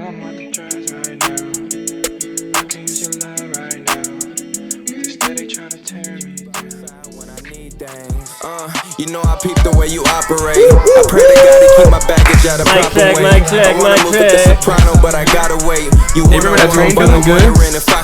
I'm on the drugs right now. I can use your love right now. But this steady trying to tear me down. When I need things, you know I peep the way you operate. I pray to God to keep my baggage out of proper way. I wanna move like a soprano, but I gotta wait. You remember that train feeling good?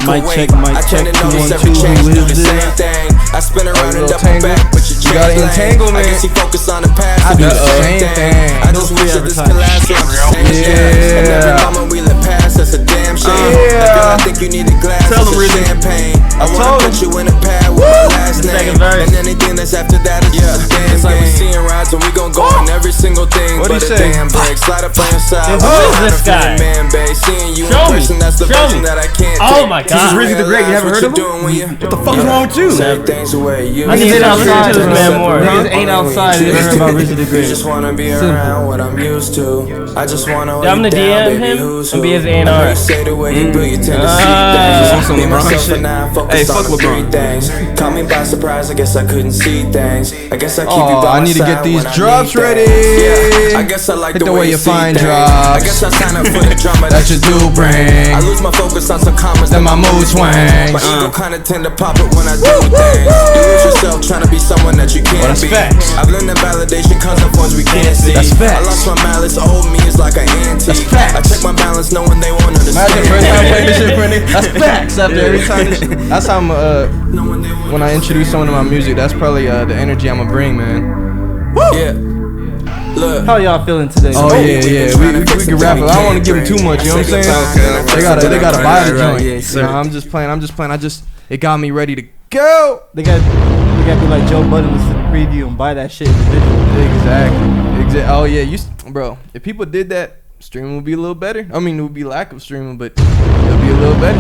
Mic check, I tend to notice every change do the same thing. I spin around and double back, but you change gotta entangle, I man. guess you focus on the past. I do the the same thing. I just wish that this could last. And every moment we let pass, that's a damn shame. Girl, I think you need a glass of champagne. I wanna put you in a pad with my last name. And anything that's after that is just a damn it's like we seeing rides and we gon' go on every single thing. But a damn break, slide up on your side. Who is this guy? Man, babe, seeing you in person, that's the version that I can't take. Oh my God. This is Rizzy the Great. You haven't heard of him? What the fuck is wrong with you? Things away. I need to get outside this man more. Niggas ain't outside. You never heard about Rizzy the Great. You just wanna be around what I'm used to. I just wanna hold I'm you gonna down, DM baby, him who's and be who? his A&R. I know you say the way you do, you tend to see things. some Me, LeBron myself, shit. and I Hey, focus fuck on the three LeBron. things. Caught me by surprise, I guess I couldn't see things. I guess I keep you Oh, by I my need to side get these when I drops need ready. things. Yeah, I guess I like Hit the way you see find things. drops. I guess I sign up for the drama That you do bring. I lose my focus on some comments Then my mood swings. My ego kinda tend to pop it when I do things. You lose yourself trying to be someone that you can't that's be. facts. I've learned that validation comes up once we can't see. That's facts. I lost my malice, old me is like an antique. That's facts. I check my balance knowing they won't understand. Imagine first time playing this shit for a nigga. That's facts after every time. That's how I'm, Knowing they won't when I introduce someone to my music, that's probably the energy I'm gonna bring, man. Yeah. Look. How y'all feeling today? Oh yeah. We can rap it. I don't want to give them too much. You know what I'm saying? They gotta buy the joint. You know, I'm just playing. It got me ready to go. They got be like Joe Budden listen to the preview and buy that shit individually. Exactly. Oh yeah, bro. If people did that, streaming would be a little better. I mean, it would be lack of streaming, but it'll be a little better.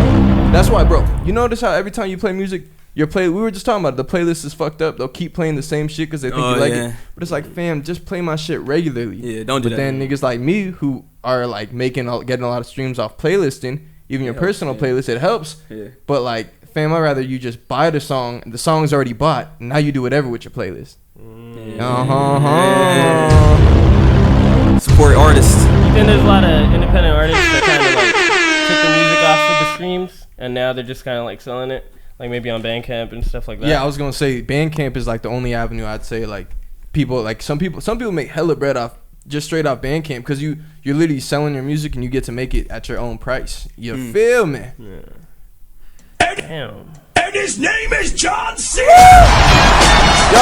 That's why, bro. You notice how every time you play music, we were just talking about it, the playlist is fucked up. They'll keep playing the same shit because they think you like it. But it's like, fam, just play my shit regularly. Yeah, don't do that. But then niggas like me who are like getting a lot of streams off playlisting, even your personal playlist, it helps. Yeah. But like, fam, I'd rather you just buy the song, and the song's already bought, and now you do whatever with your playlist. Support artists. You think there's a lot of independent artists that kind of like took the music off of the streams and now they're just kind of like selling it, like maybe on Bandcamp and stuff like that? Yeah, I was gonna say Bandcamp is like the only avenue I'd say like people like some people make hella bread off just straight off Bandcamp because you're literally selling your music and you get to make it at your own price. You feel me? Yeah. Damn. And his name is John C. Y'all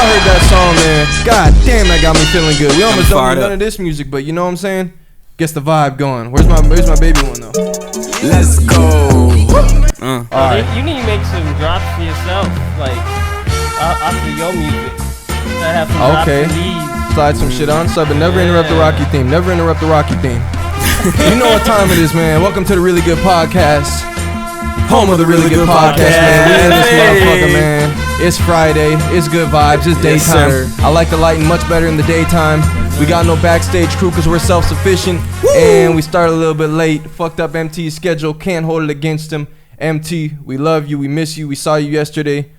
heard that song, man. God damn, that got me feeling good. We almost don't do none of this music, but you know what I'm saying? Gets the vibe going. Where's my baby one though? Let's go. Alright. You need to make some drops for yourself, like after your music. Have some drops Okay. for these. Slide some shit on. But never interrupt the Rocky theme. Never interrupt the Rocky theme. You know what time it is, man. Welcome to the Really Good Podcast. Home of the Really Good Podcast, man. We in this motherfucker, man. It's Friday. It's good vibes. It's daytime. I like the lighting much better in the daytime. We got no backstage crew because we're self-sufficient. And we started a little bit late. Fucked up MT's schedule. Can't hold it against him. MT, we love you. We miss you. We saw you yesterday.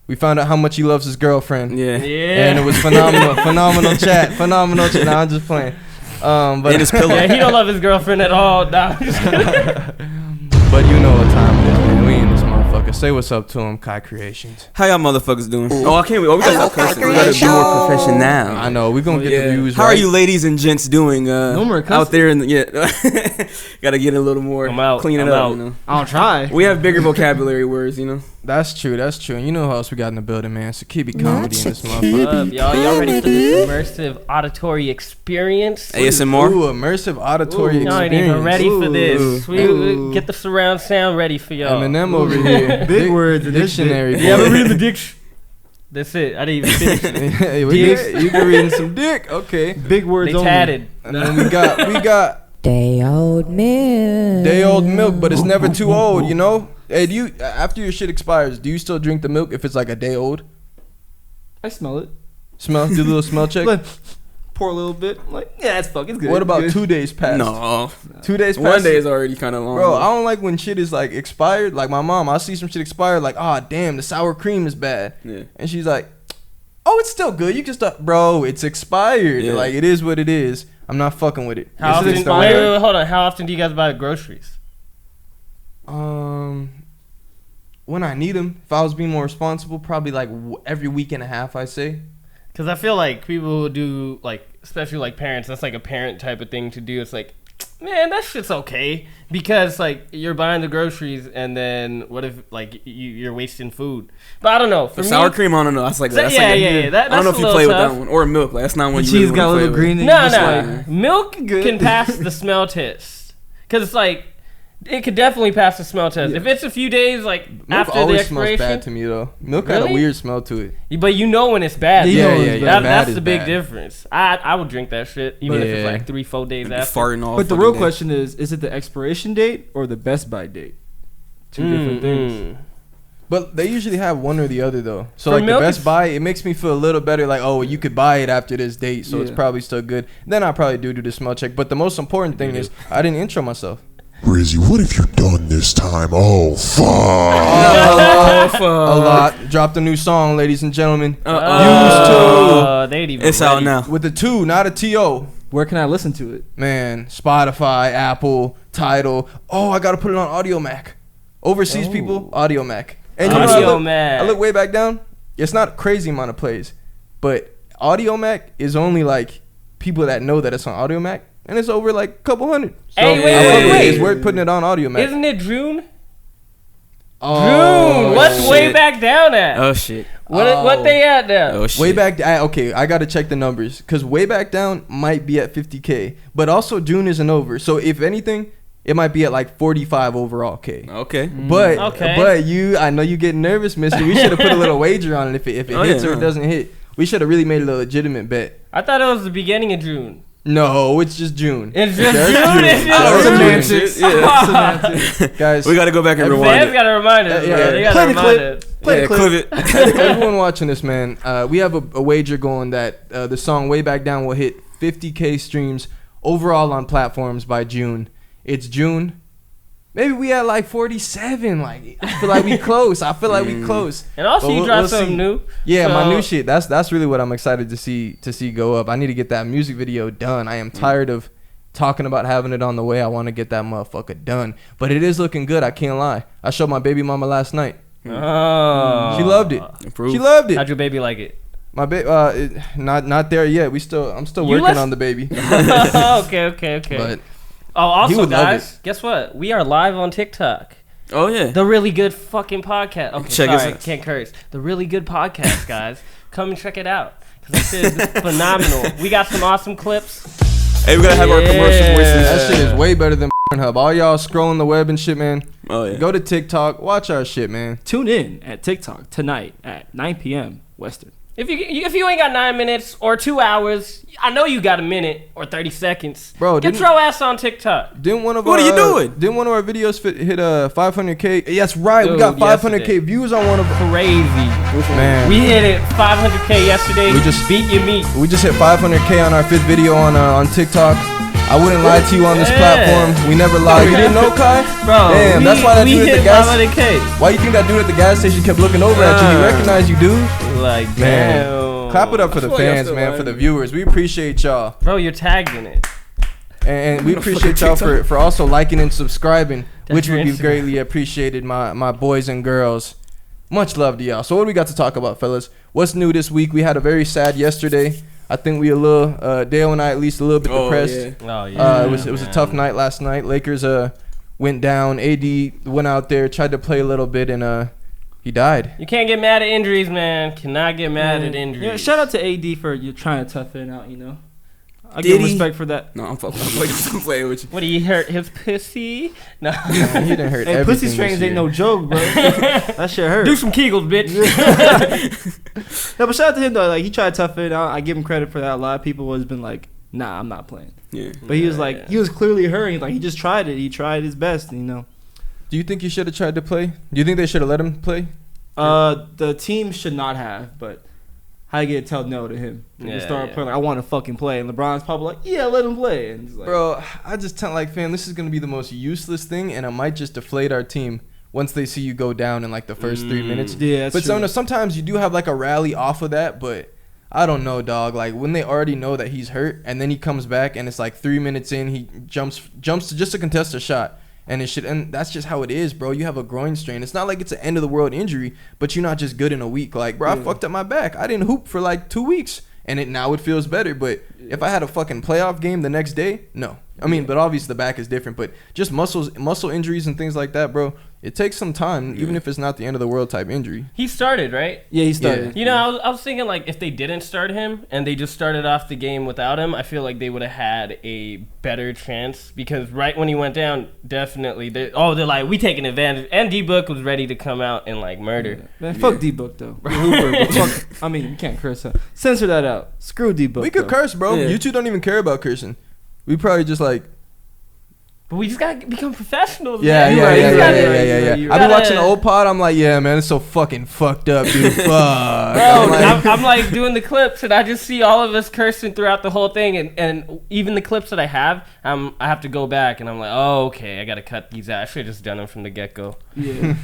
We found out how much he loves his girlfriend. Yeah. And it was phenomenal. Phenomenal chat. Nah, I'm just playing. But his pillow. Yeah, he don't love his girlfriend at all. Nah, I'm just kidding. But you know what time it is, man. We in this motherfucker. Say what's up to him, Kai Creations. How y'all motherfuckers doing? Oh, I can't. We gotta be more professional. I know. We're gonna get the views. How are you, ladies and gents, doing? No more out there in the gotta get a little more. Clean it up. You know? I'll try. We have bigger vocabulary words, you know. That's true. And you know who else we got in the building, man? So keep it comedy in this motherfucker. Y'all ready for this immersive auditory experience? ASMR. Ooh, immersive auditory Y'all ain't experience. even ready for this. We get the surround sound ready for y'all. Eminem over here. Big words in this dictionary. Yeah, we're reading the diction. That's it. I didn't even finish it. Hey, you been reading some dick. Okay. Big words They only. tatted. And then we got Day old milk. but it's never too old, you know? Hey, do you after your shit expires, do you still drink the milk if it's like a day old? I smell it. Do a little smell check. Like, pour a little bit. I'm like, yeah, it's fucking good. What about good. 2 days past? No. 2 days past. 1 day is already kind of long. Bro, I don't like when shit is like expired. Like my mom, I see some shit expired. Like, damn, the sour cream is bad. Yeah. And she's like, oh, it's still good. You just bro, it's expired. Yeah. Like it is what it is. I'm not fucking with it. How often? It's the Wait, hold on. How often do you guys buy groceries? When I need them. If I was being more responsible, probably like every week and a half, I say. Because I feel like people do, like, especially like parents, that's like a parent type of thing to do. It's like, man, that shit's okay. Because, like, you're buying the groceries and then what if, like, you're wasting food? But I don't know. For sour me, cream, I don't know. That's like, yeah. I don't know if you play with that one. Or milk. Like, that's not one The you really cheese got a want to little play green. with. No. Milk can pass the smell test. Because it's like, it could definitely pass the smell test. Yeah. If it's a few days, like, milk after the always expiration. Smells bad to me, though. Milk got a weird smell to it. But you know when it's bad. Yeah. That's the big difference. I would drink that shit, even if it's like 3-4 days after. But the real question is it the expiration date or the best by date? Two different things. But they usually have one or the other, though. So, For like, the best buy, it makes me feel a little better. Like, oh, you could buy it after this date, so it's probably still good. Then I probably do the smell check. But the most important thing is I didn't intro myself. Rizzy, what have you done this time? Oh, fuck. A lot. Dropped a new song, ladies and gentlemen. They ain't even it's ready. out now. With a 2, not a T-O. Where can I listen to it? Man, Spotify, Apple, Tidal. Oh, I got to put it on Audio Mac. Overseas people, Audio Mac. And Audio Mac. I look way back down. It's not a crazy amount of plays. But Audio Mac is only like people that know that it's on Audio Mac. And it's over like a couple hundred. So Hey, wait. It's worth putting it on Audio Mac. Isn't it June? Oh, June. What's shit. way back down at? Oh, shit. What they at now? Oh, shit. Way back, I got to check the numbers. Because way back down might be at 50K. But also June isn't over. So if anything, it might be at like 45 overall K. Okay. But I know you get nervous, mister. We should have put a little wager on it if it hits or it doesn't hit. We should have really made it a legitimate bet. I thought it was the beginning of June. No, it's just June. It's just June. It's just Semantics. Guys, we got to go back and rewind fans it. got to remind us. Yeah, They got to remind us. Clip it. Everyone watching this, man, we have a wager going that the song Way Back Down will hit 50K streams overall on platforms by June. It's June. Maybe we at like 47. Like, I feel like we close. And also, you dropped something new. Yeah, my new shit. That's really what I'm excited to see go up. I need to get that music video done. I am tired of talking about having it on the way. I want to get that motherfucker done. But it is looking good. I can't lie. I showed my baby mama last night. Oh, she loved it. Approved. She loved it. How'd your baby like it? My baby, not there yet. I'm still working on the baby. Okay. But also, guys, guess what? We are live on TikTok. Oh, yeah. The Really Good fucking podcast. Okay, check sorry, can't curse. The Really Good podcast, guys. Come and check it out. Because this is phenomenal. We got some awesome clips. Hey, we got to have our commercial voices. That shit is way better than Pornhub. All y'all scrolling the web and shit, man. Oh, yeah. Go to TikTok. Watch our shit, man. Tune in at TikTok tonight at 9 p.m. Western. If you ain't got 9 minutes or 2 hours, I know you got a minute or 30 seconds. Bro, get your ass on TikTok. What are you doing? Didn't one of our videos hit 500K? Yes, right. Dude, we got 500K yesterday. views on one of them. Crazy. Man. We hit it 500K yesterday. We just beat your meat. We just hit 500K on our 5th video on TikTok. I wouldn't lie to you on this platform. We never lie. You didn't know, Kai? Bro, damn, that's why that dude at the gas station. Why you think that dude at the gas station kept looking over at you? He recognized you, dude. Like, man. damn. Clap it up for the fans, man, for the viewers. We appreciate y'all. Bro, you're tagged in it. And we appreciate y'all for also liking and subscribing, That's which would be Instagram. greatly appreciated, my boys and girls. Much love to y'all. So what do we got to talk about, fellas? What's new this week? We had a very sad yesterday. I think we a little, Dale and I at least a little bit depressed. Yeah. It was a tough night last night. Lakers went down. AD went out there, tried to play a little bit, and he died. You can't get mad at injuries, man. Cannot get mad at injuries. Yeah, shout out to AD for you trying to tough it out, you know. I Did give he? respect for that. No, I'm playing with you. What, he hurt his pussy? No. Man, he didn't hurt Hey, everything pussy this strings year. ain't no joke, bro. That shit hurt. Do some Kegels, bitch. No, but shout out to him though. Like, he tried to tough it out. I give him credit for that. A lot of people has been like, "Nah, I'm not playing." Yeah. But he was like, he was clearly hurting. Like, he just tried it. He tried his best, you know. Do you think he should have tried to play? Do you think they should have let him play? The team should not have, but how you get to tell no to him? He started playing like, I want to fucking play, and LeBron's probably like, yeah, let him play. And he's like, Bro, I just tell like, fam, this is gonna be the most useless thing, and it might just deflate our team once they see you go down in like the first 3 minutes. Yeah, that's but true. sometimes you do have like a rally off of that, but I don't know, dog. Like when they already know that he's hurt, and then he comes back, and it's like 3 minutes in, he jumps just to contest a shot, and that's just how it is, bro. You have a groin strain. It's not like it's an end of the world injury, but you're not just good in a week. Like, bro, I fucked up my back. I didn't hoop for like 2 weeks, and now it feels better. But if I had a fucking playoff game the next day, no. I mean, but obviously the back is different. But just muscle injuries and things like that, bro. It takes some time, even if it's not the end of the world type injury. He started, right? Yeah, he started. You know, I was thinking, like, if they didn't start him and they just started off the game without him, I feel like they would have had a better chance, because right when he went down, definitely, they're like, we taking advantage. And D-Book was ready to come out and, like, murder. Yeah. Man, fuck D-Book, though. Hooper, but fuck, I mean, you can't curse. Huh? Censor that out. Screw D-Book. We could curse, bro. Yeah. You two don't even care about cursing. We probably just like... But we just gotta become professionals. Yeah. Man. I be watching the old pod. I'm like, yeah, man, it's so fucking fucked up, dude. Fuck. I'm like doing the clips, and I just see all of us cursing throughout the whole thing, and even the clips that I have to go back, and I'm like, oh, okay, I gotta cut these out. I should have just done them from the get go. Yeah.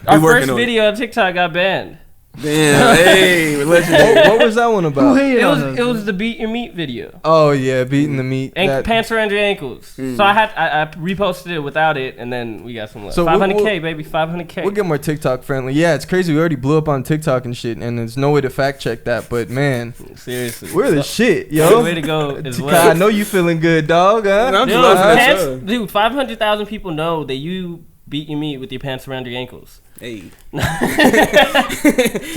Our first video on TikTok got banned. Damn, hey, legendary. What was that one about? It was the beat your meat video. Oh yeah, beating the meat. Pants around your ankles. So I reposted it without it, and then we got some left. So 500K, baby, 500K. We'll get more TikTok friendly. Yeah, it's crazy. We already blew up on TikTok and shit, and there's no way to fact check that. But man, seriously, we're the shit, yo. Way to go as well. I know you feeling good, dog. Huh? Dude, 500,000 people know that you beat your meat with your pants around your ankles. Hey. So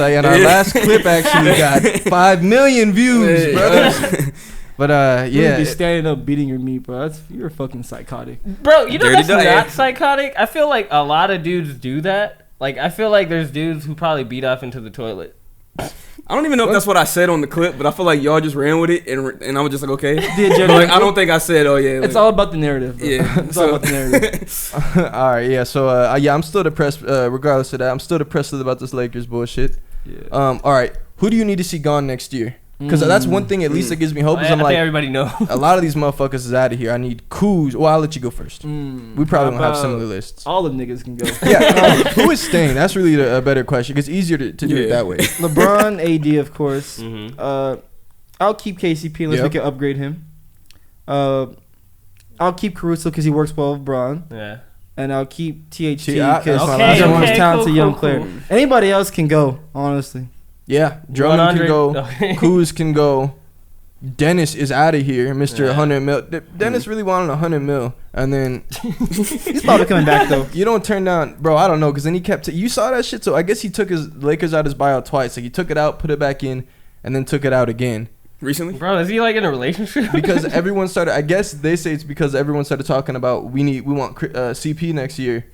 yeah, our last clip actually got 5 million views, brothers. But yeah, be standing up beating your meat, bro. You're fucking psychotic, bro. You know that's not psychotic. I feel like a lot of dudes do that. Like I feel like there's dudes who probably beat off into the toilet. I don't even know if that's what I said on the clip, but I feel like y'all just ran with it, and I was just like, okay. Like, I don't think I said, oh yeah. It's all about the narrative, bro. Yeah, it's all about the narrative. All right, yeah. So I'm still depressed. Regardless of that, I'm still depressed about this Lakers bullshit. Yeah. All right, who do you need to see gone next year? Because that's one thing at least that gives me hope. Is I'm like, everybody knows. A lot of these motherfuckers is out of here. I need Kuz. Well, I'll let you go first. We probably won't have similar lists. All the niggas can go. Yeah, who is staying? That's really a better question. It's easier to do it that way. LeBron, AD, of course. I'll keep KCP unless we can upgrade him. I'll keep Caruso because he works well with Braun. Yeah. And I'll keep THT because he's the most talented young player. Anybody else can go, honestly. Yeah, Drummond can go. Kuz can go. Dennis is out of here, Mr. 100 mil. Dennis really wanted 100 mil, and then he's probably coming back though. You don't turn down, bro. I don't know, because then he kept. You saw that shit, so I guess he took his Lakers out his buyout twice. Like he took it out, put it back in, and then took it out again. Recently, bro, is he like in a relationship? Because everyone started. I guess they say it's because everyone started talking about we want CP next year.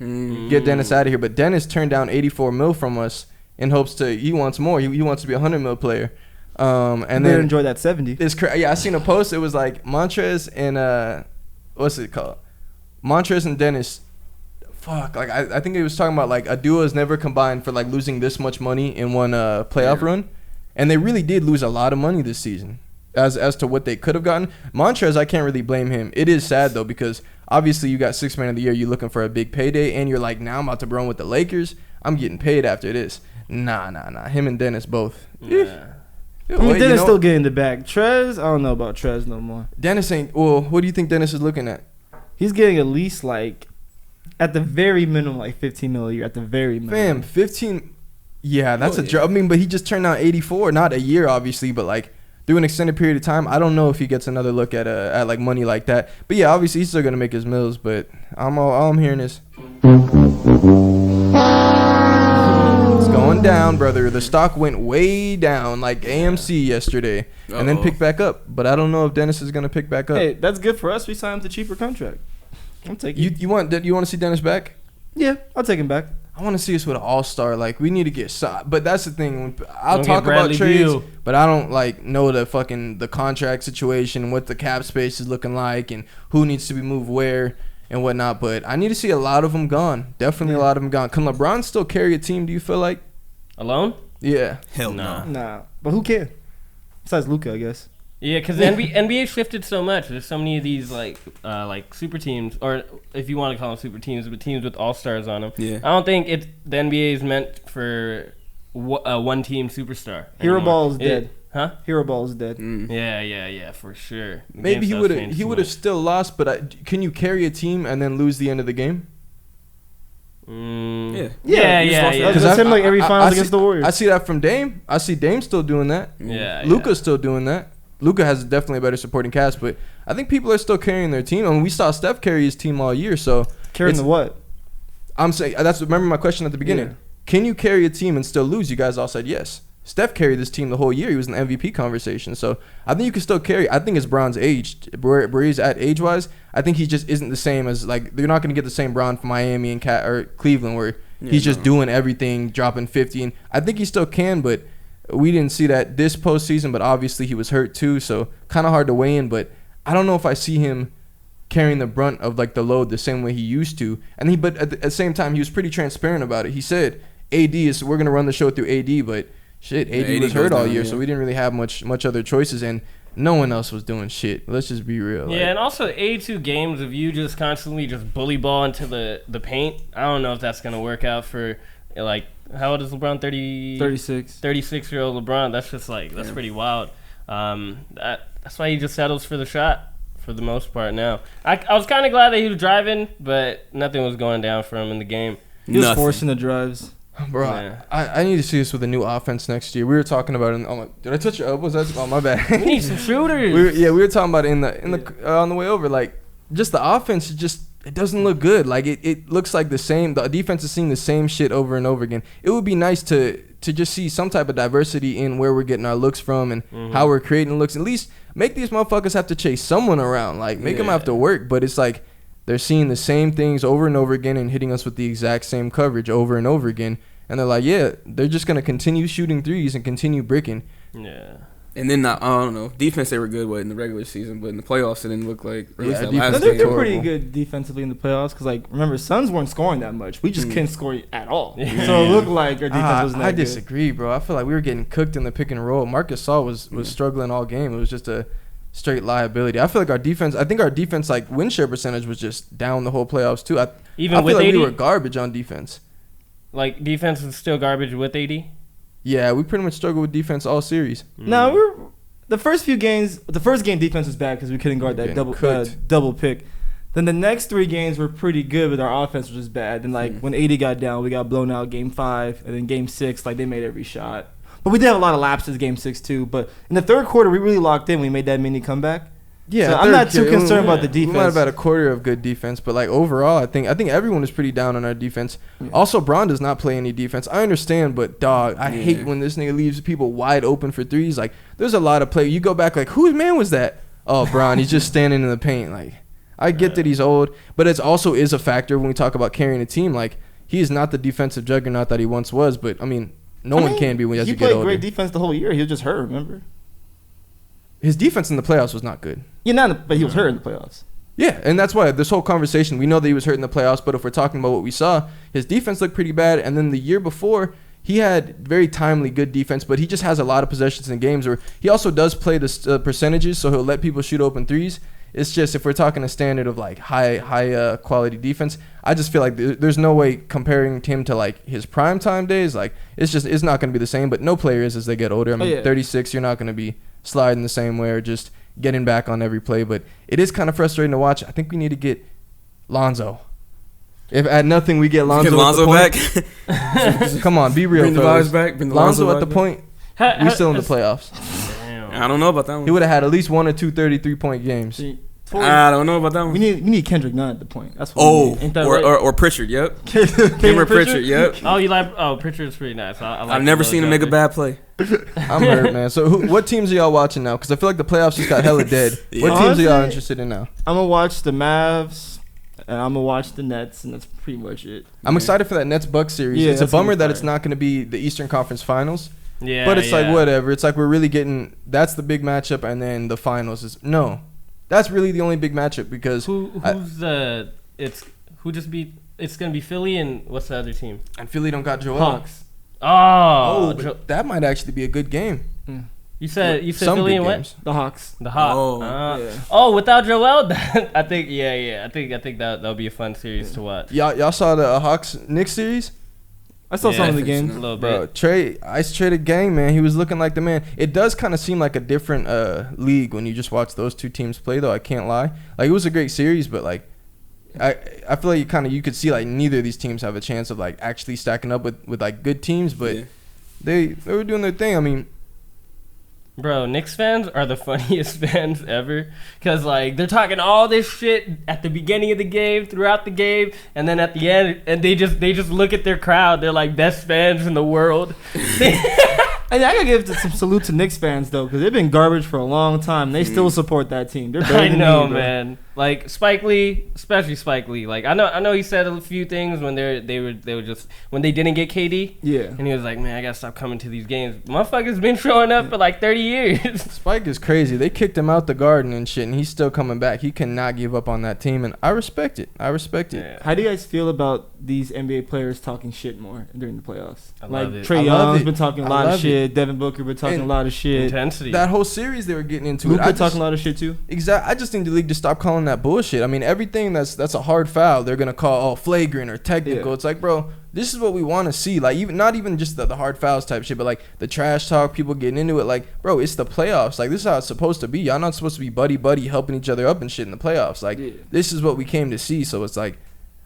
Get Dennis out of here, but Dennis turned down 84 mil from us. In hopes he wants more. He wants to be a 100 mil player. And then enjoy that 70. Yeah, I seen a post. It was like Montrez and what's it called? Montrez and Dennis. Fuck. Like I think he was talking about like a duo is never combined for like losing this much money in one playoff run, and they really did lose a lot of money this season. As to what they could have gotten. Montrez, I can't really blame him. It is sad though because obviously you got 6th man of the year. You're looking for a big payday, and you're like, now I'm about to run with the Lakers. I'm getting paid after this. Nah. Him and Dennis both. Yeah. I mean, Dennis still getting the bag. Trez, I don't know about Trez no more. Dennis ain't. Well, what do you think Dennis is looking at? He's getting at least like, at the very minimum, like 15 mil a year. At the very minimum. Fam, 15. Yeah, that's a job. I mean, but he just turned out 84. Not a year, obviously, but like through an extended period of time. I don't know if he gets another look at like money like that. But yeah, obviously he's still gonna make his mills. But all I'm hearing is. Going down, brother. The stock went way down like AMC yesterday and then picked back up. But I don't know if Dennis is going to pick back up. Hey, that's good for us. We signed him to cheaper contract. I'm taking you want to see Dennis back? Yeah, I'll take him back. I want to see us with an all-star. Like, we need to get but that's the thing. I'll talk about trades, but I don't like know the contract situation, what the cap space is looking like, and who needs to be moved where. And whatnot, but I need to see a lot of them gone. Definitely a lot of them gone. Can LeBron still carry a team, do you feel like? Alone? Yeah. Hell no. Nah. But who can? Besides Luka, I guess. Yeah, because the NBA shifted so much. There's so many of these like super teams, or if you want to call them super teams, but teams with all-stars on them. Yeah. I don't think the NBA is meant for one team superstar. Hero anymore. Ball is dead. Huh? Hero Ball is dead. Yeah, for sure. The Maybe game style's he changed would too have still lost, but can you carry a team and then lose the end of the game? much. Yeah. That's him like every finals against the Warriors. I see that from Dame. I see Dame still doing that. Yeah. Luka's still doing that. Luka has definitely a better supporting cast, but I think people are still carrying their team. I mean, we saw Steph carry his team all year, so Carrying the what? I'm saying remember my question at the beginning. Yeah. Can you carry a team and still lose? You guys all said yes. Steph carried this team the whole year. He was in the MVP conversation, so I think you can still carry. I think it's Bron's age, where he's at age-wise. I think he just isn't the same as like they're not going to get the same Bron from Miami and or Cleveland, where he's just doing everything, dropping 50. And I think he still can, but we didn't see that this postseason. But obviously he was hurt too, so kind of hard to weigh in. But I don't know if I see him carrying the brunt of like the load the same way he used to. And but at the same time, he was pretty transparent about it. He said, "AD is we're going to run the show through AD," but shit, AD was hurt all year, so we didn't really have much other choices, and no one else was doing shit. Let's just be real. Yeah, and also 82 games of you just constantly just bully ball into the paint. I don't know if that's gonna work out for like how old is LeBron? 36. 36-year-old LeBron. That's just like that's pretty wild. That's why he just settles for the shot for the most part now. I was kind of glad that he was driving, but nothing was going down for him in the game. He was forcing the drives. Bro, Yeah. I need to see this with a new offense next year. We were talking about it. Did I touch your elbows? Oh, my bad. We need some shooters. we were talking about it on the way over. Like, just the offense, it doesn't look good. Like, it looks like the same. The defense is seeing the same shit over and over again. It would be nice to just see some type of diversity in where we're getting our looks from and how we're creating looks. At least make these motherfuckers have to chase someone around. Like, make them have to work. But it's like they're seeing the same things over and over again and hitting us with the exact same coverage over and over again. And they're like, yeah, they're just going to continue shooting threes and continue bricking. Yeah. And then, I don't know, defense they were good with in the regular season, but in the playoffs it didn't look like, or at least that last They're game. pretty good defensively in the playoffs because, like, remember, Suns weren't scoring that much. We just couldn't score at all. So it looked like our defense wasn't that I good. disagree, bro. I feel like we were getting cooked in the pick and roll. Marcus Saul was struggling all game. It was just a straight liability. I feel like our defense, like, win share percentage was just down the whole playoffs, too. I Even feel with like 80? we were garbage on defense. Like, defense is still garbage with 80? Yeah, we pretty much struggled with defense all series. No, the first game defense was bad because we couldn't guard that double pick. Then the next 3 games were pretty good, but our offense was just bad. Then when 80 got down, we got blown out game 5, and then game 6, like they made every shot. But we did have a lot of lapses game 6 too. But in the third quarter, we really locked in. We made that mini comeback. Yeah, so I'm not too concerned about the defense. We might have had a quarter of good defense, but like overall, I think everyone is pretty down on our defense. Yeah. Also, Bron does not play any defense. I understand, but dog, I hate when this nigga leaves people wide open for threes. Like, there's a lot of play. You go back, like, whose man was that? Oh, Bron, he's just standing in the paint. Like, I get that he's old, but it also is a factor when we talk about carrying a team. Like, he is not the defensive juggernaut that he once was, but I mean, no one can be as you get older. He played great defense the whole year. He was just hurt, remember? His defense in the playoffs was not good. Yeah, but he was hurt in the playoffs. Yeah, and that's why this whole conversation, we know that he was hurt in the playoffs, but if we're talking about what we saw, his defense looked pretty bad. And then the year before, he had very timely good defense, but he just has a lot of possessions in games where he also does play the percentages, so he'll let people shoot open threes. It's just if we're talking a standard of like high quality defense, I just feel like there's no way comparing him to like his prime time days. Like it's not going to be the same. But no player is as they get older. I mean, 36, you're not going to be sliding the same way or just getting back on every play. But it is kind of frustrating to watch. I think we need to get Lonzo. If at nothing we get Lonzo, back. Come on, be real. Bring the vibes back. Bring the Lonzo at the point. We still in the playoffs. I don't know about that one. He would have had at least 1 or 2 33-point games. I don't know about that one. We need Kendrick Nunn at the point. That's what we need. Or Pritchard. Yep. Cameron Pritchard. Yep. Oh, you like? Oh, Pritchard's pretty nice. I've never seen him make a bad play. I'm hurt, man. So, what teams are y'all watching now? Because I feel like the playoffs just got hella dead. What teams are y'all interested in now? I'm gonna watch the Mavs, and I'm gonna watch the Nets, and that's pretty much it. I'm excited for that Nets-Bucks series. Yeah, it's a bummer that it's not going to be the Eastern Conference Finals. Yeah, but it's like whatever. It's like we're really getting that's the big matchup, and then the finals is that's really the only big matchup because it's gonna be Philly and what's the other team? And Philly don't got Joel. Hawks. But that might actually be a good game. You said Philly and what? The Hawks. The Hawks. Without Joel, I think I think that'll be a fun series to watch. Y'all saw the Hawks Knicks series? I saw some of the games. A little Bro, bit. Ice traded Gang, man. He was looking like the man. It does kind of seem like a different league when you just watch those two teams play, though. I can't lie. Like, it was a great series, but like, I feel like you could see like neither of these teams have a chance of like actually stacking up with like good teams, but they were doing their thing. I mean, bro, Knicks fans are the funniest fans ever, because like they're talking all this shit at the beginning of the game, throughout the game, and then at the end, and they just look at their crowd. They're like best fans in the world. I gotta give some salute to Knicks fans though, because they've been garbage for a long time. They still support that team. They're better I than know, me, bro. man. Like Spike Lee, especially Spike Lee. Like I know he said a few things when they were just when they didn't get KD. Yeah. And he was like, man, I gotta stop coming to these games. Motherfucker's been showing up for like 30 years. Spike is crazy. They kicked him out the Garden and shit, and he's still coming back. He cannot give up on that team, and I respect it. Yeah. How do you guys feel about these NBA players talking shit more during the playoffs? I love it. Trae Young's been talking a lot of shit. Devin Booker been talking a lot of shit. Intensity. That whole series they were getting into. Luka talking a lot of shit too. Exactly. I just think the league to stop calling that bullshit. I mean, everything that's a hard foul, they're gonna call flagrant or technical. It's like, bro, this is what we want to see. Like, even not even just the hard fouls type shit, but like the trash talk, people getting into it. Like, bro, it's the playoffs. Like, this is how it's supposed to be. Y'all not supposed to be buddy helping each other up and shit in the playoffs. Like, this is what we came to see. So it's like,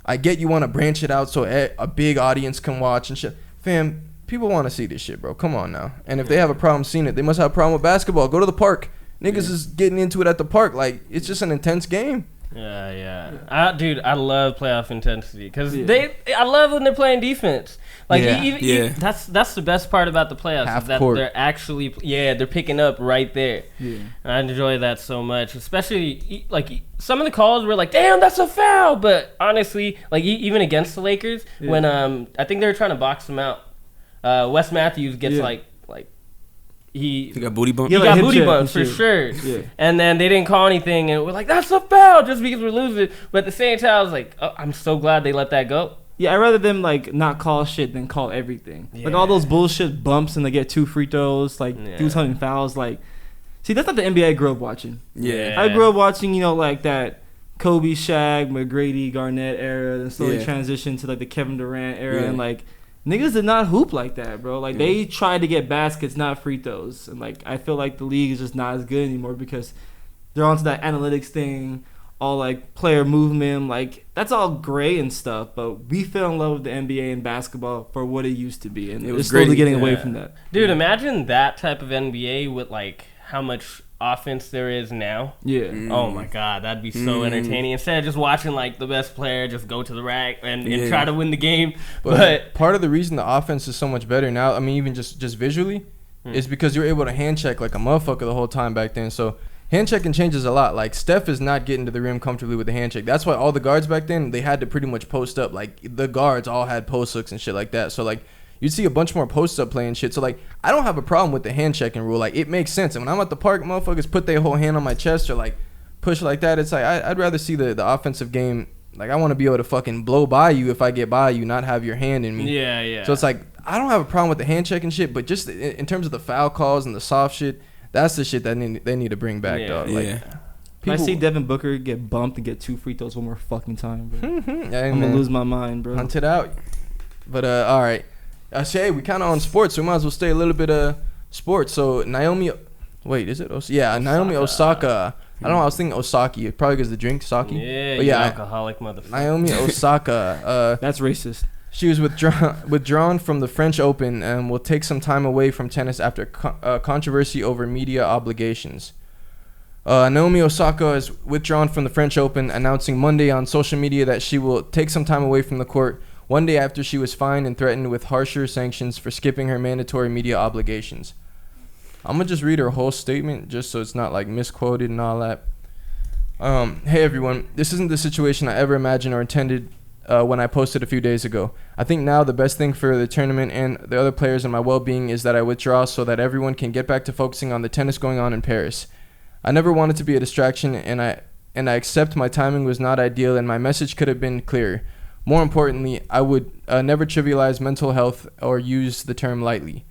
I get you want to branch it out so a big audience can watch and shit. Fam, people want to see this shit, bro. Come on now. And if they have a problem seeing it, they must have a problem with basketball. Go to the park. Niggas is getting into it at the park. Like, it's just an intense game. Yeah. Dude, I love playoff intensity because I love when they're playing defense. Like, that's the best part about the playoffs. Half is that court. they're actually they're picking up right there. Yeah. And I enjoy that so much, especially like some of the calls were like, "Damn, that's a foul," but honestly, like even against the Lakers, when I think they were trying to box them out, Wes Matthews gets He got booty bump. He got booty bumps for sure. Yeah. And then they didn't call anything, and we're like, that's a foul just because we're losing. But at the same time, I was like, oh, I'm so glad they let that go. Yeah, I'd rather them like not call shit than call everything. Yeah. Like all those bullshit bumps and they get 2 free throws, like do something fouls. Like, see, that's not the NBA I grew up watching. Yeah. I grew up watching, like that Kobe, Shaq, McGrady, Garnett era, and slowly transitioned to like the Kevin Durant era, and like. Niggas did not hoop like that, bro. Like, they tried to get baskets, not free throws. And, like, I feel like the league is just not as good anymore because they're onto that analytics thing, all, like, player movement. Like, that's all great and stuff, but we fell in love with the NBA and basketball for what it used to be. And it was slowly getting away from that. Dude, imagine that type of NBA with, like, how much offense there is now. Yeah. Oh my God, that'd be so entertaining. Instead of just watching like the best player just go to the rack and try to win the game. But part of the reason the offense is so much better now, I mean, even just visually, is because you're able to hand check like a motherfucker the whole time back then. So hand checking changes a lot. Like, Steph is not getting to the rim comfortably with the hand check. That's why all the guards back then, they had to pretty much post up. Like, the guards all had post hooks and shit like that. So like, you'd see a bunch more post-up playing shit. So, like, I don't have a problem with the hand-checking rule. Like, it makes sense. And when I'm at the park, motherfuckers put their whole hand on my chest or, like, push like that. It's like, I'd rather see the offensive game. Like, I want to be able to fucking blow by you if I get by you, not have your hand in me. Yeah. So, it's like, I don't have a problem with the hand-checking shit, but just in terms of the foul calls and the soft shit, that's the shit that they need to bring back, dog. Like, I see Devin Booker get bumped and get 2 free throws one more fucking time, bro. I'm going to lose my mind, bro. Hunt it out. But, all right. Shay, we kind of on sports, so we might as well stay a little bit sports. So Naomi Osaka. I don't know. I was thinking Osaki, probably because the drink sake. Yeah, alcoholic motherfucker. Naomi Osaka. That's racist. She was withdrawn from the French Open and will take some time away from tennis after controversy over media obligations. Naomi Osaka is withdrawn from the French Open, announcing Monday on social media that she will take some time away from the court. One day after she was fined and threatened with harsher sanctions for skipping her mandatory media obligations. I'm going to just read her whole statement just so it's not like misquoted and all that. Hey everyone, this isn't the situation I ever imagined or intended when I posted a few days ago. I think now the best thing for the tournament and the other players and my well-being is that I withdraw so that everyone can get back to focusing on the tennis going on in Paris. I never wanted to be a distraction and I accept my timing was not ideal and my message could have been clearer. More importantly, I would never trivialize mental health or use the term lightly.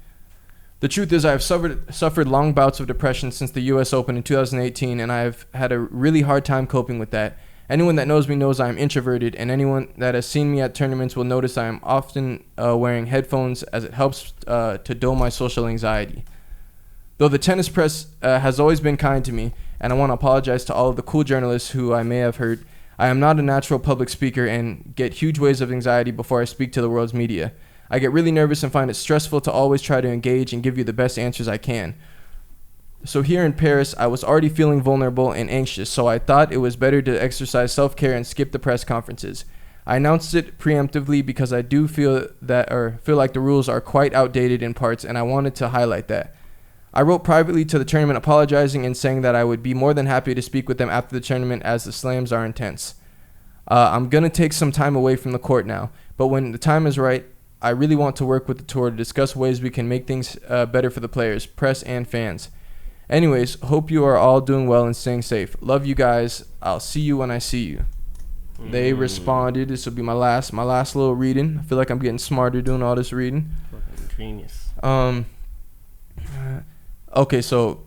The truth is I have suffered long bouts of depression since the U.S. Open in 2018, and I have had a really hard time coping with that. Anyone that knows me knows I am introverted, and anyone that has seen me at tournaments will notice I am often wearing headphones as it helps to dull my social anxiety. Though the tennis press has always been kind to me, and I want to apologize to all of the cool journalists who I may have hurt, I am not a natural public speaker and get huge waves of anxiety before I speak to the world's media. I get really nervous and find it stressful to always try to engage and give you the best answers I can. So here in Paris, I was already feeling vulnerable and anxious, so I thought it was better to exercise self-care and skip the press conferences. I announced it preemptively because I do feel like the rules are quite outdated in parts, and I wanted to highlight that. I wrote privately to the tournament apologizing and saying that I would be more than happy to speak with them after the tournament as the slams are intense. I'm going to take some time away from the court now, but when the time is right, I really want to work with the tour to discuss ways we can make things better for the players, press, and fans. Anyways, hope you are all doing well and staying safe. Love you guys. I'll see you when I see you. They responded. This will be my last little reading. I feel like I'm getting smarter doing all this reading. Fucking genius. Okay, so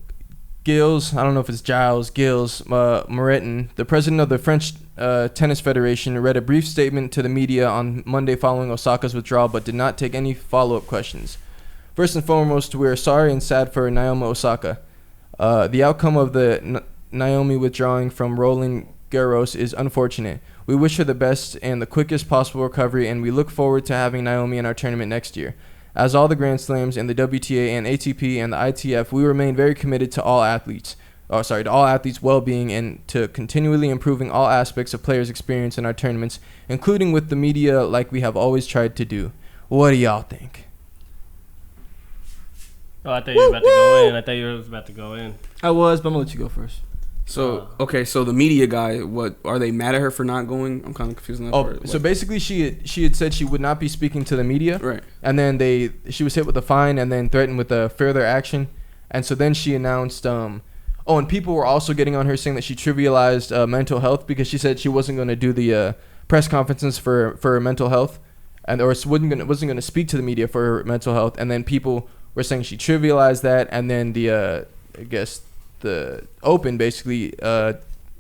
Gilles, I don't know if it's Gilles Moretin, the president of the French Tennis Federation, read a brief statement to the media on Monday following Osaka's withdrawal, but did not take any follow-up questions. First and foremost, we are sorry and sad for Naomi Osaka. The outcome of the Naomi withdrawing from Roland Garros is unfortunate. We wish her the best and the quickest possible recovery, and we look forward to having Naomi in our tournament next year. As all the Grand Slams in the WTA and ATP and the ITF, we remain very committed to all athletes' well-being and to continually improving all aspects of players' experience in our tournaments, including with the media like we have always tried to do. What do y'all think? Oh, I thought you were about to go in. I was, but I'm going to let you go first. So, okay, so the media guy, what, are they mad at her for not going? I'm kind of confused on that part. So basically she had said she would not be speaking to the media. Right. And then she was hit with a fine and then threatened with a further action. And so then she announced, and people were also getting on her saying that she trivialized mental health because she said she wasn't going to do the press conferences for her mental health or wasn't going to speak to the media for her mental health. And then people were saying she trivialized that. And then the Open basically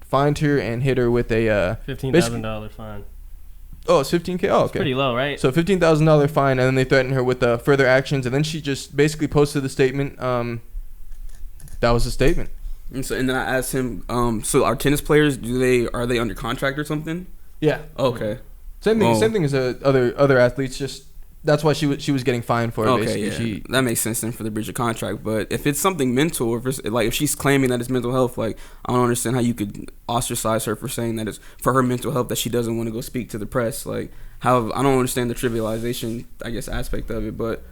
fined her and hit her with a $15,000 fine. Oh, it's $15,000. Oh, okay. It's pretty low, right? So $15,000 fine, and then they threatened her with further actions, and then she just basically posted the statement. That was the statement. And then I asked him, so our tennis players, are they under contract or something? Yeah. Okay. Same thing as other athletes. Just that's why she was getting fined for it. Okay, basically. Yeah. That makes sense then for the breach of contract. But if it's something mental, or if she's claiming that it's mental health, like I don't understand how you could ostracize her for saying that it's for her mental health that she doesn't want to go speak to the press. Like how I don't understand the trivialization, I guess, aspect of it. But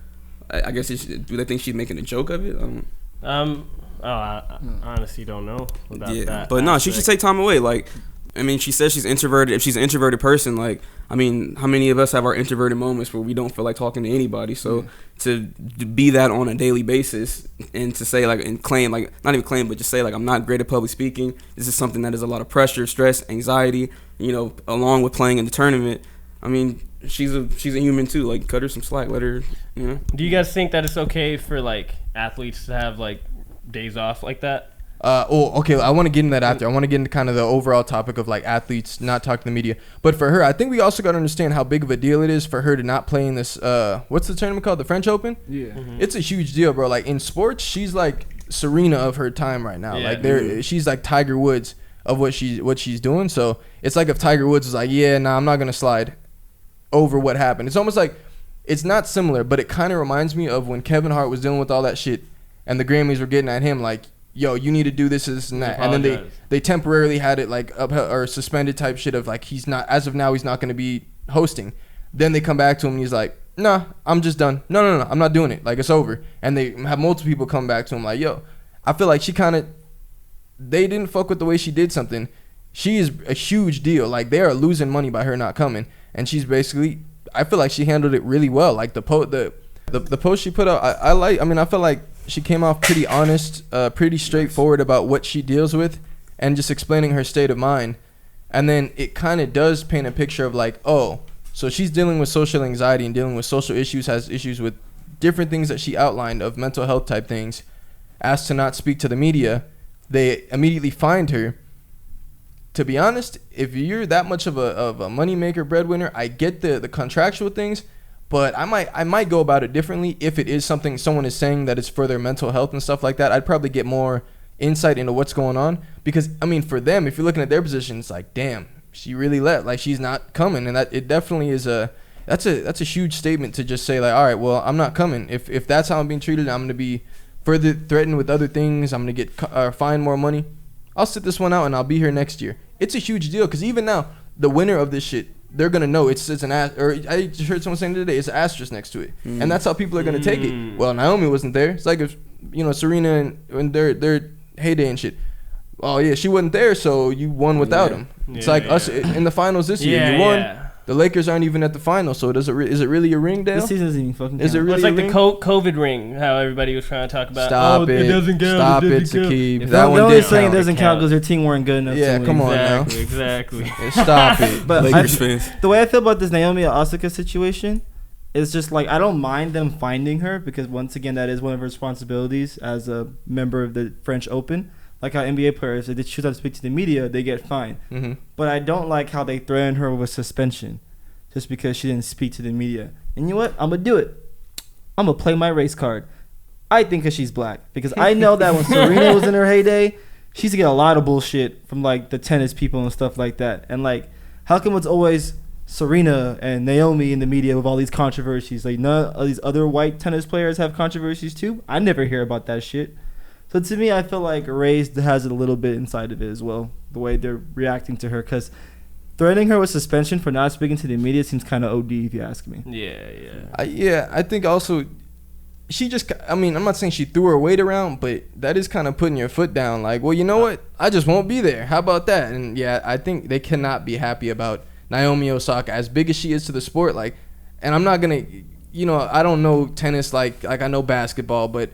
I guess do they think she's making a joke of it? I honestly don't know about that. But no, she should take time away. Like, I mean, she says she's introverted. If she's an introverted person, like, I mean, how many of us have our introverted moments where we don't feel like talking to anybody? So to be that on a daily basis and to say, like, and claim, like, not even claim, but just say, like, I'm not great at public speaking. This is something that is a lot of pressure, stress, anxiety, along with playing in the tournament. I mean, she's a human too. Like, cut her some slack. Let her, Do you guys think that it's okay for, like, athletes to have, like, days off like that? Okay. I want to get into that after. I want to get into kind of the overall topic of like athletes not talking to the media. But for her, I think we also got to understand how big of a deal it is for her to not play in this. What's the tournament called? The French Open. Yeah. Mm-hmm. It's a huge deal, bro. Like in sports, she's like Serena of her time right now. Yeah. Like she's like Tiger Woods of what she's doing. So it's like if Tiger Woods was like, yeah, nah, I'm not gonna slide over what happened. It's almost like it's not similar, but it kind of reminds me of when Kevin Hart was dealing with all that shit. And the Grammys were getting at him like, yo, you need to do this and that. And then they temporarily had it like upheld or suspended type shit of like he's not, as of now, he's not going to be hosting. Then they come back to him and he's like, nah, I'm just done. No, I'm not doing it. Like, it's over. And they have multiple people come back to him like, yo, I feel like they didn't fuck with the way she did something. She is a huge deal. Like, they are losing money by her not coming. And she's basically, I feel like she handled it really well. Like, the post she put out, I feel like she came off pretty honest, pretty straightforward about what she deals with and just explaining her state of mind. And then it kind of does paint a picture of like, oh, so she's dealing with social anxiety and dealing with social issues, has issues with different things that she outlined of mental health type things, asked to not speak to the media. They immediately fined her to be honest, if you're that much of a moneymaker, breadwinner, I get the contractual things, but I might go about it differently if it is something someone is saying that it's for their mental health and stuff like that. I'd probably get more insight into what's going on, because I mean, for them, if you're looking at their position, it's like, damn, she really left, like she's not coming, and that it definitely is that's a huge statement to just say like, all right, well, I'm not coming. If that's how I'm being treated, I'm gonna be further threatened with other things. I'm gonna get fined more money. I'll sit this one out and I'll be here next year. It's a huge deal, because even now, the winner of this shit, they're gonna know it's an or I just heard someone saying today, it's an asterisk next to it, and that's how people are gonna take it. Well, Naomi wasn't there. It's like if Serena and their heyday and shit. Oh yeah, she wasn't there, so you won without him. It's like us in the finals this year. You won. Yeah. The Lakers aren't even at the final, so is it really a ring, Dale? This season doesn't even fucking count. Is it really it's like a ring? the COVID ring, how everybody was trying to talk about. Stop it. It doesn't count. Stop it, Sakib. That one only did saying count. it doesn't count because their team weren't good enough. Yeah, come on now. Exactly. Stop it. But Lakers fans. The way I feel about this Naomi Osaka situation is just like, I don't mind them finding her, because once again, that is one of her responsibilities as a member of the French Open. Like how NBA players, if they choose not to speak to the media, they get fined. Mm-hmm. But I don't like how they threaten her with suspension just because she didn't speak to the media. And you know what? I'm going to do it. I'm going to play my race card. I think because she's black. Because I know that when Serena was in her heyday, she used to get a lot of bullshit from like the tennis people and stuff like that. And like, how come it's always Serena and Naomi in the media with all these controversies? Like, none of these other white tennis players have controversies too? I never hear about that shit. So to me, I feel like Rays has it a little bit inside of it as well, the way they're reacting to her. Because threatening her with suspension for not speaking to the media seems kind of OD, if you ask me. Yeah. I think also she just, I mean, I'm not saying she threw her weight around, but that is kind of putting your foot down. Like, well, you know what? I just won't be there. How about that? And yeah, I think they cannot be happy about Naomi Osaka, as big as she is to the sport. Like, and I'm not going to, I don't know tennis like I know basketball, but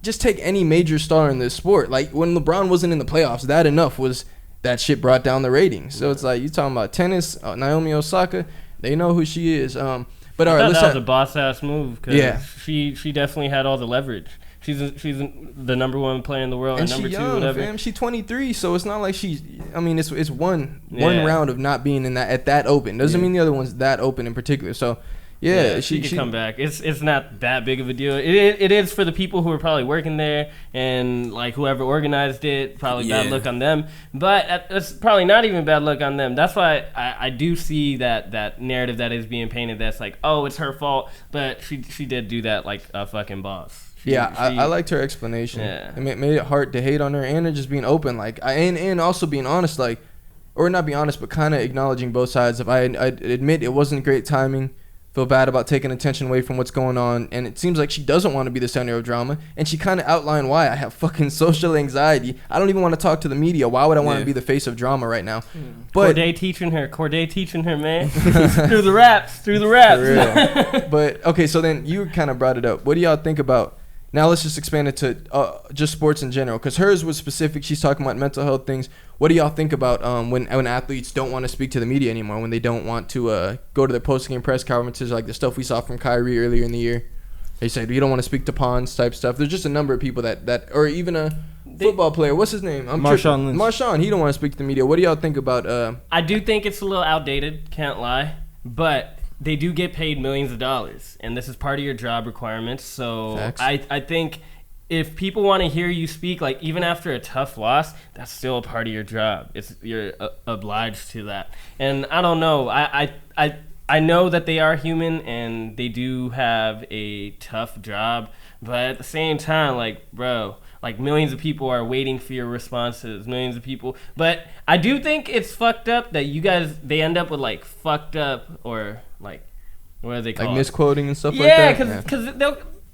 just take any major star in this sport. Like, when LeBron wasn't in the playoffs, that enough was that shit brought down the ratings. So it's like, you talking about tennis, Naomi Osaka, they know who she is. But all right, that was a boss ass move, because she definitely had all the leverage. She's the number one player in the world, and number she two, young, whatever. Fam. She's 23, so it's not like she's. I mean, it's one round of not being in that open. Doesn't mean the other one's that open in particular. So. Yeah, she could come back. It's not that big of a deal. It is for the people who are probably working there, and like whoever organized it, probably bad luck on them. But it's probably not even bad luck on them. That's why I do see that narrative that is being painted. That's like, oh, it's her fault, but she did do that like a fucking boss. I liked her explanation. Yeah. It made it hard to hate on her, and her just being open, like, and also being honest, like, or not being honest, but kind of acknowledging both sides. If I admit it wasn't great timing. Feel bad about taking attention away from what's going on, and it seems like she doesn't want to be the center of drama, and she kind of outlined why. I have fucking social anxiety. I don't even want to talk to the media. Why would I want to be the face of drama right now? But Corday teaching her, man. through the raps. For real. But okay, so then you kind of brought it up. What do y'all think about? Now let's just expand it to just sports in general, because hers was specific. She's talking about mental health things. What do y'all think about when athletes don't want to speak to the media anymore, when they don't want to go to their post-game press conferences, like the stuff we saw from Kyrie earlier in the year? They said, you don't want to speak to pawns type stuff. There's just a number of people that or even a football player. What's his name? Marshawn Lynch. Marshawn, he don't want to speak to the media. What do y'all think about? I do think it's a little outdated, can't lie, but they do get paid millions of dollars, and this is part of your job requirements. So I think if people want to hear you speak, like even after a tough loss, that's still a part of your job. You're obliged to that. And I don't know. I know that they are human and they do have a tough job, but at the same time, like, bro, like millions of people are waiting for your responses, millions of people. But I do think it's fucked up that they end up with like fucked up or like, what are they called? Like misquoting and stuff like that? Yeah, because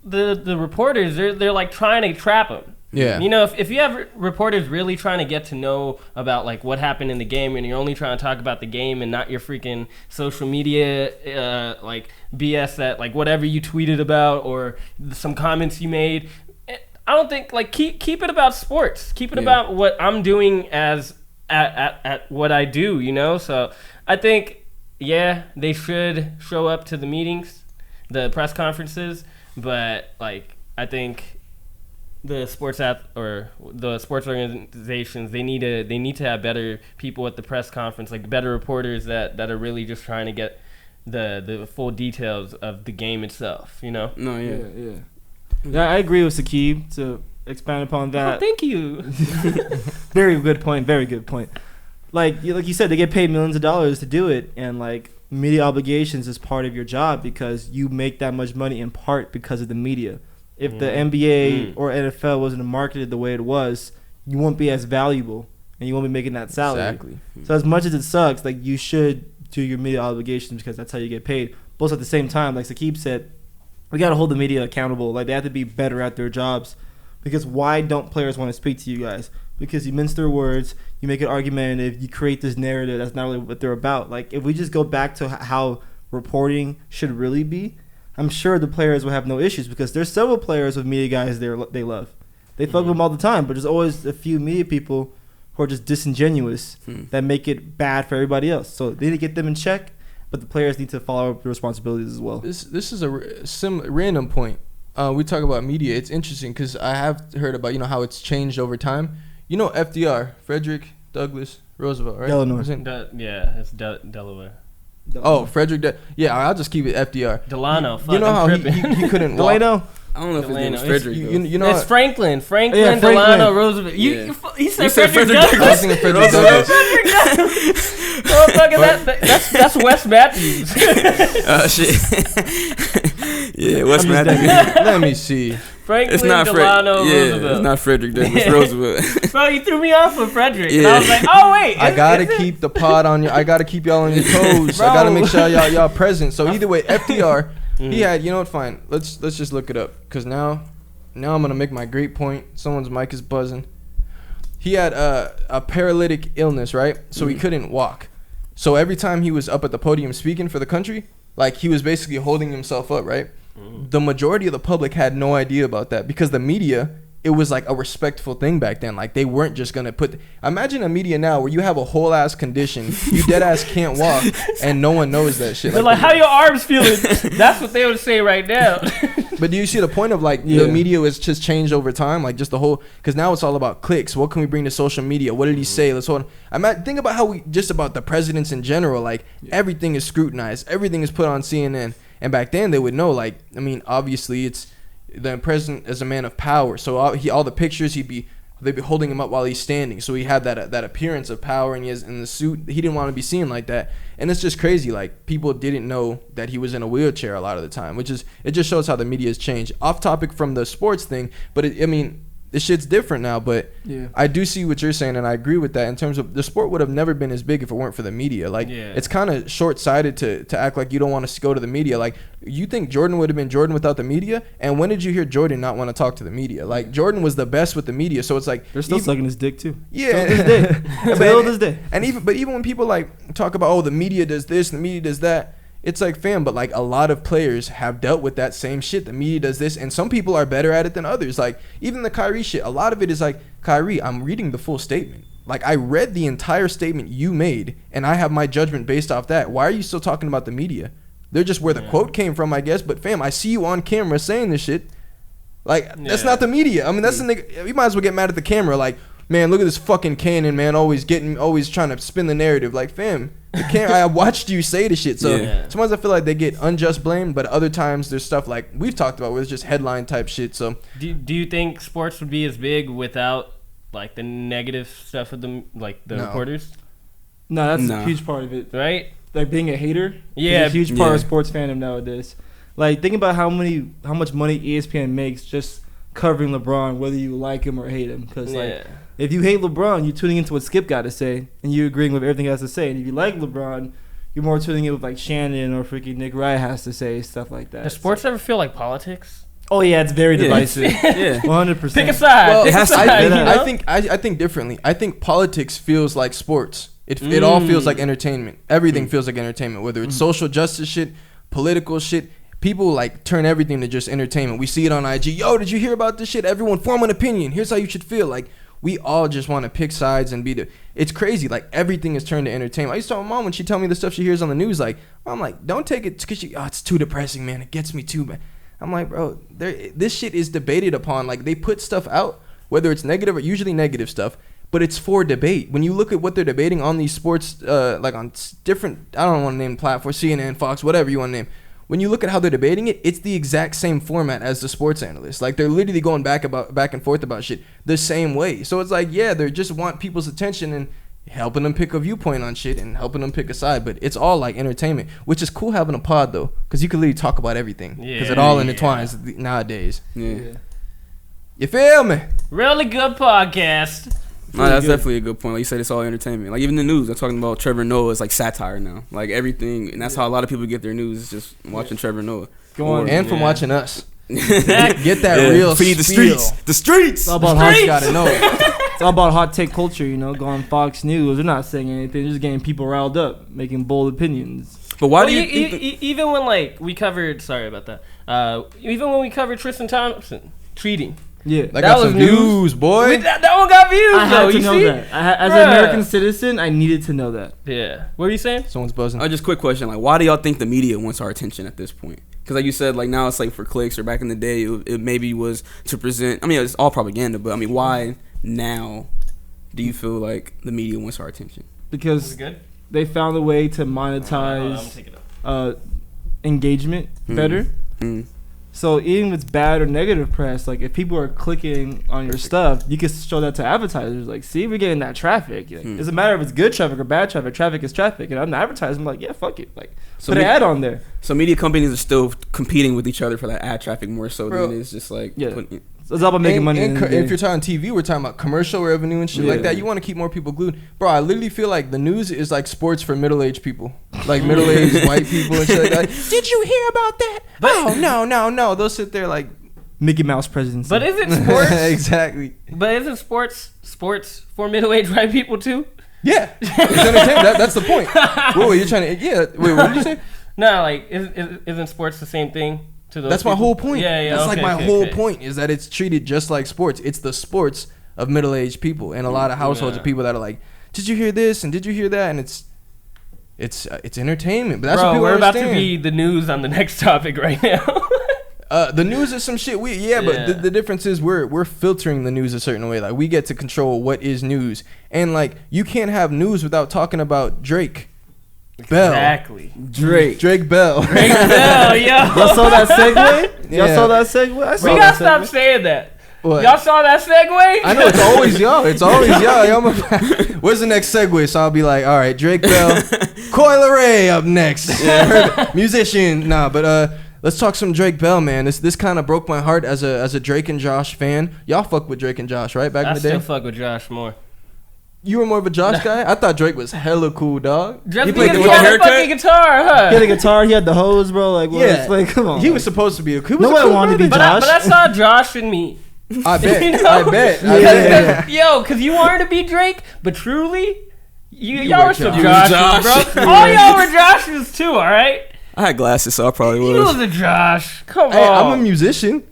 the reporters, they're like trying to trap them. Yeah. You know, if you have reporters really trying to get to know about like what happened in the game, and you're only trying to talk about the game and not your freaking social media like BS that like whatever you tweeted about or some comments you made, I don't think, like, keep it about sports. Keep it about what I'm doing as at what I do, you know? So I think, they should show up to the meetings, the press conferences, but like I think the sports organizations, they need to have better people at the press conference, like better reporters that are really just trying to get the full details of the game itself, you know? No, yeah. Yeah, I agree with Sakib to expand upon that. Oh, thank you. Very good point. Very good point. Like you said, they get paid millions of dollars to do it, and like media obligations is part of your job because you make that much money in part because of the media. If the NBA or NFL wasn't marketed the way it was, you won't be as valuable and you won't be making that salary. Exactly. So as much as it sucks, like you should do your media obligations because that's how you get paid. But at the same time, like Sakib said, we got to hold the media accountable. Like they have to be better at their jobs because why don't players want to speak to you guys? Because you mince their words, you make it argumentative, you create this narrative that's not really what they're about. Like if we just go back to how reporting should really be, I'm sure the players will have no issues because there's several players with media guys they love. They fuck with them all the time, but there's always a few media people who are just disingenuous that make it bad for everybody else. So they need to get them in check, but the players need to follow up their responsibilities as well. This is a random point. We talk about media. It's interesting because I have heard about how it's changed over time. FDR, Frederick Douglass Roosevelt, right? Delano. It's Delaware. Oh, Frederick. I'll just keep it FDR. Delano. You know how he couldn't walk. Delano. I don't know if his name was Frederick. It's Franklin. Franklin. Delano Roosevelt. He said Frederick Douglass. I was thinking Frederick Douglass. That's Wes Matthews. Shit. Yeah, Wes Matthews. Let me see. It's not Delano Roosevelt. It's not Frederick Douglass Roosevelt. Bro, you threw me off with Frederick. And I was like, oh wait. I gotta keep the pod on you. I gotta keep y'all on your toes. I gotta make sure y'all present. So either way, FDR, he had. Fine. Let's just look it up because now I'm gonna make my great point. Someone's mic is buzzing. He had a paralytic illness, right? So he couldn't walk. So every time he was up at the podium speaking for the country, like he was basically holding himself up, right? The majority of the public had no idea about that because the media, it was like a respectful thing back then. Like they weren't just gonna imagine a media now where you have a whole ass condition, you dead ass can't walk, and no one knows that shit. They're like, how your arms feeling? That's what they would say right now. But do you see the point of the media has just changed over time? Like just the whole, because now it's all about clicks. What can we bring to social media? What did he say? Let's hold on. Think about how about the presidents in general. Like everything is scrutinized. Everything is put on CNN. And back then they would know, obviously it's the president is a man of power. So all the pictures they'd be holding him up while he's standing. So he had that appearance of power, and he is in the suit. He didn't want to be seen like that. And it's just crazy. Like people didn't know that he was in a wheelchair a lot of the time, it just shows how the media has changed. Off topic from the sports thing, but this shit's different now, but I do see what you're saying, and I agree with that in terms of the sport would have never been as big if it weren't for the media. It's kind of short-sighted to act like you don't want to go to the media. Like, you think Jordan would have been Jordan without the media? And when did you hear Jordan not want to talk to the media? Like, Jordan was the best with the media, so it's like... They're still sucking his dick, too. Yeah. Till this day. And even when people, talk about, the media does this, and the media does that... It's like, fam, but a lot of players have dealt with that same shit. The media does this, and some people are better at it than others. Like, even the Kyrie shit, a lot of it is Kyrie, I'm reading the full statement. I read the entire statement you made, and I have my judgment based off that. Why are you still talking about the media? They're just where the quote came from, I guess. But, fam, I see you on camera saying this shit. That's not the media. That's the nigga. You might as well get mad at the camera. Man, look at this fucking Cannon, man, always trying to spin the narrative. Fam, I watched you say the shit. So sometimes I feel like they get unjust blame, but other times there's stuff like we've talked about where it's just headline type shit. So do you think sports would be as big without the negative stuff of the reporters? No, that's a huge part of it. Right? Being a hater is a huge part of sports fandom nowadays. Think about how much money ESPN makes just covering LeBron, whether you like him or hate him. Because if you hate LeBron, you're tuning into what Skip got to say, and you're agreeing with everything he has to say. And if you like LeBron, you're more tuning in with Shannon or freaking Nick Wright has to say, stuff like that. Does sports ever feel like politics? Oh yeah, it's very divisive. 100%. Pick a side. Well, Pick a side. I think differently. I think politics feels like sports. It all feels like entertainment. Everything feels like entertainment, whether it's social justice shit, political shit. People turn everything to just entertainment. We see it on IG. Yo, did you hear about this shit? Everyone form an opinion. Here's how you should feel. We all just want to pick sides and it's crazy. Everything is turned to entertainment. I used to tell my mom when she tell me the stuff she hears on the news, I'm don't take it because it's too depressing, man. It gets me too bad. I'm like, bro, this shit is debated upon. Like, they put stuff out, whether it's negative or usually negative stuff, but it's for debate. When you look at what they're debating on these sports, like on different, I don't want to name platforms, CNN, Fox, whatever you want to name. When you look at how they're debating it, it's the exact same format as the sports analysts. Like, they're literally going back and forth about shit the same way. So it's like, yeah, they just want people's attention and helping them pick a viewpoint on shit and helping them pick a side. But it's all like entertainment, which is cool having a pod though, because you can literally talk about everything. Because it all intertwines nowadays. Yeah. You feel me? Really good podcast. No, that's definitely a good point. Like you said, it's all entertainment. Like even the news, they're talking about Trevor Noah is like satire now. Like everything, and that's how a lot of people get their news. Is just watching Trevor Noah. And from watching us. Get that real feed the spiel. streets. The streets. It's all about Gotta know it. It's all about hot take culture, you know. Go on Fox News. They're not saying anything. They're just getting people riled up, making bold opinions. But why Well, do you think even when like we covered, sorry about that. Even when we covered Tristan Thompson treating, Yeah, That got some views, boy. that one got views. I had though, to you know see? that. As an American citizen, I needed to know that. Yeah. What were you saying? Someone's buzzing. just quick question, like why do y'all think the media wants our attention at this point? Because like you said, like now it's like for clicks, or back in the day it maybe was to present. I mean, it's all propaganda, but I mean, why now do you feel like the media wants our attention? Because Good. they found a way to I'm monetize taking it. engagement better. Mm. So even if it's bad or negative press, like if people are clicking on your stuff, you can show that to advertisers. Like, see, we're getting that traffic. Like, it doesn't matter if it's good traffic or bad traffic. Traffic is traffic. And I'm the advertiser. I'm like, yeah, fuck it. Like, So put an ad on there. So media companies are still competing with each other for that ad traffic more so Bro. than it's just like Yeah. putting, So it's all about making money. If you're talking TV, we're talking about commercial revenue and shit like that. You want to keep more people glued. Bro, I literally feel like the news is like sports for middle-aged people. Like middle-aged white people and shit like that. Did you hear about that? Oh, no. They'll sit there like... Mickey Mouse presidency. But isn't sports exactly. But isn't sports for middle-aged white people too? Yeah. It's entertainment. That's the point. Wait, you're trying to... Yeah. Wait, what did you say? No, like isn't sports the same thing to those? That's my people? whole point. Yeah. That's okay, like my okay, whole okay. point is that it's treated just like sports. It's the sports of middle-aged people and a lot of households of people that are like, did you hear this and did you hear that? And it's entertainment. But that's what Bro, people we're about understand. to be the news on the next topic right now. The news is some shit. But the difference is we're filtering the news a certain way. Like we get to control what is news, and like you can't have news without talking about Drake Bell. Exactly. Drake Bell. Hell, yo. Y'all saw that segue? Yeah. Y'all saw that segue? I saw We that gotta stop segue. saying that. What? Y'all saw that segue? I know it's always y'all. It's always y'all. Where's the next segue? So I'll be like, all right, Drake Bell, Coil Ray up next. Musician. Nah, but let's talk some Drake Bell, man. This kind of broke my heart as a Drake and Josh fan. Y'all fuck with Drake and Josh, right? Back I in the day. still fuck with Josh more. You were more of a Josh guy? I thought Drake was hella cool, dog. Just He played because the he with had the a haircut? fucking guitar, huh? He had a guitar. He had the hose, bro. Like, what? Yeah. Like, come on. He was supposed to be a cool. Nobody wanted to be But I saw Josh and me. I bet. You know? I bet. Yeah. Yo, because you wanted to be Drake, but truly, y'all were were some Josh. Joshes, bro. All y'all were Joshes too, all right? I had glasses, so I probably You was. was a Josh. Come Hey, on. I'm a musician.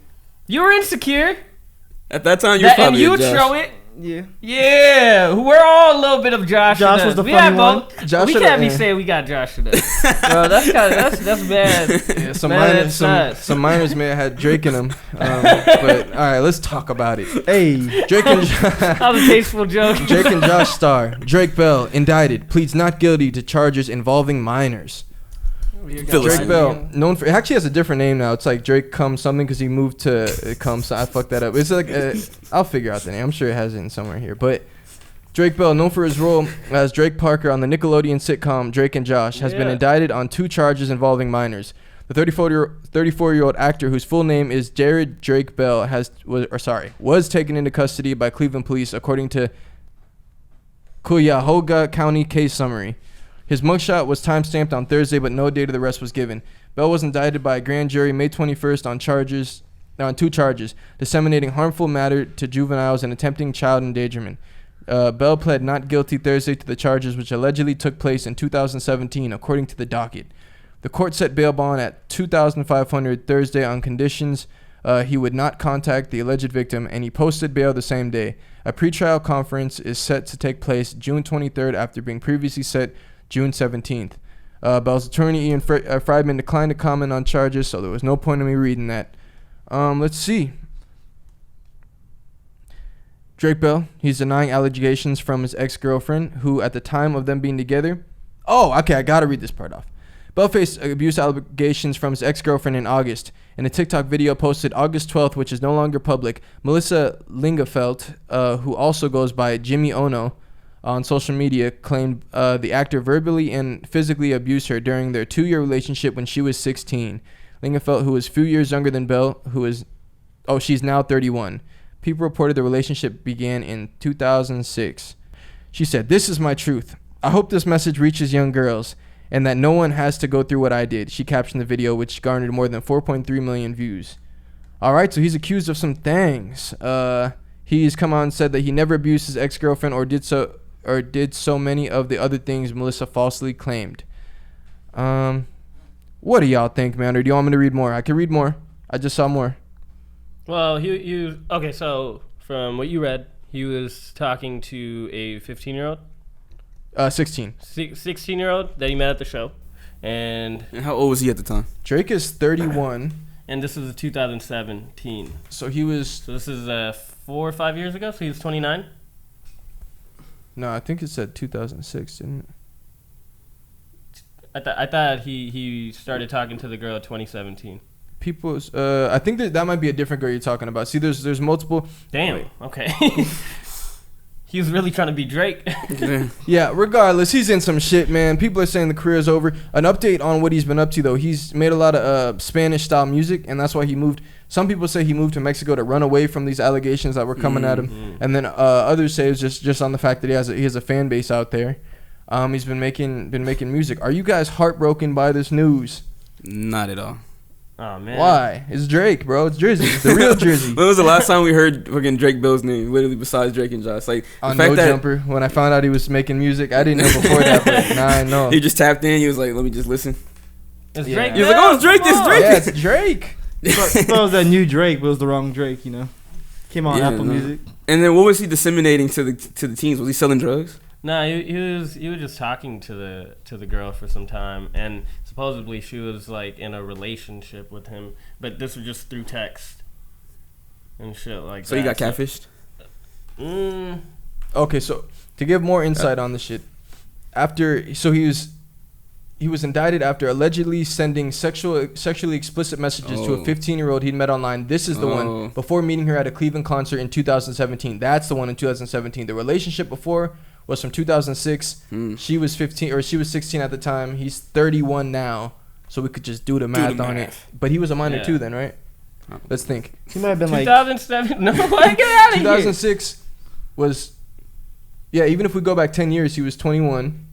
You were insecure. At that time, you was And probably you a Josh. show it. Yeah. Yeah, we're all a little bit of Josh. Josh in was us. the we funny have one. both. Josh we in can't the- be saying we got Josh in us. Bro, that's bad. Yeah, some Man, minors, it's some, nuts. some minors may have had Drake in them. But all right, let's talk about it. Hey. Drake and That was a tasteful joke. Drake and Josh star Drake Bell indicted, pleads not guilty to charges involving minors. Drake Bell, known for, it actually has a different name now. It's like Drake Come something because he moved to Come. So I fucked that up. It's like I'll figure out the name. I'm sure it has it in somewhere here. But Drake Bell, known for his role as Drake Parker on the Nickelodeon sitcom Drake and Josh, has been Yeah. indicted on 2 charges involving minors. The 34-year-old actor, whose full name is Jared Drake Bell, was taken into custody by Cleveland police, according to Cuyahoga County case summary. His mugshot was time-stamped on Thursday, but no date of the arrest was given. Bell was indicted by a grand jury May 21st on 2 charges: disseminating harmful matter to juveniles and attempting child endangerment. Bell pled not guilty Thursday to the charges, which allegedly took place in 2017, according to the docket. The court set bail bond at $2,500 Thursday on conditions he would not contact the alleged victim, and he posted bail the same day. A pretrial conference is set to take place June 23rd after being previously set June 17th. Bell's attorney, Ian Friedman, declined to comment on charges, so there was no point in me reading that. Let's see. Drake Bell, he's denying allegations from his ex-girlfriend, who at the time of them being together... Oh, okay, I gotta read this part off. Bell faced abuse allegations from his ex-girlfriend in August. In a TikTok video posted August 12th, which is no longer public, Melissa Lingafelt, who also goes by Jimmy Ono on social media, claimed the actor verbally and physically abused her during their 2-year relationship when she was 16. Lingafelt, who is a few years younger than Bell, she's now 31. People reported the relationship began in 2006. She said, "This is my truth. I hope this message reaches young girls and that no one has to go through what I did," she captioned the video, which garnered more than 4.3 million views. All right, so he's accused of some things. He's come out and said that he never abused his ex-girlfriend or did so many of the other things Melissa falsely claimed. What do y'all think, man? Or do you want me to read more? I can read more. I just saw more. Well, okay, so from what you read, he was talking to a 15-year-old? 16. 16-year-old that he met at the show. And how old was he at the time? Drake is 31. And this was 2017. So this is 4 or 5 years ago, so he was 29? No, I think it said 2006, didn't it? I thought he started talking to the girl in 2017. I think that might be a different girl you're talking about. See, there's multiple. Damn. Wait. Okay. He was really trying to be Drake. Yeah, regardless, he's in some shit, man. People are saying the career's over. An update on what he's been up to, though. He's made a lot of Spanish-style music, and that's why he moved. Some people say he moved to Mexico to run away from these allegations that were coming at him. And then others say it's just on the fact that he has a fan base out there. He's been making music. Are you guys heartbroken by this news? Not at all. Oh, man. Why? It's Drake, bro. It's Drizzy. It's the real Drizzy. When was the last time we heard fucking Drake Bell's name, literally besides Drake and Josh? Like, on No Jumper, when I found out he was making music, I didn't know before that, but now I know. He just tapped in. He was like, let me just listen. It's Drake. He was like, oh, it's Drake. It's Drake. Yeah, it's Drake. I thought it was that new Drake, but it was the wrong Drake, you know. Came on Apple Music. And then what was he disseminating to the teens? Was he selling drugs? No, he was just talking to the girl for some time, and supposedly she was like in a relationship with him, but this was just through text and shit like that. So he got catfished? Okay, so to give more insight on the shit, he was indicted after allegedly sending sexually explicit messages to a 15-year-old he'd met online. This is the one before meeting her at a Cleveland concert in 2017. That's the one in 2017. The relationship before was from 2006. She was 15 or she was 16 at the time. He's 31 now, so we could just do the math on it. But he was a minor too then, right? Let's think. He might have been 2007. No, get out of here. 2006 was, yeah. Even if we go back 10 years, he was 21.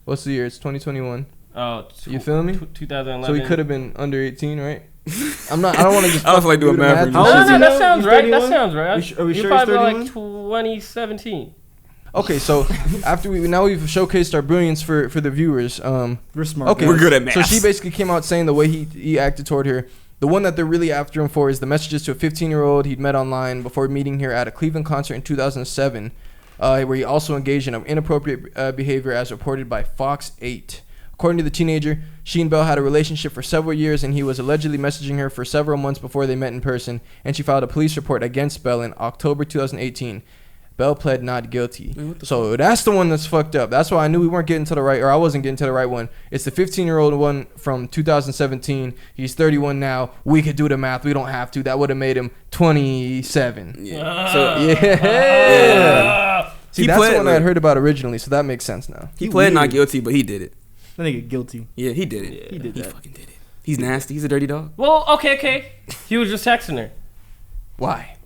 What's the year? It's 2021. Oh, you feel me? 2011. So he could have been under 18, right? I don't want to just. I was like doing math. No, that sounds right. That sounds right. Are we sure probably he's 31? like 2017. Okay, so after we've showcased our brilliance for the viewers. We're smart. Okay, we're good at math. So she basically came out saying the way he acted toward her. The one that they're really after him for is the messages to a 15-year-old he'd met online before meeting her at a Cleveland concert in 2007, where he also engaged in inappropriate behavior as reported by Fox 8. According to the teenager, she and Bell had a relationship for several years, and he was allegedly messaging her for several months before they met in person, and she filed a police report against Bell in October 2018. Bell pled not guilty. So that's the one that's fucked up. That's why I knew we weren't getting to the right, or I wasn't getting to the right one. It's the 15-year-old one from 2017. He's 31 now. We could do the math. We don't have to. That would have made him 27. Yeah. See, that's the one I had heard about originally, so that makes sense now. He pled not guilty, but he did it. That nigga guilty. Yeah, he did it. He did that. He fucking did it. He's nasty. He's a dirty dog. Well, okay. He was just texting her. Why?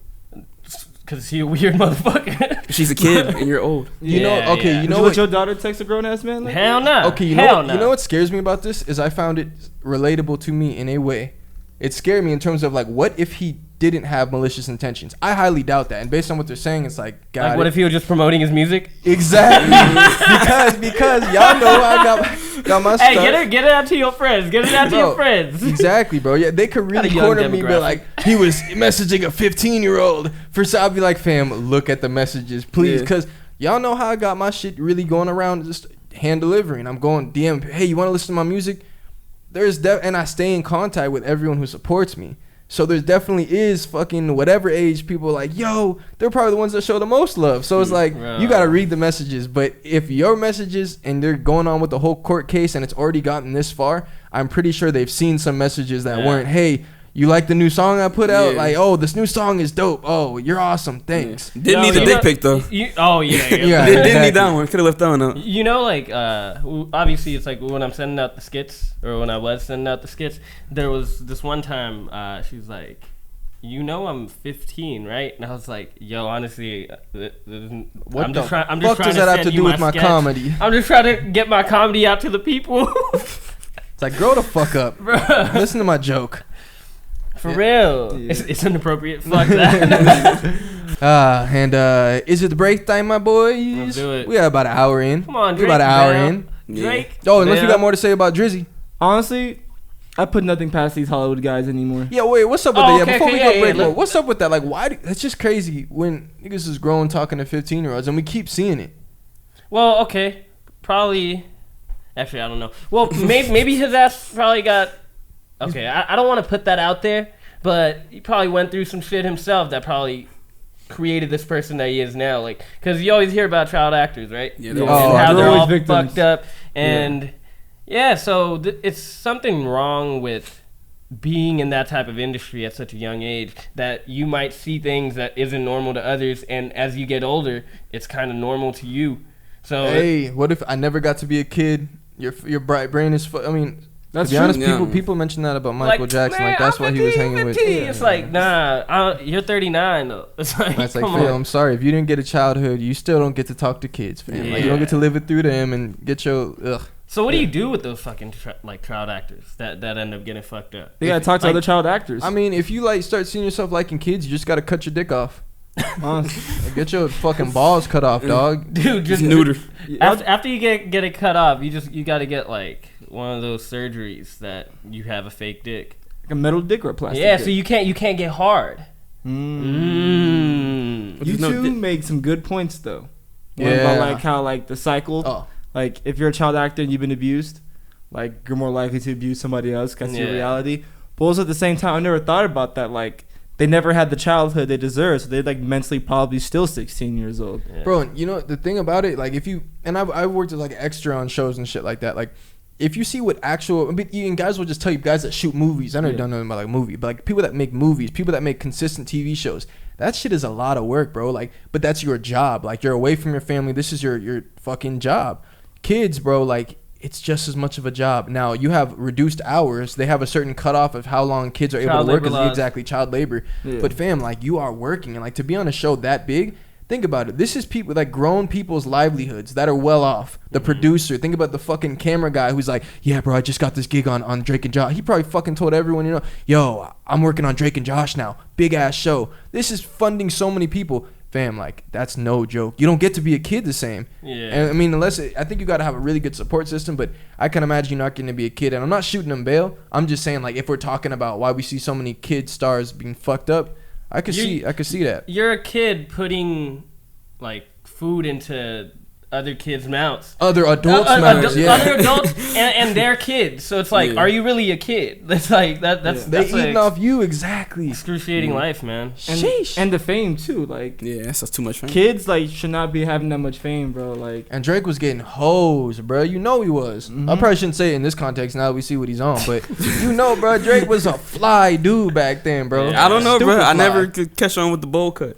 Because he a weird motherfucker. She's a kid and you're old. You know Would you let your daughter text a grown ass man? Like Hell no. Okay, you know what scares me about this is I found it relatable to me in a way. It scared me in terms of like, what if he didn't have malicious intentions? I highly doubt that. And based on what they're saying, it's like, what if he was just promoting his music? Exactly. because y'all know I got my stuff. Hey, get it out to your friends. Get it out to your friends. Exactly, bro. Yeah, they could really corner me, but like, he was messaging a 15-year-old. First, I'll be like, fam, look at the messages, please. Because y'all know how I got my shit really going around, just hand delivering. I'm going DM, hey, you want to listen to my music? And I stay in contact with everyone who supports me. So there definitely is fucking whatever age people are like, yo, they're probably the ones that show the most love. So it's like, you got to read the messages. But if your messages and they're going on with the whole court case and it's already gotten this far, I'm pretty sure they've seen some messages that weren't, hey, you like the new song I put out? Like, oh, this new song is dope. Oh, you're awesome. Thanks. Didn't need the dick pic, though. Didn't need that one. Could have left that one out. You know, like, obviously, it's like when I'm sending out the skits, or when I was sending out the skits, there was this one time she was like, you know I'm 15, right? And I was like, yo, honestly, what the fuck does that have to do with my comedy? I'm just trying to get my comedy out to the people. It's like, grow the fuck up. Listen to my joke. For real. Yeah. It's inappropriate. Fuck that. Is it the break time, my boys? Let's do it. We are about an hour in. Come on, Drake. We're about an hour in. Drake. Oh, unless you got more to say about Drizzy. Honestly, I put nothing past these Hollywood guys anymore. Yeah, wait, what's up with that? Before we go break mode, what's up with that? Like, why? It's just crazy when niggas is grown talking to 15-year-olds and we keep seeing it. Well, okay. Probably. Actually, I don't know. Well, maybe his ass probably got... Okay, I don't want to put that out there, but he probably went through some shit himself that probably created this person that he is now. Like, because you always hear about child actors, right? Yeah, and how they're all fucked up. And so it's something wrong with being in that type of industry at such a young age that you might see things that isn't normal to others, and as you get older, it's kind of normal to you. So hey, what if I never got to be a kid? Your bright brain is. I mean. That's to be honest, people mention that about Michael Jackson. Man, like that's why he was hanging with. It's like, nah, you're 39 though. It's like, fam, I'm sorry if you didn't get a childhood, you still don't get to talk to kids, fam. Yeah. Like you don't get to live it through them and get your. Ugh. So what do you do with those fucking child actors that end up getting fucked up? You gotta talk to other child actors. I mean, if you like start seeing yourself liking kids, you just gotta cut your dick off. Get your fucking balls cut off, dog. Dude, just neuter. After you get it cut off, you gotta get like one of those surgeries that you have a fake dick, like a metal dick or a plastic. Yeah, dick. so you can't get hard. You two make some good points though. One about like how like the cycle, like if you're a child actor and you've been abused, like you're more likely to abuse somebody else because it's your reality. But also at the same time, I never thought about that. Like they never had the childhood they deserve, so they're like mentally probably still 16 years old. Yeah. Bro, you know the thing about it, like if you and I've worked as like extra on shows and shit like that, like. If you see what actual, I mean, even guys will just tell you, guys that shoot movies, I never done nothing about like movie, but like people that make movies, people that make consistent TV shows, that shit is a lot of work, bro. Like, but that's your job. Like, you're away from your family. This is your fucking job. Kids, bro, like, it's just as much of a job. Now, you have reduced hours. They have a certain cutoff of how long kids are able to work. Exactly, child labor. Yeah. But fam, like, you are working, and like to be on a show that big. Think about it. This is people like grown people's livelihoods that are well off. The producer. Think about the fucking camera guy who's like, yeah, bro, I just got this gig on Drake and Josh. He probably fucking told everyone, you know, yo, I'm working on Drake and Josh now. Big ass show. This is funding so many people. Fam, like, that's no joke. You don't get to be a kid the same. Yeah. And I mean, I think you got to have a really good support system, but I can imagine you're not going to be a kid. And I'm not shooting them bail. I'm just saying, like, if we're talking about why we see so many kid stars being fucked up, I could see that. You're a kid putting like food into other kids' mouths. Other adults' mouths, Other adults and their kids. So it's like, are you really a kid? That's like that's they eating off you, exactly. Excruciating life, man. And the fame too, like that's too much fame. Kids like should not be having that much fame, bro. Like, and Drake was getting hoes, bro. You know he was. I probably shouldn't say it in this context. Now that we see what he's on, but you know, bro, Drake was a fly dude back then, bro. I don't know, bro. I never could catch on with the bowl cut.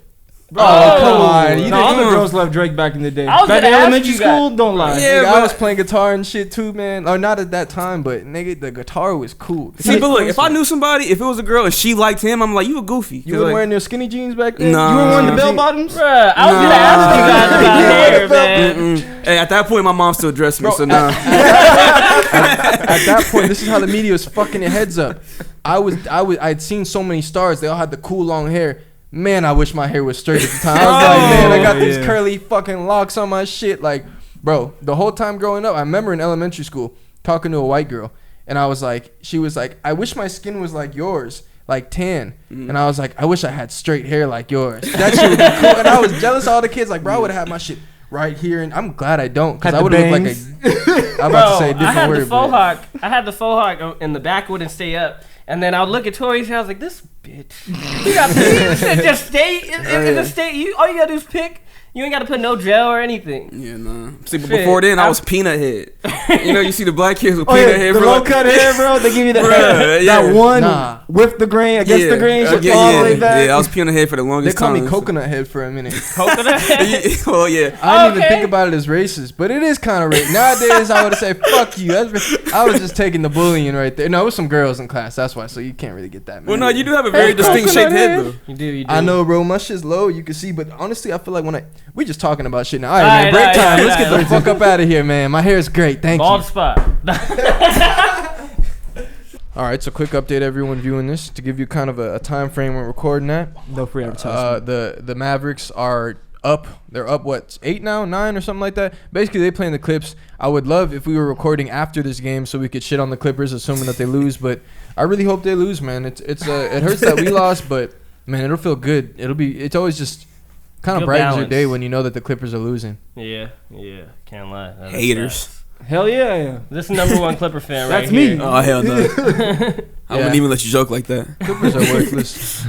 Bro, come on. All the girls loved Drake back in the day. Back in elementary school, don't lie. Yeah, nigga, I was playing guitar and shit too, man. Or not at that time, but nigga, the guitar was cool. See, but look, if I knew somebody, if it was a girl and she liked him, I'm like, you a goofy. You were wearing your skinny jeans back then? Nah. You were wearing the bell bottoms? Bruh, I was gonna ask you guys about hair, man. Hey, at that point, my mom still dressed me, so nah. At that point, this is how the media was fucking your heads up. I'd seen so many stars. They all had the cool long hair. Man, I wish my hair was straight at the time. I was like, man, I got these curly fucking locks on my shit. Like, bro, the whole time growing up, I remember in elementary school talking to a white girl, and I was like, she was like, I wish my skin was like yours, like tan. And I was like, I wish I had straight hair like yours. That shit would be cool. And I was jealous of all the kids. Like, bro, I would have had my shit right here, and I'm glad I don't, because Had I the would have looked like bangs. I'm about to say a different I had word. the faux hawk. I had the faux hawk, and the back wouldn't stay up. And then I would look at Tori's hair. I was like, "This bitch, you got just stay in the state. All you gotta do is pick. You ain't gotta put no gel or anything." Yeah, nah. See, but before then, I was peanut head. You know, you see the black kids with peanut head, the bro. low cut hair, bro. They give you that, Bruh, yeah. that one with the grain against the grain, all the way back. Yeah, I was peanut head for the They longest call time. me coconut head for a minute. Coconut head? Well, yeah. I didn't even think about it as racist, but it is kind of racist. Nowadays, I would have said, fuck you. I was just taking the bullying right there. No, it was some girls in class, that's why, so you can't really get that, man. Well, no, you do have a very distinct shaped head, though. You do. I know, bro. My shit's low, you can see, but honestly, I feel like we just talking about shit now. All right, man, break time. Let's get the fuck up out of here, man. My hair is great. Thank you. Bald spot. All right, so quick update, everyone viewing this, to give you kind of a time frame we're recording at. No free advertisement. The Mavericks are up. They're up, what, 8 now? 9 or something like that? Basically, they playing the Clips. I would love if we were recording after this game so we could shit on the Clippers, assuming that they lose. But I really hope they lose, man. It hurts that we lost, but, man, it'll feel good. It's always just kind of brightens your day when you know that the Clippers are losing. Yeah. Can't lie. That Haters. Hell yeah. This is #1 Clipper fan right That's here. me. Oh, hell no. I wouldn't even let you joke like that. Clippers are worthless.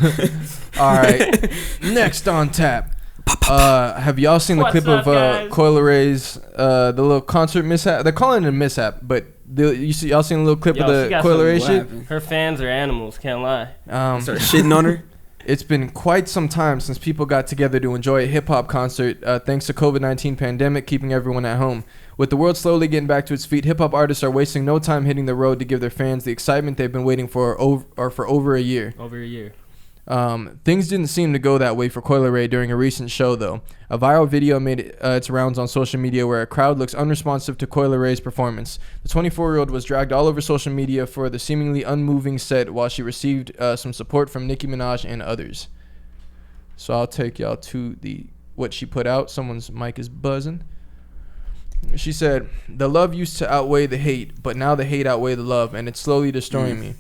All right. Next on tap. Have y'all seen the clip of Coil Ray's the little concert mishap? They're calling it a mishap, but y'all seen a little clip of the Coil Ray shit? Her fans are animals, can't lie. Start shitting on her. It's been quite some time since people got together to enjoy a hip-hop concert, thanks to COVID-19 pandemic keeping everyone at home. With the world slowly getting back to its feet, hip-hop artists are wasting no time hitting the road to give their fans the excitement they've been waiting for for over a year. Things didn't seem to go that way for Coil Ray during a recent show, though. A viral video made its rounds on social media where a crowd looks unresponsive to Coil Ray's performance. The 24-year-old was dragged all over social media for the seemingly unmoving set while she received some support from Nicki Minaj and others. So I'll take y'all to what she put out. Someone's mic is buzzing. She said, "The love used to outweigh the hate, but now the hate outweigh the love, and it's slowly destroying me."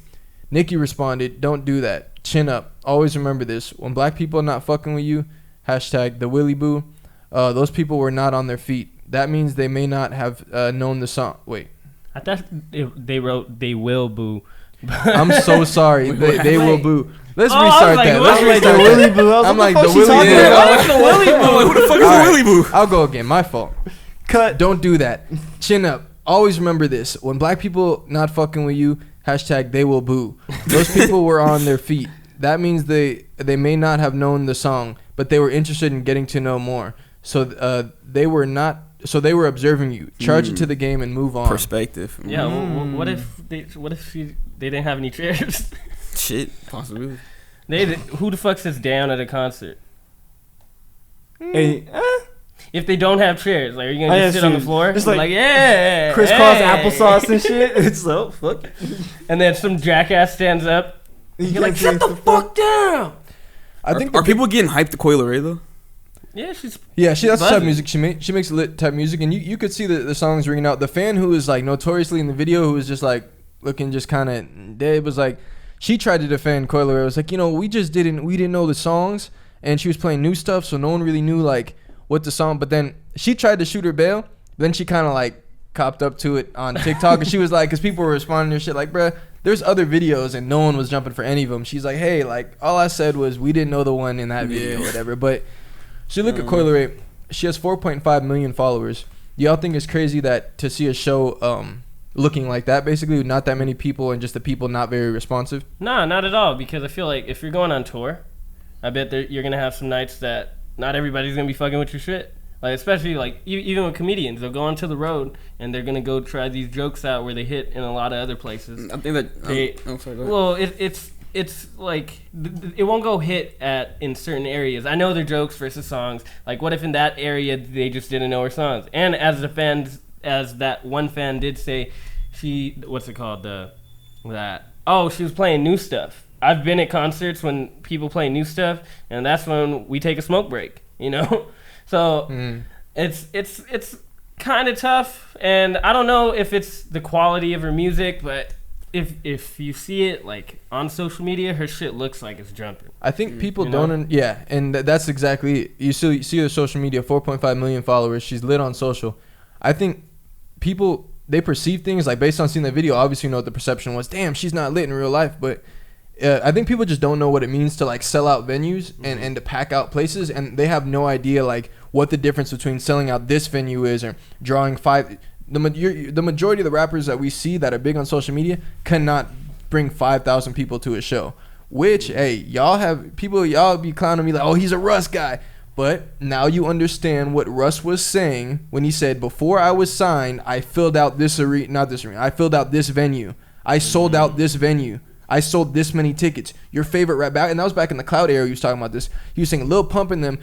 Nicki responded, "Don't do that. Chin up. Always remember this. When black people are not fucking with you, hashtag the Willy Boo, those people were not on their feet. That means they may not have known the song." Wait. I thought they wrote "They Will Boo." I'm so sorry. They will boo. Let's I was restart like, that. what? Let's restart The that. Willy Boo. I'm like, the Willy Willy Boo. What's the Willy Boo? Who the fuck is All a right, Willy Boo? I'll go again. My fault. Cut. Don't do that. Chin up. Always remember this. When black people not fucking with you, hashtag they will boo. Those people were on their feet. That means they may not have known the song, but they were interested in getting to know more. So they were observing you. Charge it to the game and move on. Perspective. Yeah. What if they didn't have any chairs? Shit. Possibility. Who the fuck sits down at a concert? Hey, If they don't have chairs, like, are you gonna just sit on the floor? It's like yeah, crisscross hey. applesauce and shit. It's so fuck. And then some jackass stands up. You're like, shut shut the fuck down. I think Are people getting hyped to Coil Ray though? Yeah, she's that's the type of buzzing. music she makes. She makes lit type music, and you could see the songs ringing out. The fan who was like notoriously in the video, who was just like looking just kind of dead, was like, she tried to defend Coil Ray. It was like, we didn't know the songs, and she was playing new stuff, so no one really knew like what the song. But then she tried to shoot her bail. Then she kind of like copped up to it on TikTok, and she was like, because people were responding to her shit like, bruh, there's other videos and no one was jumping for any of them. She's like, hey, like all I said was we didn't know the one in that video or whatever. But she look at Coil Ray. She has 4.5 million followers. Y'all think it's crazy that to see a show looking like that, basically with not that many people and just the people not very responsive? Nah, not at all. Because I feel like if you're going on tour, I bet you're gonna have some nights that not everybody's gonna be fucking with your shit. Like, especially like even with comedians, they'll go onto the road and they're gonna go try these jokes out where they hit in a lot of other places. I think that. Sorry, go ahead. Well, it's like it won't go hit in certain areas. I know they're jokes versus songs. Like, what if in that area they just didn't know her songs? And as that one fan did say, she she was playing new stuff. I've been at concerts when people play new stuff, and that's when we take a smoke break. So it's kind of tough, and I don't know if it's the quality of her music, but if you see it like on social media, her shit looks like it's jumping. I think people You know? don't. And that's exactly it. You see her social media, 4.5 million followers. She's lit on social. I think people, they perceive things like based on seeing the video. Obviously, you know what the perception was. Damn, she's not lit in real life. But I think people just don't know what it means to like sell out venues and to pack out places, and they have no idea like what the difference between selling out this venue is or drawing five. The majority of the rappers that we see that are big on social media cannot bring 5,000 people to a show. Which, hey, y'all be clowning me like, oh, he's a Russ guy. But now you understand what Russ was saying when he said, before I was signed, I filled out this arena, I filled out this venue. I sold out this venue. I sold this many tickets. Your favorite rap back, and that was back in the Cloud era. He was talking about this. He was saying Lil Pump and them,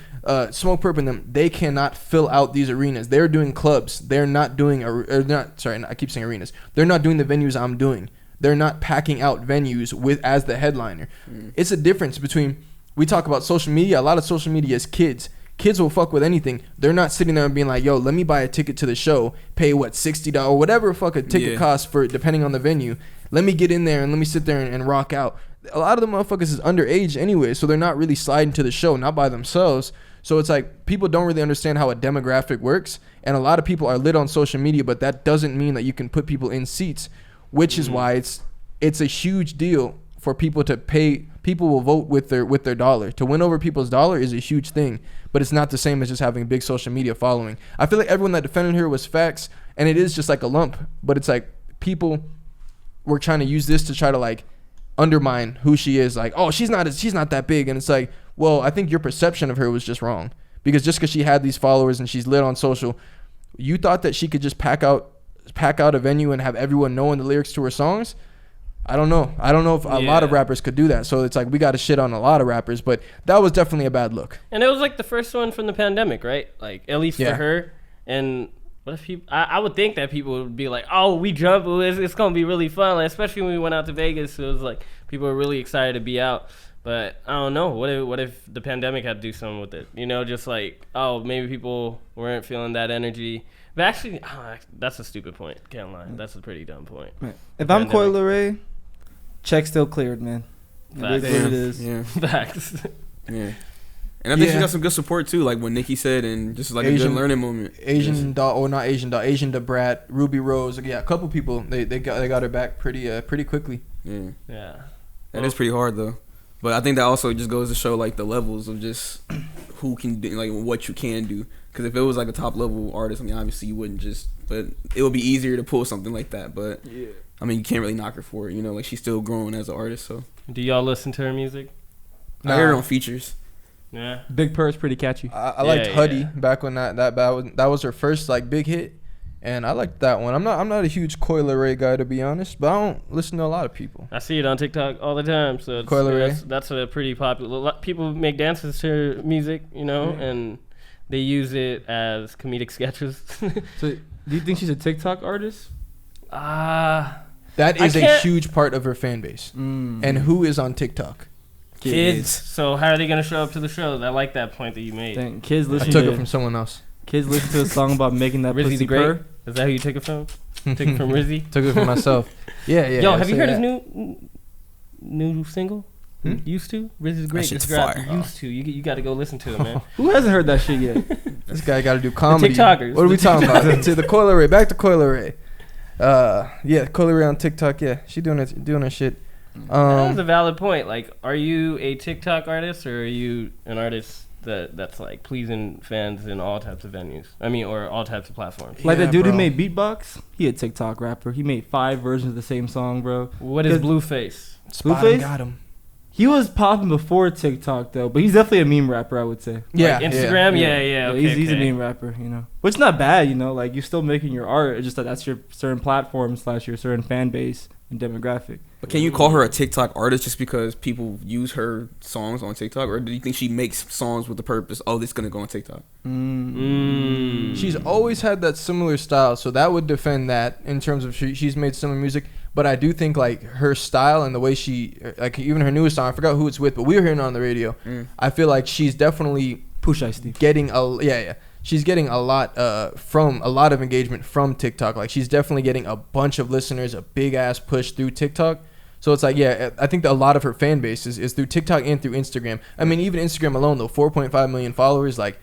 Smoke Purp and them. They cannot fill out these arenas. They're doing clubs. They're not doing. I keep saying arenas. They're not doing the venues I'm doing. They're not packing out venues as the headliner. It's a difference between. We talk about social media. A lot of social media is kids. Kids will fuck with anything. They're not sitting there and being like, yo, let me buy a ticket to the show, pay what, $60 or whatever fuck a ticket costs for depending on the venue. Let me get in there and let me sit there and rock out. A lot of the motherfuckers is underage anyway, so they're not really sliding to the show, not by themselves. So it's like people don't really understand how a demographic works, and a lot of people are lit on social media, but that doesn't mean that you can put people in seats, which is why it's a huge deal for people to pay. People will vote with their dollar. To win over people's dollar is a huge thing, but it's not the same as just having a big social media following. I feel like everyone that defended her was facts, and it is just like a lump, but it's like people were trying to use this to try to like undermine who she is. Like, oh, she's not that big, and it's like, well, I think your perception of her was just wrong, because just because she had these followers and she's lit on social, you thought that she could just pack out a venue and have everyone knowing the lyrics to her songs. I don't know if a lot of rappers could do that. So it's like we got to shit on a lot of rappers, but that was definitely a bad look. And it was like the first one from the pandemic, right? Like at least for her. And what if people? I would think that people would be like, "Oh, we jump! It's gonna be really fun." Like, especially when we went out to Vegas, it was like people were really excited to be out. But I don't know. What if the pandemic had to do something with it? You know, just like, oh, maybe people weren't feeling that energy. But actually, that's a stupid point. Can't lie. That's a pretty dumb point. Right. If I'm Coi Leray, check still cleared, man. It is what it is. Yeah. Facts. Yeah. And I think she got some good support too, like what Nicki said, and just like a good learning moment. Asian Da Brat, Ruby Rose, a couple people they got her back pretty quickly. Yeah. That is pretty hard though, but I think that also just goes to show like the levels of just who can do, like what you can do. Because if it was like a top level artist, I mean, obviously you wouldn't just, but it would be easier to pull something like that. But I mean, you can't really knock her for it, you know, like she's still growing as an artist. So do y'all listen to her music? I heard her on features. Yeah, Big Purr's pretty catchy. I liked Huddy back when that was her first like big hit, and I liked that one. I'm not a huge Coi Leray guy, to be honest, but I don't listen to a lot of people. I see it on TikTok all the time. So Coi Leray, that's a pretty popular. People make dances to her music, you know, and they use it as comedic sketches. So, do you think she's a TikTok artist? That is a huge part of her fan base. And who is on TikTok? Kids. So how are they gonna show up to the show? I like that point that you made. Dang, kids listen. I took it from someone else. Kids listen to a song about making that Rizzy pussy the Great. purr. Is that who you took it from? Took it from Rizzy. Took it from myself. Yeah. Yo, have you heard his new single? Used to? Rizzy the Great. That shit's just dropped. fire. Used to. You got to go listen to it, man. Who hasn't heard that shit yet? This guy got to do comedy. TikTokers. What are we talking about? To the Coi Leray. Back to Coi Leray. Coi Leray on TikTok. Yeah, she doing her shit. That's a valid point. Like, are you a TikTok artist or are you an artist that's like pleasing fans in all types of venues? I mean, or all types of platforms. Like that dude who made Beatbox, he a TikTok rapper. He made 5 versions of the same song, bro. What is Blueface? Blueface got him. He was popping before TikTok though, but he's definitely a meme rapper, I would say. Yeah, like Instagram. Yeah. Okay, he's a meme rapper, you know. Which is not bad, you know. Like you're still making your art. It's just that's your certain platform / your certain fan base and demographic. But can you call her a TikTok artist just because people use her songs on TikTok, or do you think she makes songs with the purpose? Oh, this is gonna go on TikTok. She's always had that similar style, so that would defend that in terms of she's made similar music. But I do think like her style and the way she, like even her newest song, I forgot who it's with, but we were hearing it on the radio. I feel like she's definitely Push Ice-T. getting she's getting a lot of engagement from TikTok. Like she's definitely getting a bunch of listeners, a big ass push through TikTok. So it's like, yeah, I think that a lot of her fan base is through TikTok and through Instagram. I mean, even Instagram alone, though, 4.5 million followers. Like,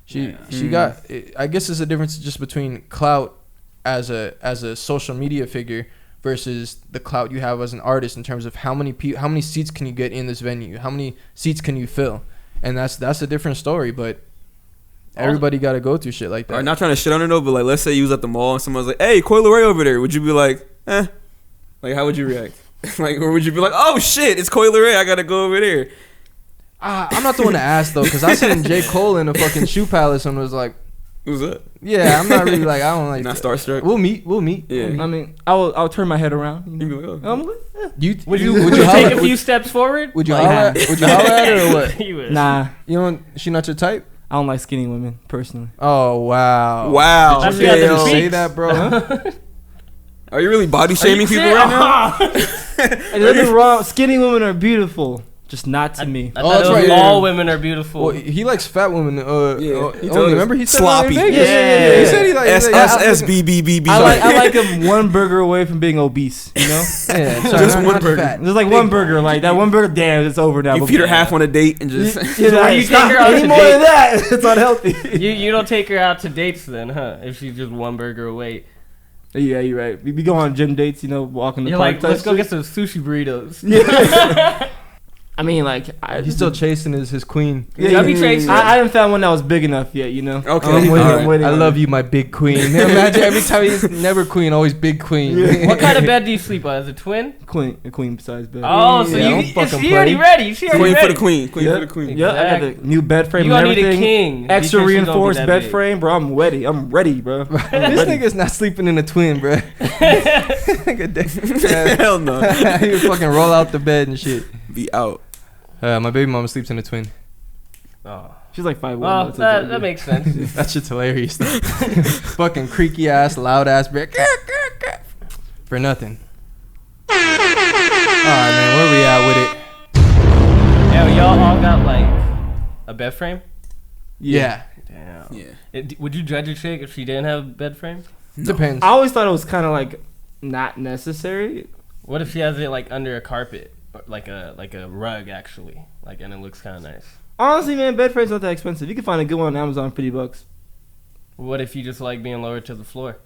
she got. I guess there's a difference just between clout as a social media figure versus the clout you have as an artist in terms of how many seats can you get in this venue, how many seats can you fill, and that's a different story. But everybody got to go through shit like that. I'm not trying to shit on her though, but like, let's say you was at the mall and someone was like, "Hey, Coi Leray over there," would you be like, "Eh"? Like, how would you react? Like, or would you be like, "Oh shit, it's Coi Leray, I gotta go over there"? I'm not the one to ask though, because I seen J. Cole in a fucking Shoe Palace and was like, "Who's that?" Yeah, I'm not really like, I don't like. Not starstruck. We'll meet. Yeah. I mean, I'll turn my head around. You'd be like, "Oh." Would you take a few steps forward? Would you holler at her or what? He would. Nah, She not your type? I don't like skinny women personally. Oh wow. Wow. Did you have the Say cheeks? that, bro. Are you really body shaming people right now? Hey, don't get me wrong, skinny women are beautiful, just not to me. I thought that's right. all women are beautiful. Well, he likes fat women. He Only, told us. remember he said Sloppy. that in Vegas? Yeah. He said he like SSSBBBB. I like them one burger away from being obese. You know, Yeah, Just one burger. fat. there's like one burger, like that one burger. Damn, it's over now. You feed her half on a date and just. You know, you it's take not her out any to more date- than that. It's unhealthy. You don't take her out to dates then, huh? If she's just one burger away. Yeah, you're right. We go on gym dates, you know, walking the You're park. like, type let's go shit. get some sushi burritos. Yeah. I mean, like, He's still chasing his queen. Yeah, I be chasing. I haven't found one that was big enough yet, you know. Okay. I'm waiting, Alright. I'm waiting. I love you, my big queen. Imagine every time he's never queen, always big queen. What kind of bed do you sleep on? Is it twin? a queen size bed. Oh, so Yeah, don't she fucking already play. ready. She already Queen ready. for the queen. Queen Yeah. for the queen. Yeah, I got the new bed frame You and gonna need a everything. king. Extra because she's gonna be reinforced that bed big. frame, bro. I'm ready. I'm ready, bro. This nigga's not sleeping in a twin, bro. Hell no. He would fucking roll out the bed and shit. Be out. My baby mama sleeps in a twin. Oh. She's like 5'1". Well, that makes sense. That shit's hilarious. Fucking creaky ass, loud ass bed. For nothing. Alright, man, where we at with it? Yeah, y'all all got like a bed frame. Yeah. Damn. Yeah. Would you judge a chick if she didn't have a bed frame? Depends. I always thought it was kind of like not necessary. What if she has it like under a carpet, or like a rug actually, like, and it looks kind of nice? Honestly, man, bed frame's not that expensive. You can find a good one on Amazon for $50. What if you just like being lowered to the floor?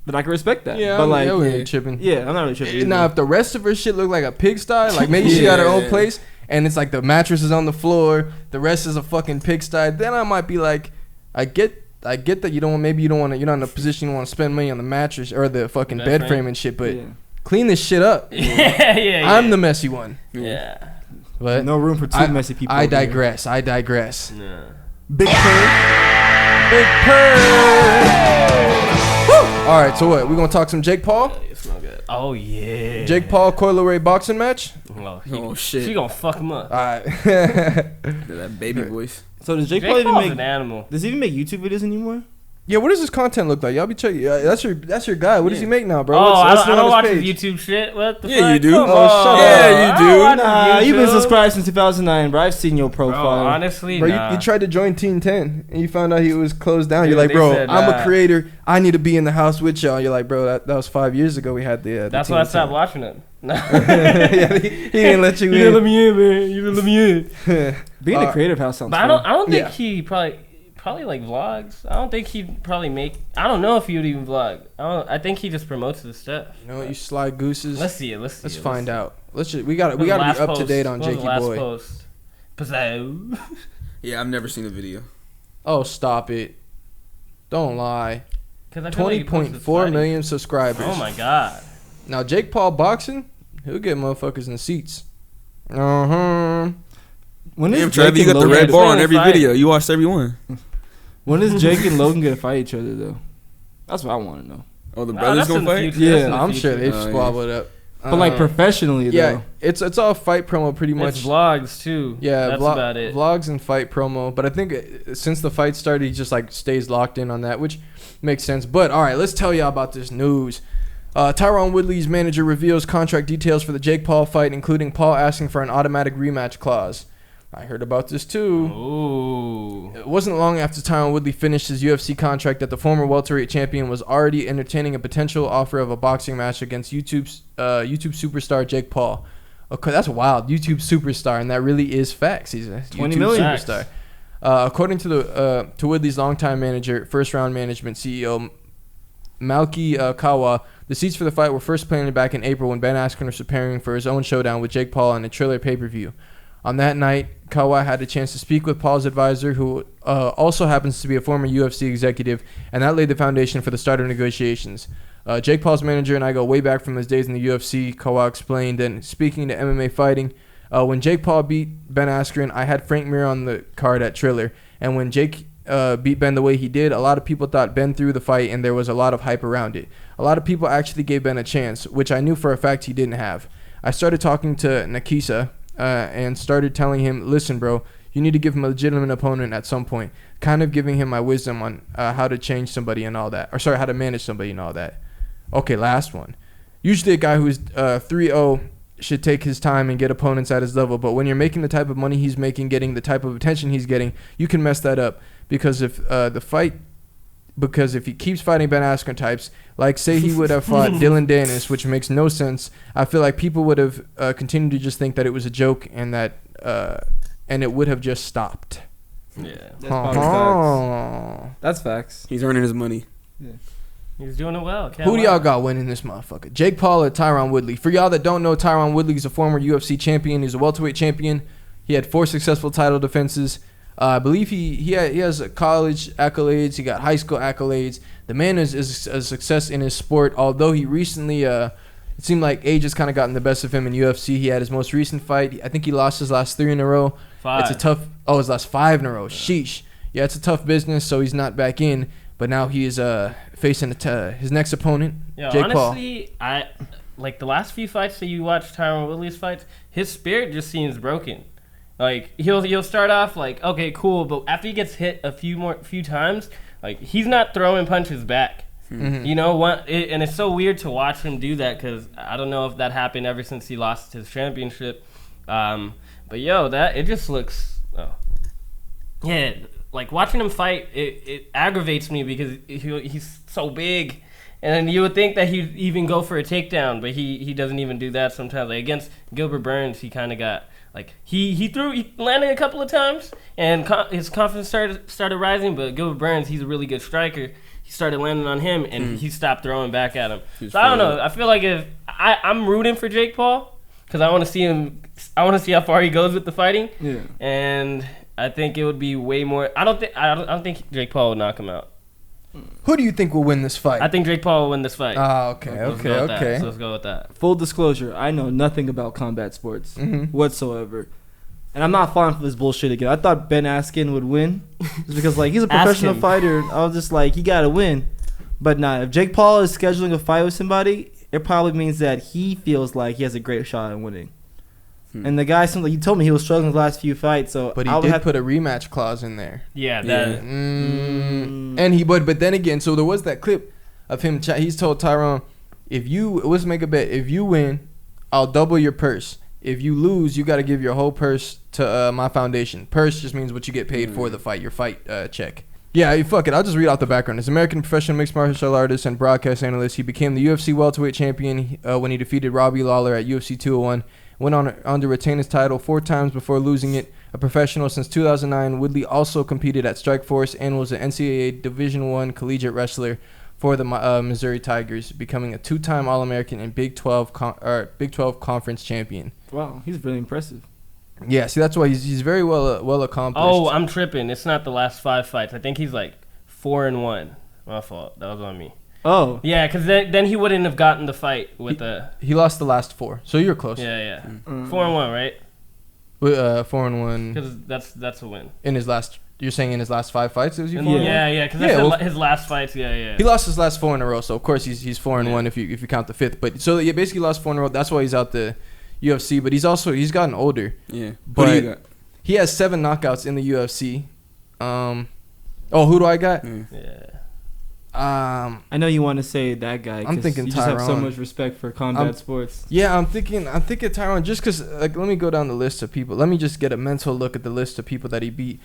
But I can respect that. Yeah, but like, we ain't tripping. yeah, I'm not really tripping. Now, if the rest of her shit look like a pigsty, like maybe she got her own place, and it's like the mattress is on the floor, the rest is a fucking pigsty, then I might be like, I get that you don't want, maybe you don't want to, you're not in a position you want to spend money on the mattress or the fucking bed frame and shit, but Yeah. clean this shit up. Yeah. I'm the messy one. Yeah. But No room for two messy people. I over here. digress. Nah. Big purr. Big purr. All right, so what? We gonna talk some Jake Paul? You smell good. Oh yeah. Jake Paul, Coi Leray boxing match. Well, Oh shit. she gonna fuck him up. All right. That baby voice. So does Jake Jake Paul even Paul's make? an animal. Does he even make YouTube videos anymore? Yeah, what does his content look like? Y'all be checking. That's your guy. What does he make now, bro? Oh, I What's don't on watch his his page? YouTube shit. What the Yeah, fuck? you do. Come Oh, on. shut up. Yeah, you I don't do. watch Nah, his you've been YouTube. subscribed since 2009, bro. I've seen your Bro, profile. honestly, Bro, nah. you tried to join Team 10 and you found out he was closed down. Yeah, You're like, they bro, said, I'm nah. a creator. I need to be in the house with y'all. You're like, bro, that was 5 years ago. We had the. That's Team why I 10. stopped watching it. Yeah, he didn't let you in. me in, man. You didn't let me in. Being in a creative house sounds But fun. I don't think Yeah. he probably like vlogs. I don't think he'd probably make. I don't know if he would even vlog. I think he just promotes his stuff. You know what, you sly gooses. Let's see it. Let's find out. We got to be up to date on Jakey Boy. Post? Pizzo. Yeah, I've never seen a video. Oh, stop it! Don't lie. 'Cause I feel like he posted 20.4 Friday. million subscribers. Oh my god. Now Jake Paul boxing, he'll get motherfuckers in seats. Uh-huh. When Damn, is Trevor, Jake you and got the Logan? red bar on It's every been a fight. video. You watched every one. When is Jake and Logan gonna fight each other though? That's what I want to know. Oh, the Nah, brothers that's in gonna the fight? future. That's in the I'm sure future. they've Oh, yeah. squabbled up. But like professionally though. Yeah, it's all fight promo pretty much. It's vlogs too. Yeah, that's about it. Vlogs and fight promo. But I think since the fight started, he just like stays locked in on that, which makes sense. But all right, let's tell y'all about this news. Tyron Woodley's manager reveals contract details for the Jake Paul fight, including Paul asking for an automatic rematch clause. I heard about this too. Ooh. It wasn't long after Tyron Woodley finished his UFC contract that the former welterweight champion was already entertaining a potential offer of a boxing match against YouTube superstar Jake Paul. Okay, that's wild. YouTube superstar, and that really is facts. He's a 20 YouTube million. superstar. According to Woodley's longtime manager, First Round Management CEO Malky Kawa, the seats for the fight were first planted back in April when Ben Askren was preparing for his own showdown with Jake Paul in a Triller pay-per-view. On that night, Kawa had a chance to speak with Paul's advisor, who also happens to be a former UFC executive, and that laid the foundation for the start of negotiations. Jake Paul's manager and I go way back from his days in the UFC, Kawa explained, and speaking to MMA Fighting, when Jake Paul beat Ben Askren, I had Frank Mir on the card at Triller, and when Jake beat Ben the way he did, a lot of people thought Ben threw the fight, and there was a lot of hype around it. A lot of people actually gave Ben a chance, which I knew for a fact he didn't have. I started talking to Nakisa, and started telling him, listen, bro, you need to give him a legitimate opponent at some point. Kind of giving him my wisdom on how to change somebody and all that. Or sorry, how to manage somebody and all that. Okay, last one. Usually a guy who's 3-0 should take his time and get opponents at his level. But when you're making the type of money he's making, getting the type of attention he's getting, you can mess that up. Because if if he keeps fighting Ben Askren types, like say he would have fought Dylan Dennis, which makes no sense, I feel like people would have continued to just think that it was a joke and that and it would have just stopped. Yeah. That's probably facts. That's facts. He's earning his money. Yeah. He's doing it well. Who do y'all got winning this motherfucker? Jake Paul or Tyron Woodley? For y'all that don't know, Tyron Woodley is a former UFC champion. He's a welterweight champion. He had 4 successful title defenses. I believe he has college accolades. He got high school accolades. The man is a success in his sport. Although he recently, it seemed like age has kind of gotten the best of him in UFC. He had his most recent fight. I think he lost his last 3 in a row. 5. It's a tough. Oh, his last 5 in a row. Yeah. Sheesh. Yeah, it's a tough business. So he's not back in. But now he is facing his next opponent, Jake honestly, Paul. I like the last few fights that you watch Tyron Woodley's fights. His spirit just seems broken. Like he'll start off like, okay, cool, but after he gets hit a few times, like he's not throwing punches back. Mm-hmm. You know what? And it's so weird to watch him do that because I don't know if that happened ever since he lost his championship. But it just looks. Yeah, like watching him fight, it aggravates me because he's so big. And you would think that he'd even go for a takedown, but he doesn't even do that sometimes. Like against Gilbert Burns, he kind of got like he landed a couple of times, and his confidence started rising. But Gilbert Burns, he's a really good striker. He started landing on him, and he stopped throwing back at him. So I don't know. I feel like if I'm rooting for Jake Paul because I want to see him. I want to see how far he goes with the fighting. Yeah. And I think it would be way more. I don't think Jake Paul would knock him out. Who do you think will win this fight? I think Jake Paul will win this fight. Okay. So let's go with that. Full disclosure, I know nothing about combat sports whatsoever. And I'm not falling for this bullshit again. I thought Ben Askren would win. Just because he's a professional fighter. I was just like, he gotta win. But nah, if Jake Paul is scheduling a fight with somebody, it probably means that he feels like he has a great shot at winning. And the guy, he told me he was struggling the last few fights, but he did put a rematch clause in there. Yeah, and but then again, so there was that clip of him. He's told Tyron, let's make a bet. If you win, I'll double your purse. If you lose, you got to give your whole purse to my foundation. Purse just means what you get paid for the fight, your fight check. Yeah, fuck it. I'll just read out the background. As American professional mixed martial artist and broadcast analyst, he became the UFC welterweight champion when he defeated Robbie Lawler at UFC 201. Went on to retain his title 4 times before losing it. A professional since 2009, Woodley also competed at Strikeforce and was an NCAA Division I collegiate wrestler for the Missouri Tigers, becoming a 2-time All-American and Big 12 Conference champion. Wow, he's really impressive. Yeah, see, that's why he's very well accomplished. Oh, I'm tripping. It's not the last 5 fights. I think he's like 4-1. My fault. That was on me. Oh. Yeah, because then he wouldn't have gotten the fight with He lost the last 4, so you're close. Yeah. 4-1, right? 4-1. Because that's a win. In his last, you're saying in his last 5 fights, it was you? Yeah. Because his last fights. Yeah. He lost his last 4 in a row, so of course he's 4-1 if you count the 5th. But so he basically lost 4 in a row. That's why he's out the UFC. But he's gotten older. Yeah. But he has 7 knockouts in the UFC. Who do I got? Yeah. I know you want to say that guy. I'm thinking you just have so Tyron. much respect for combat sports. Yeah, I'm thinking Tyron just because, like, let me go down the list of people. Let me just get a mental look at the list of people that he beat.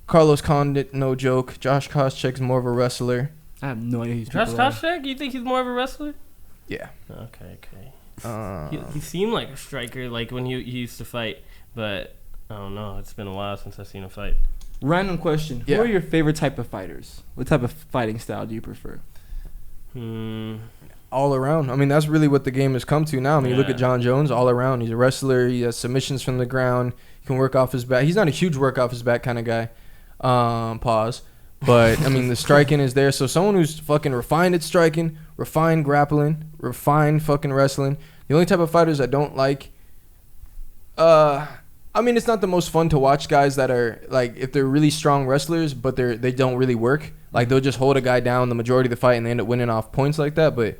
Carlos Condit, no joke. Josh Koscheck's more of a wrestler. I have no idea who these Josh people are. Koscheck, you think he's more of a wrestler? Yeah. Okay. He seemed like a striker, like when he used to fight, but I don't know. It's been a while since I've seen him fight. Random question. Yeah. Who are your favorite type of fighters? What type of fighting style do you prefer? All around. I mean, that's really what the game has come to now. I mean, you look at John Jones, all around. He's a wrestler. He has submissions from the ground. He can work off his back. He's not a huge work off his back kind of guy. Pause. But, I mean, the striking is there. So someone who's fucking refined at striking, refined grappling, refined fucking wrestling. The only type of fighters I don't like, I mean, it's not the most fun to watch guys that are, like, if they're really strong wrestlers, but they don't really work. Like, they'll just hold a guy down the majority of the fight and they end up winning off points like that. But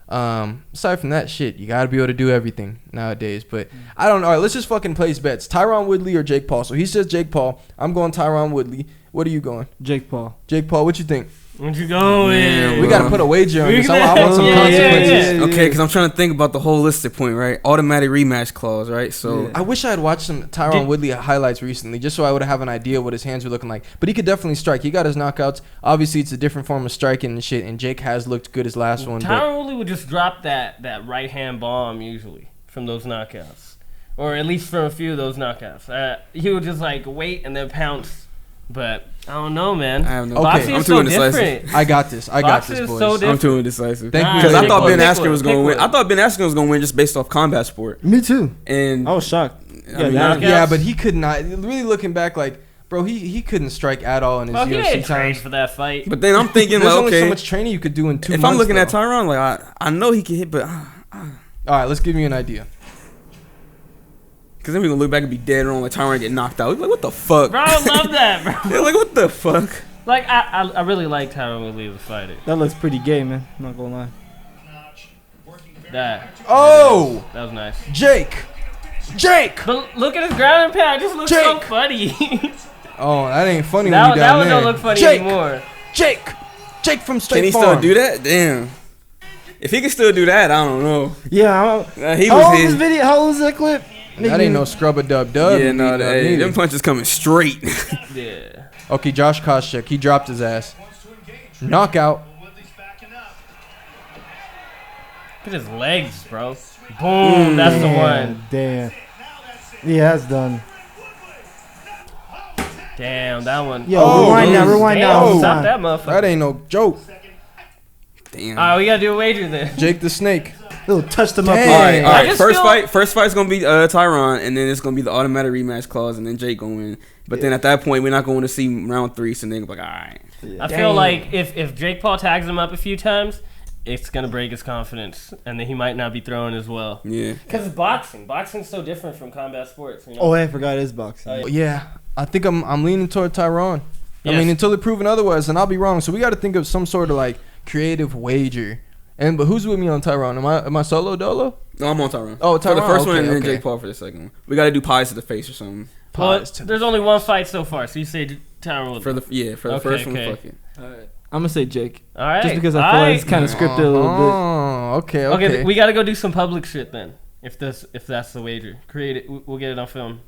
aside from that shit, you got to be able to do everything nowadays. But I don't know. All right, let's just fucking place bets. Tyron Woodley or Jake Paul? So he says Jake Paul. I'm going Tyron Woodley. What are you going? Jake Paul. Jake Paul, what you think? What you going? Man, We got to put a wager on this. I want some Yeah, consequences. yeah. Okay, because I'm trying to think about the holistic point, right? Automatic rematch clause, right? So I wish I had watched some Tyron Woodley highlights recently just so I would have an idea what his hands were looking like. But he could definitely strike. He got his knockouts. Obviously, it's a different form of striking and shit, and Jake has looked good his last one. Tyron Woodley would just drop that right hand bomb usually from those knockouts, or at least from a few of those knockouts. He would just like wait and then pounce. But I don't know, man. I have no. Boxing I'm is too so indecisive. different. I got this. I got Boxing this, is boys. so different. I'm too indecisive. Thank you. Because I Pick thought one, Ben pick Askren was going to win. I thought Ben Askren was going to win just based off combat sport. Me too. And I was shocked. I mean, that- Yeah, but he could not. Really looking back, like, bro, he couldn't strike at all in his Well, he UFC didn't train times. for that fight. but then I'm thinking There's like, only so okay, much training you could do in 2 if months. I'm looking at though. Tyron, like I know he can hit, but All right, let's give you an idea. because then we gonna look back and be dead wrong, like Tyron get knocked out. We like, what the fuck? Bro, I love that, bro. Yeah, like what the fuck? Like I really like Tyron Woodley as a fighter. That looks pretty gay, man. I'm not gonna lie. That Oh, that was nice. Jake. But look at his ground and pound. It just looks so Jake. funny. Oh, that ain't funny when that you down one there. don't look funny Jake. anymore. Jake from State Can he Farm. still do that? Damn. If he can still do that, I don't know. Yeah. He How was old is his. this video? How old is that clip? That ain't no scrub a dub dub. Yeah, no, them punches coming straight. Yeah. Okay, Josh Koscheck, he dropped his ass. Knockout. Look at his legs, bro. Boom, that's the one. Damn. Yeah, that's done. Damn, that one. Yo, Oh, rewind now. damn. Rewind Damn, now. stop that motherfucker. That ain't no joke. Damn. Alright, we gotta do a wager then. Jake the Snake. Little touched him up. Damn. All right, all I right. just First feel- fight's gonna be Tyron, and then it's gonna be the automatic rematch clause, and then Jake gonna win. But then at that point, we're not going to see round 3, so then like, all right. I feel like if Jake Paul tags him up a few times, it's gonna break his confidence, and then he might not be throwing as well. Yeah. Because it's boxing. Boxing's so different from combat sports. You know? Oh, I forgot his boxing. Oh, Yeah, I think I'm leaning toward Tyron. I Yes. mean, until they're proven otherwise, and I'll be wrong. So we got to think of some sort of like creative wager. But who's with me on Tyron? Am I solo dolo? No, I'm on Tyron. Oh, For the Tyron, first one, okay, and then okay. Jake Paul for the second one. We got to do pies to the face or something. Well, Pause to there's only one fight so far, so you say Tyron Woodley. For the Okay, first okay. one, fuck it. I'm gonna say Jake. All right. Just because I feel like it's kind of scripted a little Oh, okay. Okay, we gotta go do some public shit then. If that's the wager, create it. We'll get it on film.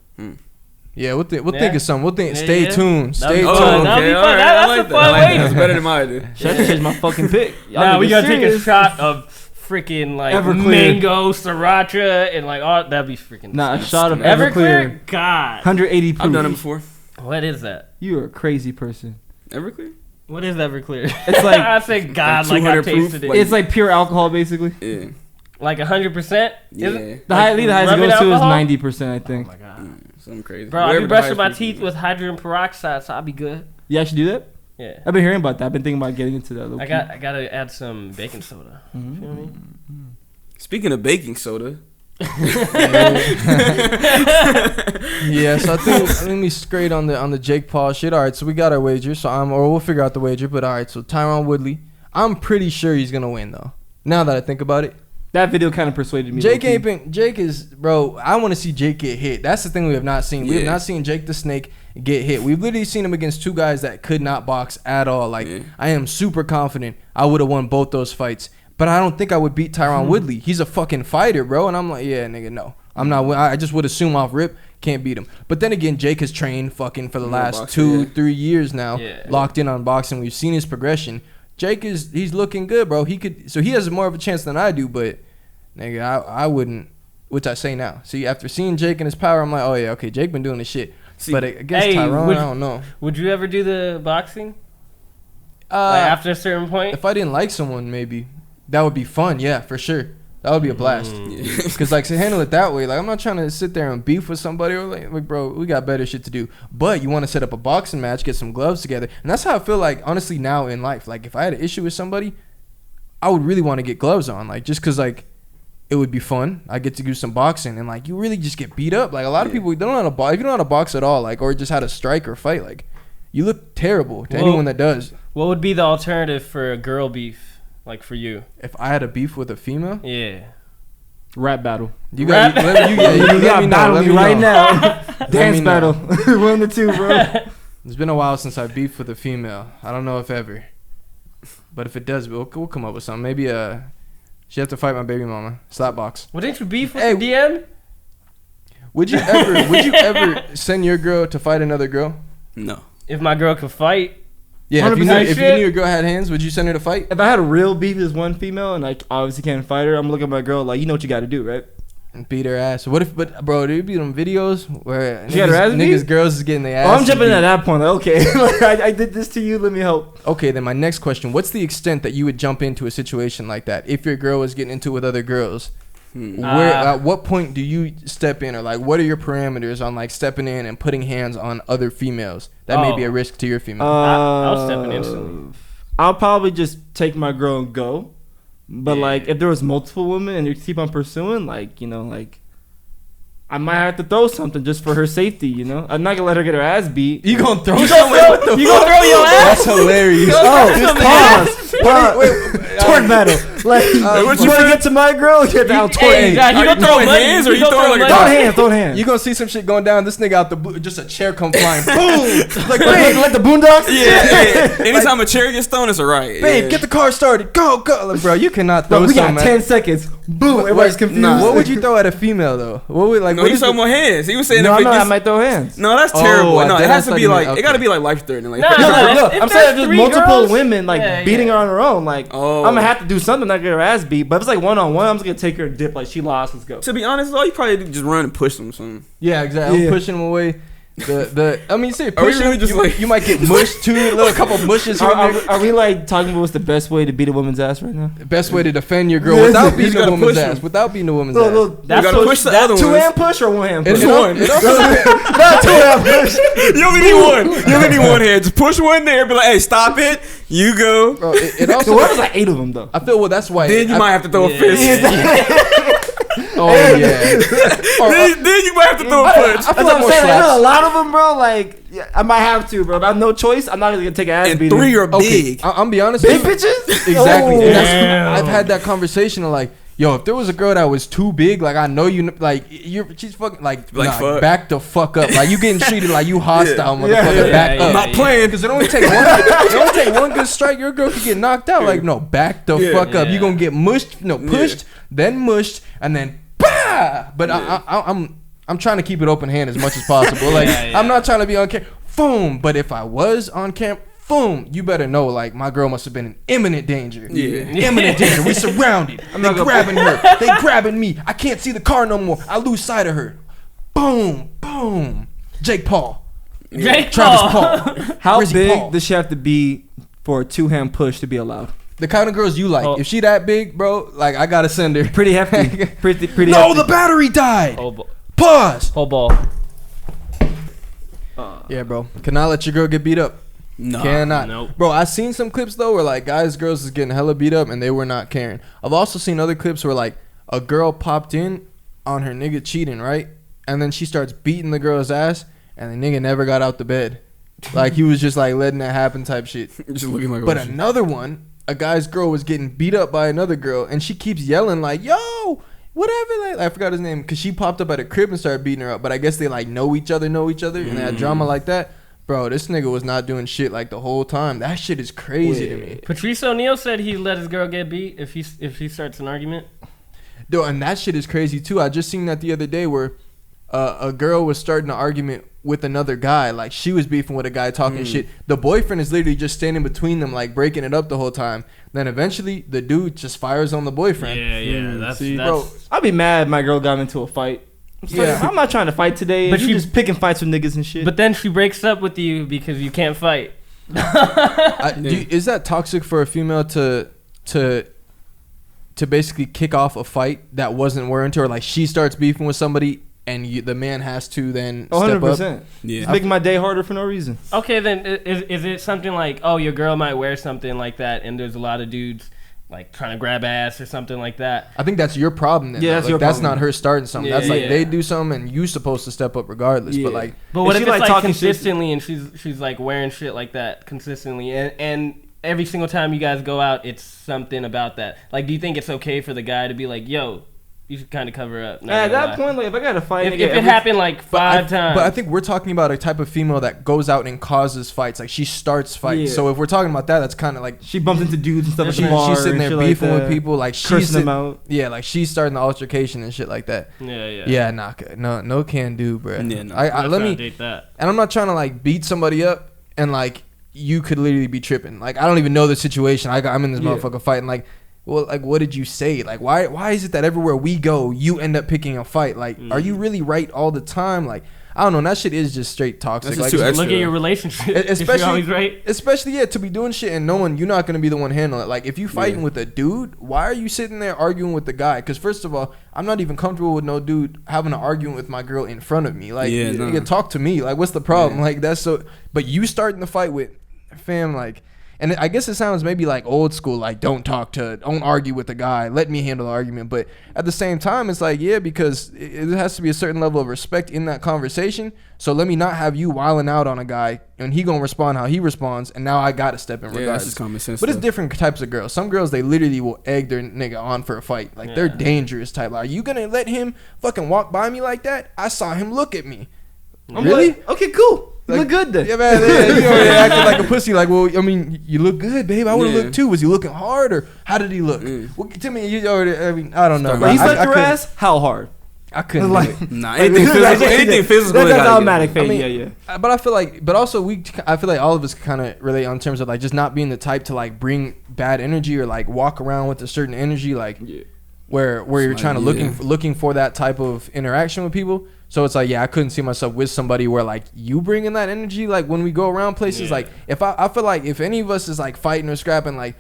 Yeah, we'll Yeah. think of something. We'll think. Yeah, Stay yeah. tuned. That'd Stay be tuned. fun. That'd be fun. all right, That's I a like fun that. wager. That's better than my idea. Should I change my fucking pick? Nah, we gotta take a serious. shot of freaking like Everclear. mango, sriracha, and like all that'd be freaking. Nah, a shot of Everclear. Everclear. God, 180 proof. I've done it before. what is that? You are a crazy person. Everclear? What is Everclear? It's like- I say God, like I 200 proof, tasted it. like- It's like pure alcohol, basically. Yeah. Like 100%. Yeah. The highest it rubbing goes to is alcohol? 90%, I think. Oh my God. Something crazy. Bro, I'll Whatever be the brushing highest my proof teeth is. with hydrogen peroxide, so I'll be good. You actually do that? Yeah. I've been hearing about that. I've been thinking about getting into that. I gotta add some baking soda. You know what I mean? Speaking of baking soda, Yeah, so I think let me straight on the Jake Paul shit. All right, so we got our wager. So we'll figure out the wager. But all right, so Tyron Woodley, I'm pretty sure he's gonna win though. Now that I think about it, That video kind of persuaded me. Jake is, bro. I want to see Jake get hit. That's the thing we have not seen. We have not seen Jake the Snake get hit. We've literally seen him against two guys that could not box at all. Like, I am super confident I would have won both those fights, but I don't think I would beat Tyron Woodley. He's a fucking fighter, bro. And I'm like, yeah, nigga, no. I'm not. I just would assume off rip, can't beat him. But then again, Jake has trained fucking for the last 2-3 years now, locked in on boxing. We've seen his progression. Jake he's looking good, bro. He has more of a chance than I do, but nigga, I wouldn't, which I say now. See, after seeing Jake and his power, I'm like, oh yeah, okay, Jake been doing this shit. See, but against Tyron, I don't know. Would you ever do the boxing? Like after a certain point? If I didn't like someone, maybe. That would be fun, yeah, for sure. That would be a blast. Because, like, to handle it that way, like, I'm not trying to sit there and beef with somebody. Or like, bro, we got better shit to do. But you want to set up a boxing match, get some gloves together. And that's how I feel like, honestly, now in life. Like, if I had an issue with somebody, I would really want to get gloves on. Like, just because, like, it would be fun. I get to do some boxing. And, like, you really just get beat up. Like, a lot of people, they don't know how to box. If you don't know how to box at all, like, or just how to strike or fight, like, you look terrible to anyone that does. What would be the alternative for a girl beef, like, for you? If I had a beef with a female? Yeah. Rap battle. You got to battle me right now. Dance battle. One of the two, bro. It's been a while since I beefed with a female. I don't know if ever. But if it does, we'll come up with something. Maybe she have to fight my baby mama. Slap box. Well, didn't you beef with the DM? Would you ever send your girl to fight another girl? No. If my girl could fight. Yeah, if you knew your girl had hands, would you send her to fight? If I had a real beef with one female and I obviously can't fight her, I'm looking at my girl like, you know what you got to do, right? And beat her ass. But bro, there'd be them videos where niggas girls is getting their ass. Oh, I'm jumping in at that point. Like, okay, like, I did this to you. Let me help. Okay, then my next question: what's the extent that you would jump into a situation like that if your girl was getting into it with other girls? Where at what point do you step in, or like what are your parameters on like stepping in and putting hands on other females that may be a risk to your female? I'll step in instantly. I'll probably just take my girl and go, but like if there was multiple women and you keep on pursuing, like, you know, like I might have to throw something just for her safety, you know. I'm not gonna let her get her ass beat. You gonna throw something? You gonna throw your ass? That's hilarious. Pause. Twerk battle. Like, you want to get to my girl? Get down twerk. Hey, God, you gonna throw hands or you throwing like throw hands? You gonna see some shit going down. This nigga out the just a chair come flying. Boom. like the Boondocks. Yeah. Anytime a chair gets thrown, it's alright. Babe, get the car started. Go. Like, bro, you cannot throw. We got 10 seconds. Boom. Everybody's confused. What would you throw at a female though? What would like? No, he's talking about hands. He was saying I might throw hands. No, that's terrible. No, it has to be like it got to be like life threatening. Like, look, I'm saying there's multiple women like beating her on her own. Like, I'm gonna have to do something, not get her ass beat. But if it's like 1-on-1, I'm just gonna take her and dip. Like, she lost. Let's go. To be honest, though, you probably just run and push them. Something. Yeah, exactly. I'm pushing them away. I mean, say pushing. Really just you might get mushed too. A couple mushes. Are we like talking about what's the best way to beat a woman's ass right now? The best way to defend your girl without beating a woman's ass. Without beating a woman's ass. You gotta push the other one. Two-hand push or one-hand push? It's one. Not two-hand push. You only need one. You only need one hand. Just push one there. Be like, hey, stop it. You go. Bro, it also. What was like 8 of them though? I feel that's why. Then you might have to throw a fist. Oh yeah. Then you might have to throw a punch. That's what I'm saying. Like, a lot of them, bro. Like, I might have to, bro. If I have no choice, I'm not gonna take an ass beating. 3 are big. I'll be honest. Big bitches. Exactly. Oh, I've had that conversation of like, yo, if there was a girl that was too big, like I know she's fucking like fuck. Back the fuck up. Like you getting treated like you hostile, motherfucker. Back up. I'm not playing because it only take one good strike. Your girl could get knocked out. Like no, back the fuck up. You gonna get mushed, pushed, then mushed, and then bah. But I'm trying to keep it open hand as much as possible. Like I'm not trying to be on camera. Boom. But if I was on camera. Boom! You better know, like, my girl must have been in imminent danger. Yeah. Imminent danger. We surrounded. They grabbing her. They grabbing me. I can't see the car no more. I lose sight of her. Boom! Boom! Jake Paul. Travis Paul. How Rizzy big Paul. does she have to be for a 2-hand push to be allowed? The kind of girls you like. If she that big, bro, like, I gotta send her. Pretty hefty. pretty no, hefty. the battery died. Pause. Whole ball. Yeah, bro. Cannot let your girl get beat up. No, cannot. Nope. Bro, I've seen some clips though where like girls is getting hella beat up and they were not caring. I've also seen other clips where like a girl popped in on her nigga cheating, right? And then she starts beating the girl's ass and the nigga never got out the bed. Like he was just like letting that happen type shit. Just looking like but another one, a guy's girl was getting beat up by another girl, and she keeps yelling like, "Yo, whatever." Like, I forgot his name because she popped up at a crib and started beating her up. But I guess they like know each other, and they had drama like that. Bro, this nigga was not doing shit like the whole time. That shit is crazy to me. Patrice O'Neal said he let his girl get beat if he starts an argument. Dude, and that shit is crazy too. I just seen that the other day where a girl was starting an argument with another guy. Like, she was beefing with a guy talking shit. The boyfriend is literally just standing between them, like breaking it up the whole time. Then eventually the dude just fires on the boyfriend. Yeah, that's bro. I'd be mad if my girl got into a fight. I'm not trying to fight today. But you just picking fights with niggas and shit. But then she breaks up with you because you can't fight. Is that toxic for a female to basically kick off a fight that wasn't warranted, or like she starts beefing with somebody and the man has to then step 100%. Up? Yeah, it's making my day harder for no reason. Okay, then is it something like, oh, your girl might wear something like that, and there's a lot of dudes like trying to grab ass or something like that? I think that's your problem then. Yeah, that's your problem. That's not her starting something. That's like they do something and you supposed to step up regardless. But what if it's like consistently and she's like wearing shit like that consistently and every single time you guys go out it's something about that? Like, do you think it's okay for the guy to be like, yo, you should kind of cover up? At that point, like, if I gotta fight, if it happened like five times. But I think we're talking about a type of female that goes out and causes fights. Like, she starts fights. Yeah. So if we're talking about that, that's kind of like she bumps into dudes and stuff. She's sitting there beefing with people, like cursing them out. Yeah, like she's starting the altercation and shit like that. Yeah. No can do, bro. Yeah, no. Let me date that. And I'm not trying to like beat somebody up, and like you could literally be tripping. Like, I don't even know the situation. I'm in this motherfucker fighting. Like, well, like, what did you say? Like, why is it that everywhere we go, you end up picking a fight? Like, are you really right all the time? Like, I don't know. That shit is just straight toxic. That's just look at your relationship. Especially, always right. Especially, to be doing shit and knowing you're not going to be the one handling it. Like, if you fighting with a dude, why are you sitting there arguing with the guy? Because first of all, I'm not even comfortable with no dude having an argument with my girl in front of me. Like, you can talk to me. Like, what's the problem? Like, that's so. But you starting the fight with, fam, like. And I guess it sounds maybe like old school, like don't argue with the guy, let me handle the argument. But at the same time, it's like, yeah, because it has to be a certain level of respect in that conversation. So let me not have you wilding out on a guy and he gonna respond how he responds, and now I gotta step in regardless. Yeah, that's just common sense. But it's different types of girls. Some girls, they literally will egg their nigga on for a fight. Like, they're dangerous type. Like, are you gonna let him fucking walk by me like that? I saw him look at me. I'm really? Like, okay, cool. You look good then. Yeah, man. You know, acting like a pussy. Like, well, I mean, you look good, babe. I would have looked too. Was he looking hard, or how did he look? Well, tell me, you already. I mean, I don't know. He slapped your ass. How hard? I couldn't. Like, nah, anything physical. That's automatic. I mean, yeah. But I feel like, but also I feel like all of us kind of relate on terms of like just not being the type to like bring bad energy or like walk around with a certain energy, like where you're trying to looking for that type of interaction with people. So it's like, I couldn't see myself with somebody where like you bringing that energy, like when we go around places. Like, if I feel like if any of us is like fighting or scrapping, like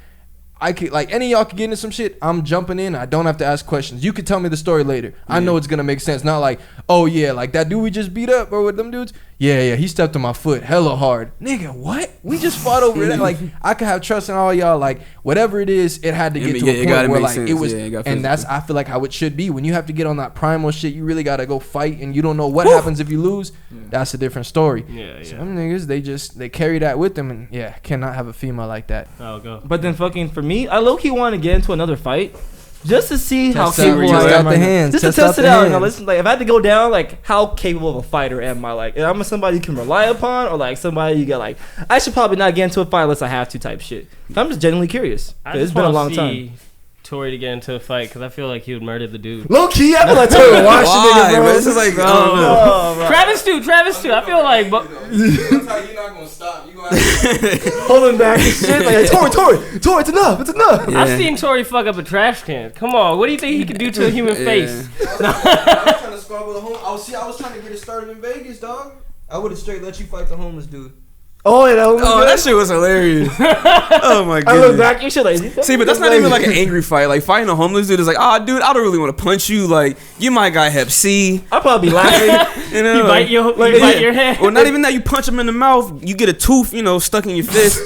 I could, like, any of y'all could get into some shit, I'm jumping in. I don't have to ask questions. You could tell me the story later. I know it's gonna make sense. Not like, oh yeah, like that dude we just beat up or with them dudes. Yeah, he stepped on my foot hella hard. Nigga, what? We just fought over that. Like, I could have trust in all y'all. Like, whatever it is, it had to get to a point where like sense. It was, and that's, I feel like how it should be. When you have to get on that primal shit, you really gotta go fight, and you don't know what happens if you lose. That's a different story. Some niggas, they carry that with them, and cannot have a female like that. Oh, go. But then fucking for me, I low-key want to get into another fight. Just to see how capable I am. Just to test it out. You know, listen, like, if I had to go down, like, how capable of a fighter am I? Like, am I somebody you can rely upon, or like somebody you get like, I should probably not get into a fight unless I have to type shit. I'm just genuinely curious. It's been a long time. Tory to get into a fight because I feel like he would murder the dude. Low key, I feel like Tory would watch niggas, bro. This is like, Travis too. I feel like. You're not gonna stop. You gonna hold him back and shit. Like, Tory, it's enough. It's enough. Yeah. I've seen Tory fuck up a trash can. Come on, what do you think he could do to a human face? I was trying to squabble the homeless. I was trying to get it started in Vegas, dog. I would have straight let you fight the homeless dude. Oh, yeah, that shit was hilarious. Oh my god. I look back, you should like see, but that's not even like an angry fight. Like, fighting a homeless dude is like, dude, I don't really want to punch you. Like, you might got Hep C. I'll probably be laughing. You know, you bite your head. Or not even that. You punch him in the mouth. You get a tooth, stuck in your fist.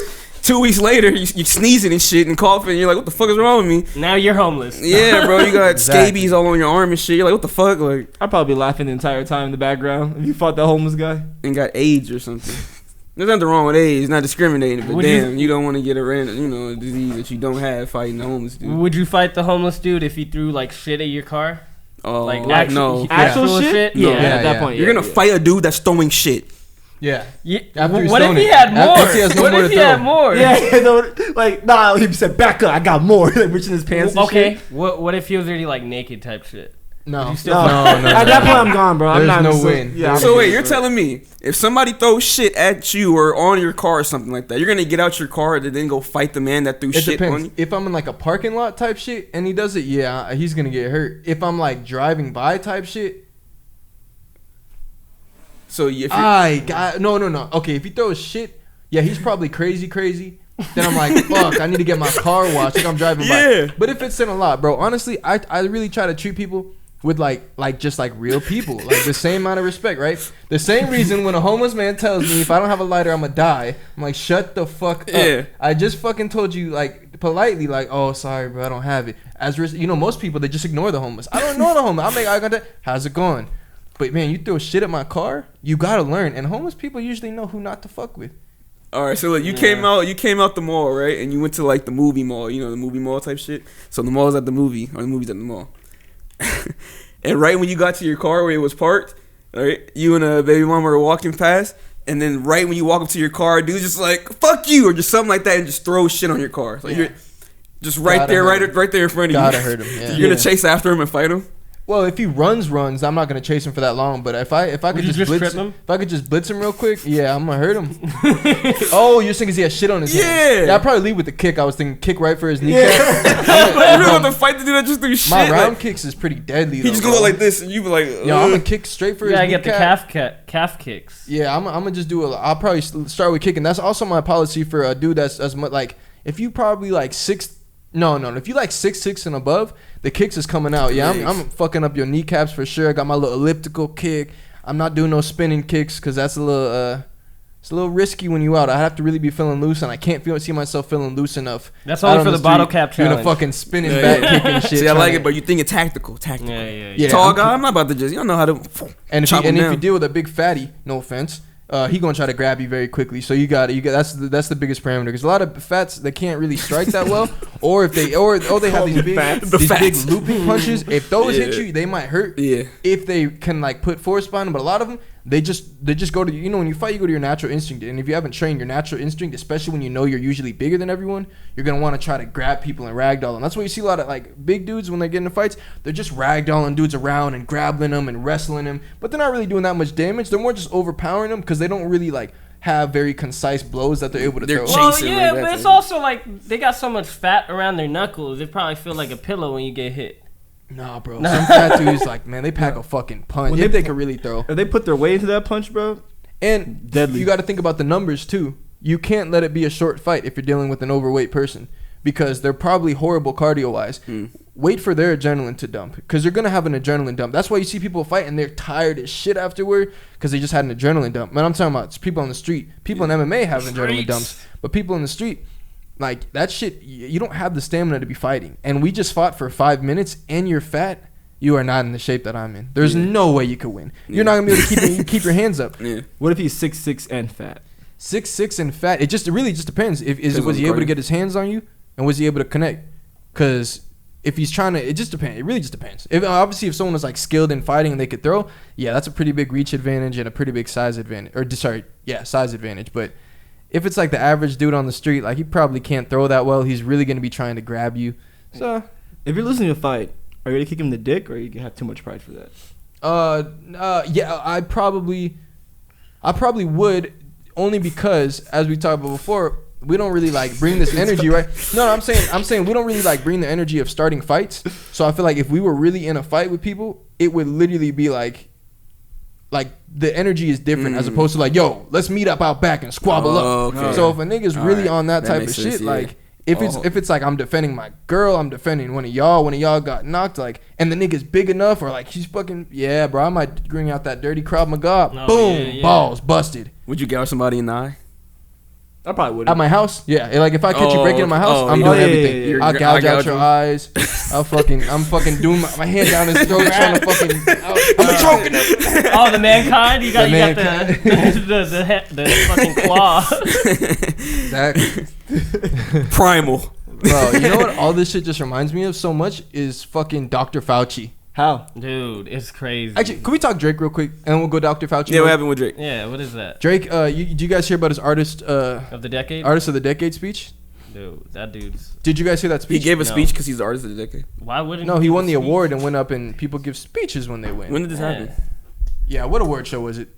2 weeks later, you sneezing and shit and coughing. You're like, what the fuck is wrong with me? Now you're homeless. Yeah, bro. You got scabies all on your arm and shit. You're like, what the fuck? Like, I'd probably be laughing the entire time in the background if you fought that homeless guy and got AIDS or something. There's nothing wrong with AIDS. It's not discriminating, but Would damn, you don't want to get a random, a disease that you don't have fighting the homeless dude. Would you fight the homeless dude if he threw like shit at your car? Oh, Like no. Actual shit? Yeah, at that point. You're gonna fight a dude that's throwing shit. Yeah. After he's what if thrown he it. had more? After he has no What more if to he had throw. more? Nah, he said, back up, I got more. Like, reaching his pants and Okay. shit. What if he was already like naked type shit? No. You still No. At that point, I'm gone, bro. There's I'm not no even win. Yeah, So wait, you're telling me if somebody throws shit at you or on your car or something like that, you're gonna get out your car and then go fight the man that threw It shit depends. on you? If I'm in like a parking lot type shit and he does it, yeah, he's gonna get hurt. If I'm like driving by type shit, So if you're, no. Okay, if he throws shit, yeah, he's probably crazy. Then I'm like, fuck, I need to get my car washed. Like I'm driving Yeah. by. But if it's in a lot, bro, honestly, I really try to treat people with like just like real people, like the same amount of respect, right? The same reason when a homeless man tells me if I don't have a lighter, I'm gonna die. I'm like, shut the fuck up. Yeah. I just fucking told you like politely, like, oh, sorry, bro, I don't have it. Most people they just ignore the homeless. I don't ignore the homeless. I make eye contact. How's it going? But man, you throw shit at my car, you gotta learn. And homeless people usually know who not to fuck with. all right, so look, you came out the mall, right? And you went to like the movie mall, the movie mall type shit. So the mall's at the movie, or the movie's at the mall. And right when you got to your car where it was parked, right, you and a baby mama were walking past, and then right when you walk up to your car, dude's just like, fuck you, or just something like that, and just throw shit on your car. Like you're just right Gotta there, hurt him. right there in front of you. Gotta hurt him, yeah. You're gonna chase after him and fight him? Well, if he runs, I'm not gonna chase him for that long. But if I could you just just blitz trip him, him? if I could just blitz him real quick, yeah, I'm gonna hurt him. Oh, you're saying 'cause he has shit on his hands? Yeah, I'd probably lead with the kick. I was thinking kick right for his kneecap. You really want to fight the dude that just threw shit? My round Like, kicks is pretty deadly. he Though, just go bro. like this, and you be like, Yo, I'm gonna kick straight for You his gotta kneecap. get the calf kicks. Yeah, I'm gonna just do I'll probably start with kicking. That's also my policy for a dude that's as much like if you probably like 6. No. If you like 6'6" and above, the kicks is coming out. Yeah, I'm fucking up your kneecaps for sure. I got my little elliptical kick. I'm not doing no spinning kicks because that's a little risky when you out. I have to really be feeling loose, and I can't see myself feeling loose enough. That's only for the bottle cap doing challenge. a fucking spinning back kick and shit. See, I like trying it, but you think it's tactical. Yeah. Yeah, Tall I'm guy, I'm not about to just, you don't know how to And if chop him you down. deal with a big fatty, no offense, he gonna try to grab you very quickly. So you got that's the biggest parameter because a lot of fats they can't really strike that well, or if they have these big looping punches. If those hit you, they might hurt. Yeah. If they can like put force behind them, but a lot of them they just go to when you fight you go to your natural instinct, and if you haven't trained your natural instinct, especially when you know you're usually bigger than everyone, you're gonna want to try to grab people and ragdoll them. That's why you see a lot of like big dudes when they get into fights, they're just ragdolling dudes around and grabbing them and wrestling them, but they're not really doing that much damage. They're more just overpowering them because they don't really like have very concise blows that they're able to throw. Well, chasing yeah, like that but it's thing. also like they got so much fat around their knuckles. They probably feel like a pillow when you get hit. Nah, bro. Some fat dudes like man, they pack a fucking punch. When If they- they could really throw. If they put their weight into that punch, bro, And Deadly. you got to think about the numbers too. You can't let it be a short fight if you're dealing with an overweight person because they're probably horrible cardio-wise. Wait for their adrenaline to dump because they're going to have an adrenaline dump. That's why you see people fight and they're tired as shit afterward because they just had an adrenaline dump. Man, I'm talking about people on the street. People in MMA have adrenaline dumps, but people in the street, like that shit, you don't have the stamina to be fighting. And we just fought for 5 minutes and you're fat. You are not in the shape that I'm in. There's no way you could win. You're not gonna be able to keep your hands up. Yeah. what if he's 6'6" and fat? 6'6" and fat. It really just depends. Was on he the able to cardio. get his hands on you, and was he able to connect? Because if he's trying to, it just depends. It really just depends. If someone was like skilled in fighting and they could throw, yeah, that's a pretty big reach advantage and a pretty big size advantage. Size advantage. But if it's like the average dude on the street, like he probably can't throw that well. He's really gonna be trying to grab you. So If you're losing a fight, are you gonna kick him in the dick, or you have too much pride for that? yeah, I probably would, only because as we talked about before, we don't really like bring this energy, right? No, I'm saying we don't really like bring the energy of starting fights. So I feel like if we were really in a fight with people, it would literally be like the energy is different as opposed to like, yo, let's meet up out back and squabble up. Okay. So if a nigga's really Alright, on that that type of makes shit, sense, yeah. like if it's like I'm defending my girl, I'm defending one of y'all got knocked, like, and the nigga's big enough, or like he's fucking, yeah, bro, I might bring out that dirty Krav Maga. No, Boom, yeah. balls busted. Would you gouge somebody in the eye? I probably would. At my house, yeah. Like if I catch you breaking in my house, I'm doing everything. yeah. I'll gouge out your eyes. I'm fucking doing my hand down his throat, trying to fucking. I'm choking him. Oh, the mankind! You got the fucking claw. Exactly. Primal. Bro, you know what? All this shit just reminds me of so much is fucking Dr. Fauci. How? Dude, it's crazy. Actually, can we talk Drake real quick and we'll go Dr. Fauci? Yeah, what happened with Drake? Yeah, what is that? Drake, do you guys hear about his artist Of the decade? artist of the decade speech? Dude, that dude's... Did you guys hear that He speech? gave a speech because he's the artist of the decade. Why wouldn't No, he give won a the speech? award and went up and people give speeches when they win. When did this happen? Yeah, what award show was it?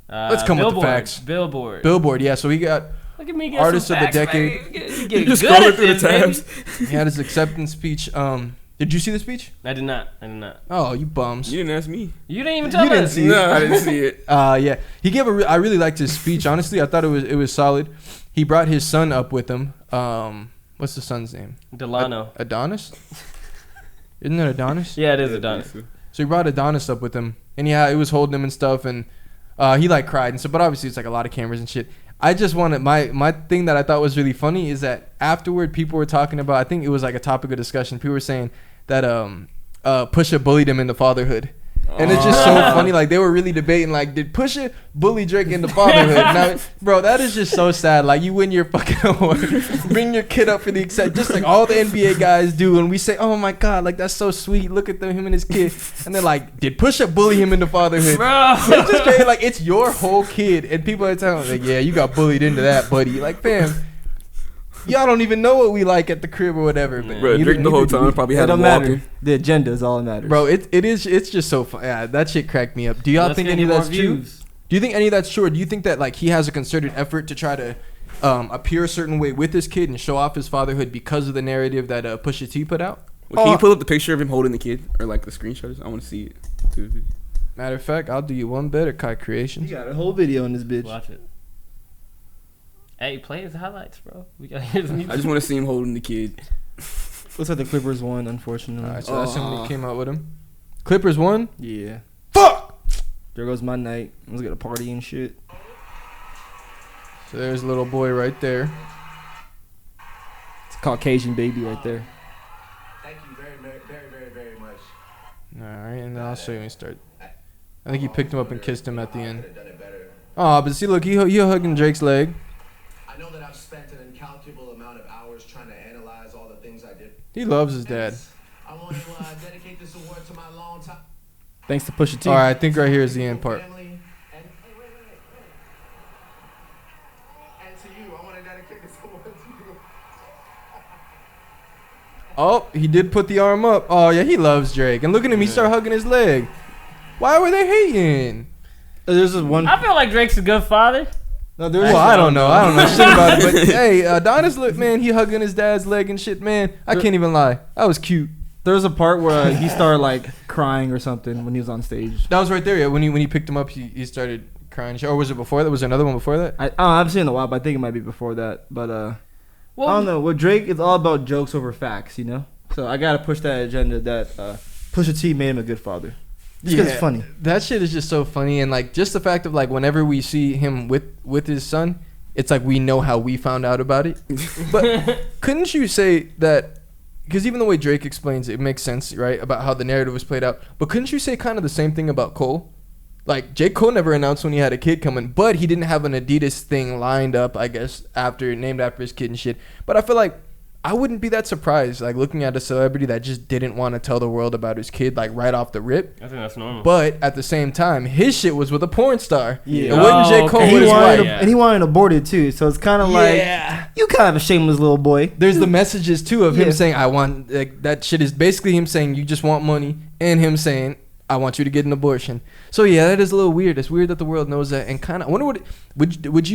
Let's come with the facts. Billboard. Billboard, yeah. So he got Look at me artist some of the facts, decade. man. You You're get just good scrolling at through the this, baby. tabs. he had his acceptance speech. Did you see the speech? I did not. Oh, you bums. You didn't ask me. You didn't even tell us. see No, I didn't see it. Yeah, he gave I really liked his speech. Honestly, I thought it was solid. He brought his son up with him. What's the son's name? Delano. Adonis. Isn't it Adonis? Yeah, it is Adonis. So he brought Adonis up with him, and yeah, it was holding him and stuff, and he like cried and stuff. But obviously, it's like a lot of cameras and shit. I just wanted my thing that I thought was really funny is that afterward, people were talking about. I think it was like a topic of discussion. People were saying that Pusha bullied him into fatherhood. And it's just so funny. Like, they were really debating, like, did Pusha bully Drake into fatherhood? Now, bro, that is just so sad. Like, you win your fucking award, bring your kid up for the accept, just like all the NBA guys do. And we say, oh my God, like, that's so sweet. Look at him and his kid. And they're like, did Pusha bully him into fatherhood? Bro. It's just crazy. Like, it's your whole kid. And people are telling like, yeah, you got bullied into that, buddy. Like, fam, y'all don't even know what we like at the crib or whatever. But Bro, Drake the whole time probably had him walking. The agenda is all that matters. Bro, it's just so fun. Yeah, that shit cracked me up. Do y'all think any of that's true? Do you think any of that's true? Or do you think that like he has a concerted effort to try to appear a certain way with his kid and show off his fatherhood because of the narrative that Pusha T put out? Well, can you pull up the picture of him holding the kid or like the screenshots? I want to see it. Dude. Matter of fact, I'll do you one better, Kai Creations. You got a whole video in this bitch. Watch it. Hey, play his highlights, bro. We gotta hear some I just want to see him holding the kid. Looks like the Clippers won, unfortunately. Alright, so that's him. He came out with him. Clippers won? Yeah. Fuck! There goes my night. Let's get a party and shit. So there's a little boy right there. It's a Caucasian baby right there. Thank you very much. Alright, and then I'll show you when he start. I think he picked him up and kissed him at the end. Done it better. Oh, but see, look, he hugging Drake's leg. I know that I've spent an incalculable amount of hours trying to analyze all the things I did. He loves his dad. I want to dedicate this award to my long time Thanks to Pusha T. Alright, I think right here is the end part. family and and to you. I want to dedicate this award to you. Oh, he did put the arm up. Oh, yeah, he loves Drake. And look at him, he started hugging his leg. Why were they hating? There's this one. I feel like Drake's a good father. No, there's Well, I don't know. I don't know shit about it. But hey, Adonis, look, man, he hugging his dad's leg and shit, man. I can't even lie. That was cute. There was a part where he started like crying or something when he was on stage. That was right there. Yeah, when he picked him up, he started crying. Or was it before that? Was there another one before that? I haven't seen it in a while, but I think it might be before that. But I don't know. With Drake, it's all about jokes over facts, you know. So I gotta push that agenda that Pusha T made him a good father. Just 'cause it's funny. That shit is just so funny, and like just the fact of like whenever we see him with his son, it's like we know how we found out about it. But couldn't you say that? Because even the way Drake explains it, it makes sense, right? About how the narrative was played out. But couldn't you say kind of the same thing about Cole? Like J. Cole never announced when he had a kid coming, but he didn't have an Adidas thing lined up, I guess, named after his kid and shit. But I feel like I wouldn't be that surprised, like looking at a celebrity that just didn't want to tell the world about his kid, like right off the rip. I think that's normal. But at the same time, his shit was with a porn star. Yeah. It wasn't J. Cole okay. with his wife. And he wanted aborted too, so it's kind of like you kind of a shameless little boy. There's the messages too of him Yeah. saying, "I want," like, that shit is basically him saying, "You just want money," and him saying, "I want you to get an abortion." So yeah, that is a little weird. It's weird that the world knows that, and kind of I wonder what would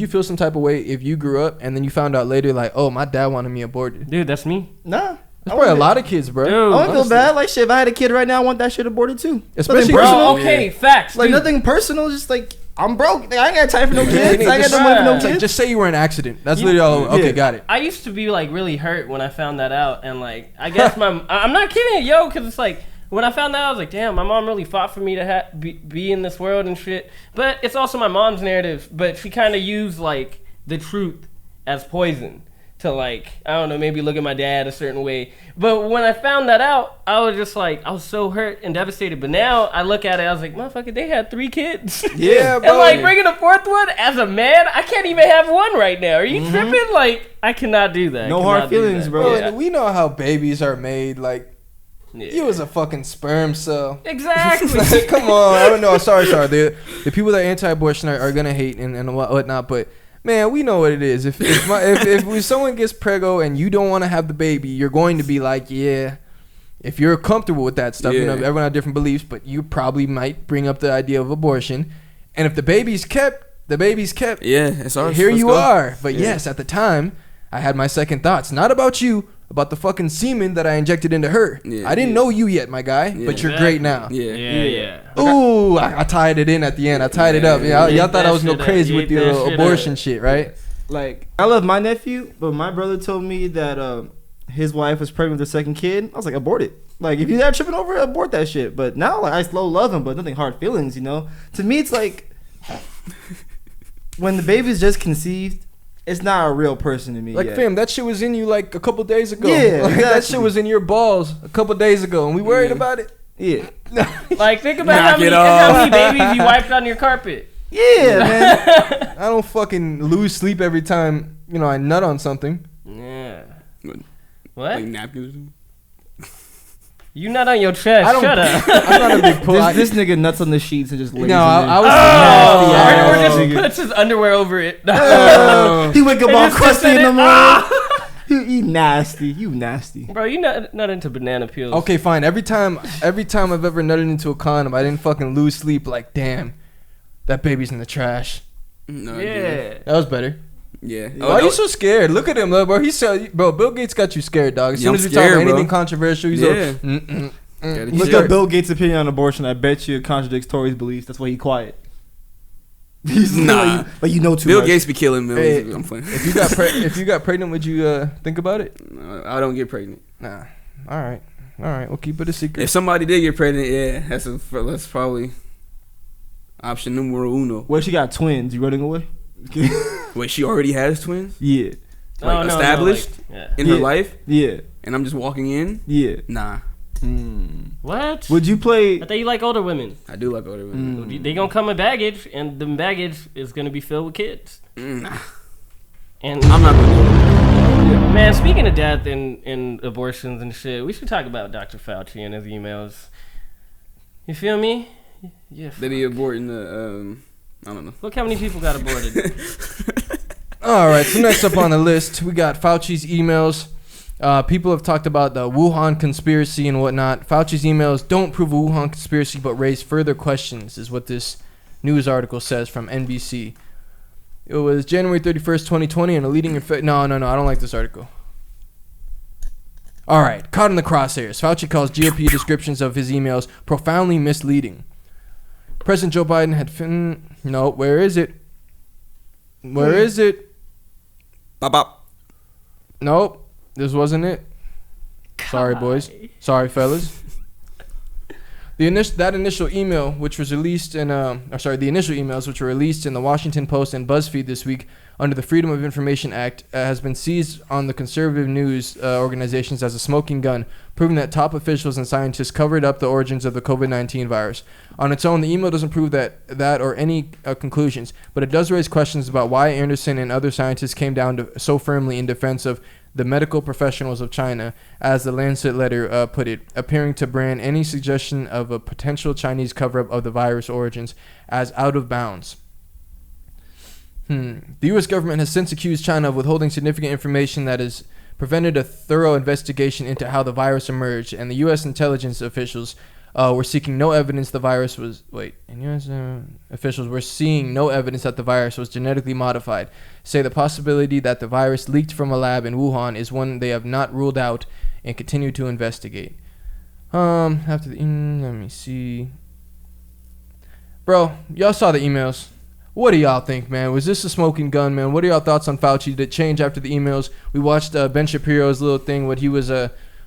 you feel some type of way if you grew up and then you found out later like, "Oh, my dad wanted me aborted." Dude, that's me. Nah, That's probably a lot of kids, bro. Dude, I don't feel honestly. bad. Like shit, if I had a kid right now, I want that shit aborted too. Especially Nothing personal. Bro, okay, facts. Like dude. nothing personal. Just like I'm broke. Like, I ain't got time for no Yeah, kids. I ain't got just- no money for no it's like, kids. just say you were in an accident. That's You- literally all. Okay, Yeah. got it. I used to be like really hurt when I found that out, and like I guess I'm not kidding, yo, because it's like when I found out, I was like, damn, my mom really fought for me to be in this world and shit. But it's also my mom's narrative. But she kind of used, like, the truth as poison to, like, I don't know, maybe look at my dad a certain way. But when I found that out, I was just like, I was so hurt and devastated. But now I look at it, I was like, motherfucker, they had 3 kids. Yeah, bro. And, like, bringing a 4th one, as a man, I can't even have one right now. Are you tripping? Like, I cannot do that. No hard feelings, bro. Yeah. We know how babies are made. Like, you was a fucking sperm cell. Exactly. Like, come on. I don't know. Sorry. The people that are anti-abortion are gonna hate and whatnot, but man, we know what it is. If someone gets preggo and you don't want to have the baby, you're going to be like, yeah. If you're comfortable with that stuff, you know, everyone has different beliefs, but you probably might bring up the idea of abortion. And if the baby's kept, the baby's kept. Yeah, it's ours. Here you are. But yes, at the time, I had my second thoughts. Not about you, about the fucking semen that I injected into her. Yeah, I didn't know you yet, my guy, but you're great now. Yeah. Ooh, I tied it in at the end. I tied it up. Y'all thought I was no crazy with the abortion shit, right? Like, I love my nephew, but my brother told me that his wife was pregnant with the second kid. I was like, abort it. Like, if you're not tripping over it, abort that shit. But now, like, I slow love him, but nothing hard feelings, you know? To me, it's like, when the baby's just conceived, it's not a real person to me. Like, fam, that shit was in you like a couple days ago. Yeah, like, that shit was in your balls a couple days ago, and we worried about it. Yeah. Like, think about how many babies you wiped on your carpet. Yeah, man. I don't fucking lose sleep every time, you know, I nut on something. Yeah. What? Like napkins? You nut on your chest. Shut up. I'm not a big pull. This nigga nuts on the sheets and just lays I was or just puts his underwear over it. He wake up all crusty in the morning. You nasty. You nasty. Bro, you not into banana peels. Okay, fine. Every time I've ever nutted into a condom, I didn't fucking lose sleep. Like, damn, that baby's in the trash. No, yeah. That was better. Yeah. Why are you so scared? Look at him, bro. He said, bro, Bill Gates got you scared, dog. As soon as you talk about anything controversial, he's like, Look up Bill Gates' opinion on abortion. I bet you it contradicts Tory's beliefs. That's why he quiet. He's nah. Like you know too Bill much. Gates be killing millions. Hey, I'm playing. If you got pregnant, would you think about it? No, I don't get pregnant. Nah. All right. We'll keep it a secret. If somebody did get pregnant, yeah, that's probably option numero uno. What if she got twins? You running away? Wait, she already has twins? Yeah. Like established in her life? Yeah. And I'm just walking in? Yeah. Nah. What? Would you play? I thought you like older women. I do like older women. They gonna come with baggage, and the baggage is gonna be filled with kids. Nah. And I'm not gonna. Man, speaking of death and abortions and shit, we should talk about Dr. Fauci and his emails. You feel me? Yeah. Did he abort in the I don't know. Look how many people got aborted. All right, so next up on the list, we got Fauci's emails. People have talked about the Wuhan conspiracy and whatnot. Fauci's emails don't prove a Wuhan conspiracy, but raise further questions, is what this news article says from NBC. It was January 31st, 2020, and a leading... No, I don't like this article. All right, caught in the crosshairs. Fauci calls GOP descriptions of his emails profoundly misleading. President Joe Biden had... No, where is it? Where is it? Bop. Nope, this wasn't it. Sorry, boys. Sorry, fellas. The initial email, which was released in... the initial emails, which were released in the Washington Post and BuzzFeed this week under the Freedom of Information Act, has been seized on the conservative news organizations as a smoking gun, proving that top officials and scientists covered up the origins of the COVID-19 virus. On its own, the email doesn't prove that or any conclusions, but it does raise questions about why Anderson and other scientists came down so firmly in defense of the medical professionals of China, as the Lancet letter put it, appearing to brand any suggestion of a potential Chinese cover-up of the virus origins as out of bounds. The U.S. government has since accused China of withholding significant information that has prevented a thorough investigation into how the virus emerged, and the U.S. intelligence officials were seeking no evidence the virus was... U.S. officials were seeing no evidence that the virus was genetically modified. Say the possibility that the virus leaked from a lab in Wuhan is one they have not ruled out and continue to investigate. Let me see. Bro, y'all saw the emails. What do y'all think, man? Was this a smoking gun, man? What are y'all thoughts on Fauci? Did it change after the emails? We watched Ben Shapiro's little thing, what he was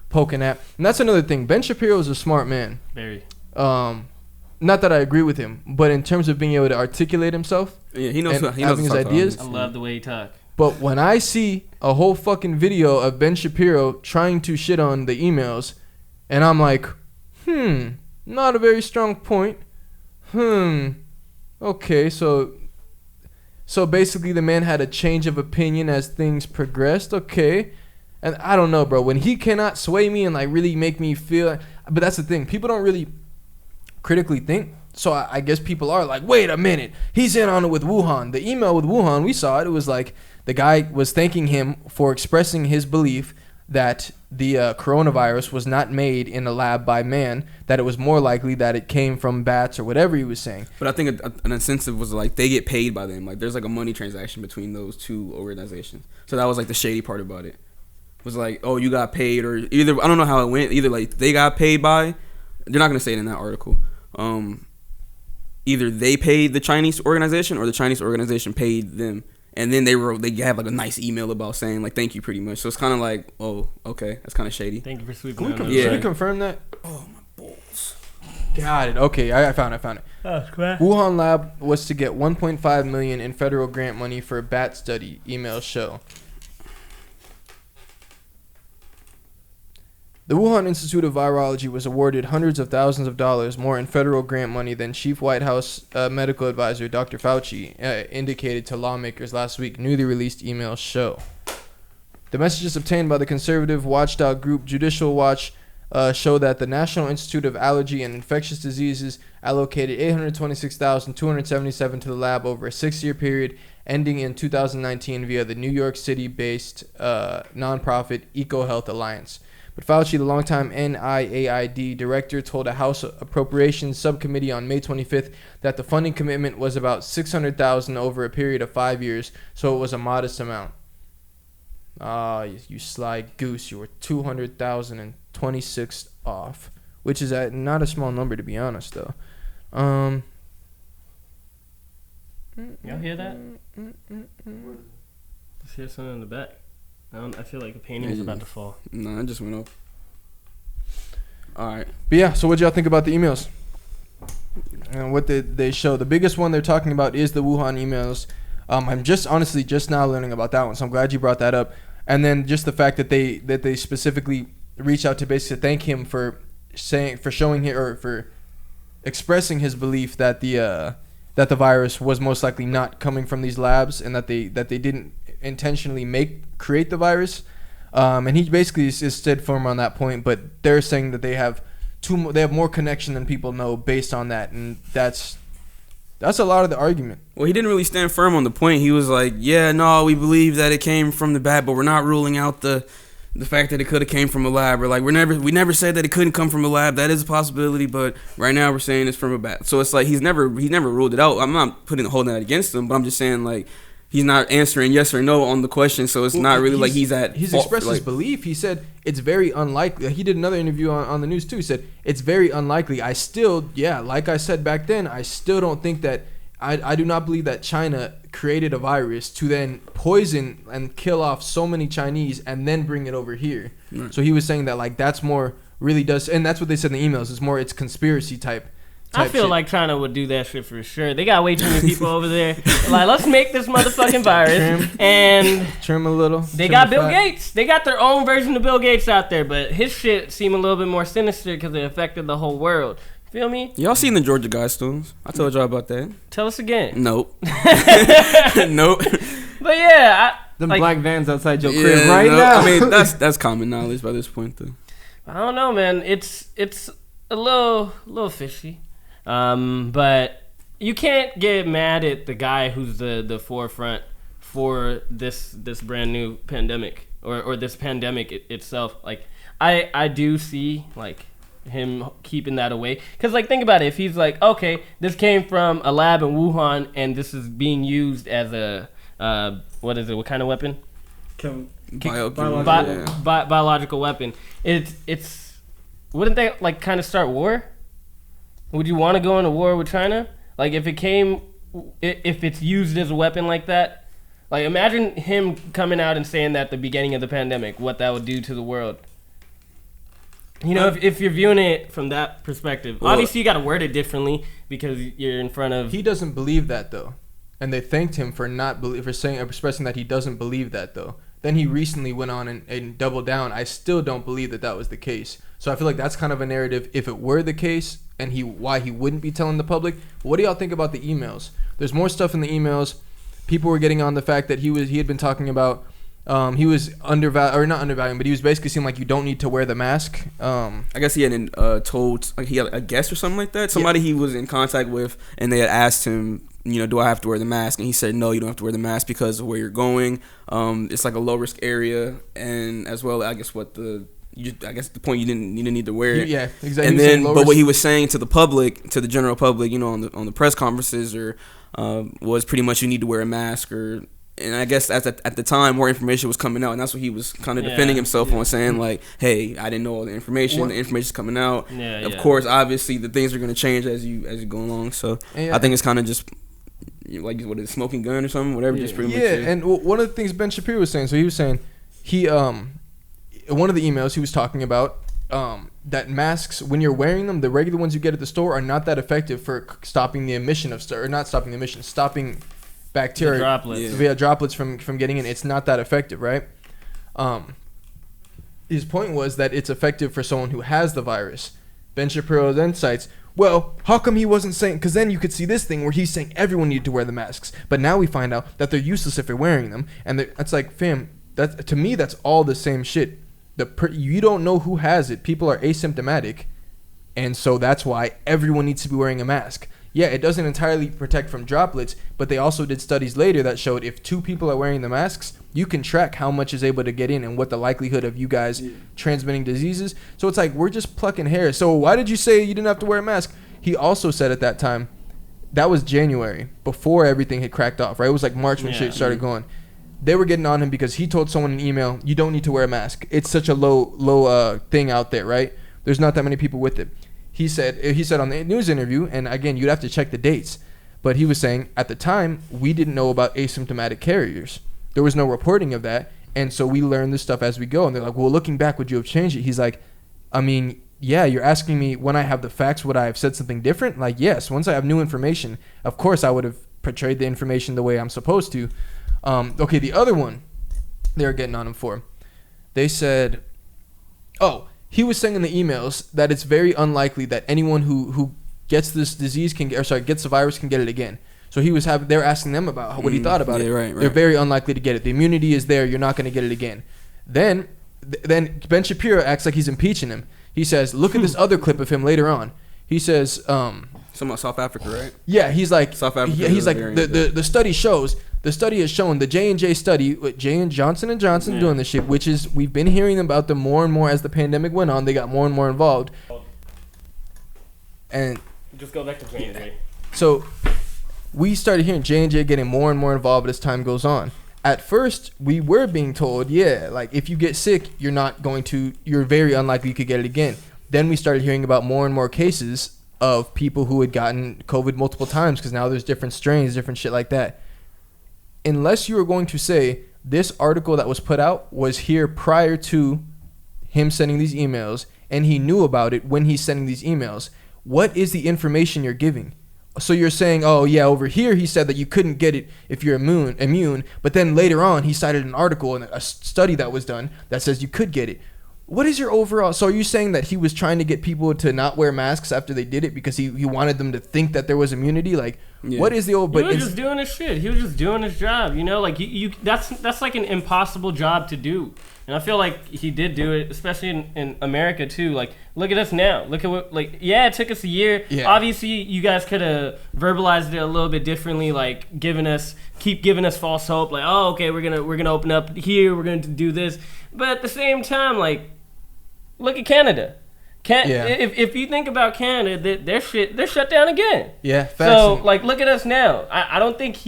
poking at. And that's another thing. Ben Shapiro is a smart man. Very. Not that I agree with him, but in terms of being able to articulate himself, Yeah, he knows. and He knows having his ideas. I love the way he talk. But when I see a whole fucking video of Ben Shapiro trying to shit on the emails, and I'm like, not a very strong point. Okay, so basically the man had a change of opinion as things progressed. Okay. And I don't know, bro. When he cannot sway me and like really make me feel, but that's the thing. People don't really critically think. So I guess people are like, wait a minute, he's in on it with Wuhan. The email with Wuhan, we saw it. It was like the guy was thanking him for expressing his belief that the coronavirus was not made in a lab by man, that it was more likely that it came from bats or whatever he was saying. But I think an incentive was like they get paid by them. Like there's like a money transaction between those two organizations. So that was like the shady part about it. It was like, oh, you got paid, or either I don't know how it went. Either like they got paid by, they're not gonna say it in that article. Either they paid the Chinese organization or the Chinese organization paid them. And then they have like a nice email about saying like thank you pretty much. So it's kind of like, oh, okay, that's kind of shady. Thank you for sweeping. Can we confirm that? Oh, my balls. Got it. Okay, I found it. Oh, crap. Wuhan lab was to get 1.5 million in federal grant money for a bat study. Emails show. The Wuhan Institute of Virology was awarded hundreds of thousands of dollars more in federal grant money than Chief White House medical advisor Dr. Fauci indicated to lawmakers last week, newly released emails show. The messages obtained by the conservative watchdog group Judicial Watch show that the National Institute of Allergy and Infectious Diseases allocated $826,277 to the lab over a 6-year period ending in 2019 via the New York City-based nonprofit EcoHealth Alliance. But Fauci, the longtime NIAID director, told a House Appropriations Subcommittee on May 25th that the funding commitment was about $600,000 over a period of 5 years, so it was a modest amount. You sly goose, you were 200,026 off, which is not a small number to be honest, though. Y'all hear that? Let's hear something in the back. I feel like the painting is about to fall. No, it just went up. All right. But yeah, so what y'all think about the emails? And what did they show? The biggest one they're talking about is the Wuhan emails. I'm just now learning about that one, so I'm glad you brought that up. And then just the fact that they specifically reached out to basically thank him for expressing his belief that the virus was most likely not coming from these labs, and that they didn't intentionally create the virus, and he basically is stood firm on that point. But they're saying that they have more connection than people know based on that, and that's a lot of the argument. Well, he didn't really stand firm on the point. He was like, yeah, no, we believe that it came from the bat, but we're not ruling out the fact that it could have came from a lab, or like we never said that it couldn't come from a lab. That is a possibility, but right now we're saying it's from a bat. So it's like he's never ruled it out. I'm not holding that against him, but I'm just saying like he's not answering yes or no on the question, so it's not really like he's expressed his belief. He said it's very unlikely. He did another interview on the news too. He said it's very unlikely. I still, like I said back then, I still don't think that. I do not believe that China created a virus to then poison and kill off so many Chinese and then bring it over here. Right. So he was saying that like that's more really does, and that's what they said in the emails. It's conspiracy type. I feel shit. Like China would do that shit for sure. They got way too many people over there. Like, let's make this motherfucking virus and trim a little. They got Bill Gates. They got their own version of Bill Gates out there, but his shit seemed a little bit more sinister because it affected the whole world. Feel me? Y'all seen the Georgia Guidestones? I told y'all about that. Tell us again. Nope. Nope. But yeah, them black vans outside your crib now. I mean, that's common knowledge by this point, though. I don't know, man. It's a little fishy, but you can't get mad at the guy who's the forefront for this brand new pandemic or this pandemic itself. Like, I do see like him keeping that away, because like think about it, if he's like, okay, this came from a lab in Wuhan and this is being used as a what kind of weapon? Biological weapon. It's wouldn't they like kind of start war? Would you want to go into war with China? Like if it's used as a weapon like that? Like imagine him coming out and saying that at the beginning of the pandemic, what that would do to the world. You know, if you're viewing it from that perspective, obviously you got to word it differently because you're in front of. He doesn't believe that though, and they thanked him for expressing that he doesn't believe that though. Then he recently went on and doubled down. I still don't believe that was the case. So I feel like that's kind of a narrative if it were the case, and why he wouldn't be telling the public. But what do y'all think about the emails? There's more stuff in the emails. People were getting on the fact that he had been talking about. He was not undervaluing, but he was basically saying like you don't need to wear the mask. I guess he hadn't told, like he had a guest or something like that. Somebody he was in contact with, and they had asked him, you know, do I have to wear the mask? And he said, no, you don't have to wear the mask because of where you're going. It's like a low risk area, and as well, I guess the point you didn't need to wear it. Yeah, exactly. And then, but what he was saying to the public, to the general public, you know, on the press conferences, or was pretty much you need to wear a mask, and I guess at the time more information was coming out, and that's what he was kind of defending himself on, saying like, hey, I didn't know all the information. The information's coming out. Of course, obviously the things are going to change as you go along. So I think it's kind of just like what is it, smoking gun or something, whatever. Just pretty much. And one of the things Ben Shapiro was saying, so he was saying one of the emails he was talking about that masks, when you're wearing them, the regular ones you get at the store are not that effective for stopping the emission of stopping bacteria, droplets from getting in. It's not that effective, right? His point was that it's effective for someone who has the virus. Ben Shapiro then cites, well, how come he wasn't saying, because then you could see this thing where he's saying everyone needed to wear the masks, but now we find out that they're useless if they're wearing them, and it's like, fam, to me that's all the same shit. You don't know who has it. People are asymptomatic, and so that's why everyone needs to be wearing a mask. Yeah, it doesn't entirely protect from droplets, but they also did studies later that showed if 2 people are wearing the masks, you can track how much is able to get in and what the likelihood of you guys transmitting diseases. So it's like, we're just plucking hairs. So why did you say you didn't have to wear a mask? He also said at that time, that was January, before everything had cracked off, right? It was like March when shit started going. They were getting on him because he told someone in an email, you don't need to wear a mask. It's such a low thing out there, right? There's not that many people with it. He said on the news interview, and again, you'd have to check the dates, but he was saying at the time, we didn't know about asymptomatic carriers. There was no reporting of that, and so we learned this stuff as we go. And they're like, well, looking back, would you have changed it? He's like, I mean, yeah, you're asking me when I have the facts, would I have said something different? Like, yes, once I have new information, of course I would have portrayed the information the way I'm supposed to. Okay, the other one they were getting on him for, they said, he was saying in the emails that it's very unlikely that anyone who gets this disease gets the virus can get it again. So they're asking them about what he thought about it. Right. They're very unlikely to get it. The immunity is there. You're not going to get it again. Then Ben Shapiro acts like he's impeaching him. He says, look at this other clip of him later on. He says, something about South Africa, right? Yeah, he's like, South Africa. Yeah, he's like, the study shows. The study has shown, the J&J study, with Johnson & Johnson doing this shit, which is, we've been hearing about them more and more as the pandemic went on. They got more and more involved. And just go back to J&J. So we started hearing J&J getting more and more involved as time goes on. At first, we were being told, like if you get sick, you're very unlikely you could get it again. Then we started hearing about more and more cases of people who had gotten COVID multiple times because now there's different strains, different shit like that. Unless you were going to say this article that was put out was here prior to him sending these emails and he knew about it when he's sending these emails, what is the information you're giving? So you're saying, over here he said that you couldn't get it if you're immune, but then later on he cited an article and a study that was done that says you could get it. What is your overall? So are you saying that he was trying to get people to not wear masks after they did it because he wanted them to think that there was immunity? Like, what is the old? He was just doing his shit. He was just doing his job. You know, like that's like an impossible job to do. And I feel like he did do it, especially in America too. Like, look at us now. Look at what, it took us a year. Yeah. Obviously, you guys could have verbalized it a little bit differently, like keep giving us false hope. Like, oh, okay, we're gonna open up here. We're gonna do this. But at the same time, like, look at Canada. If you think about Canada, they're shut down again. Yeah. So look at us now. I don't think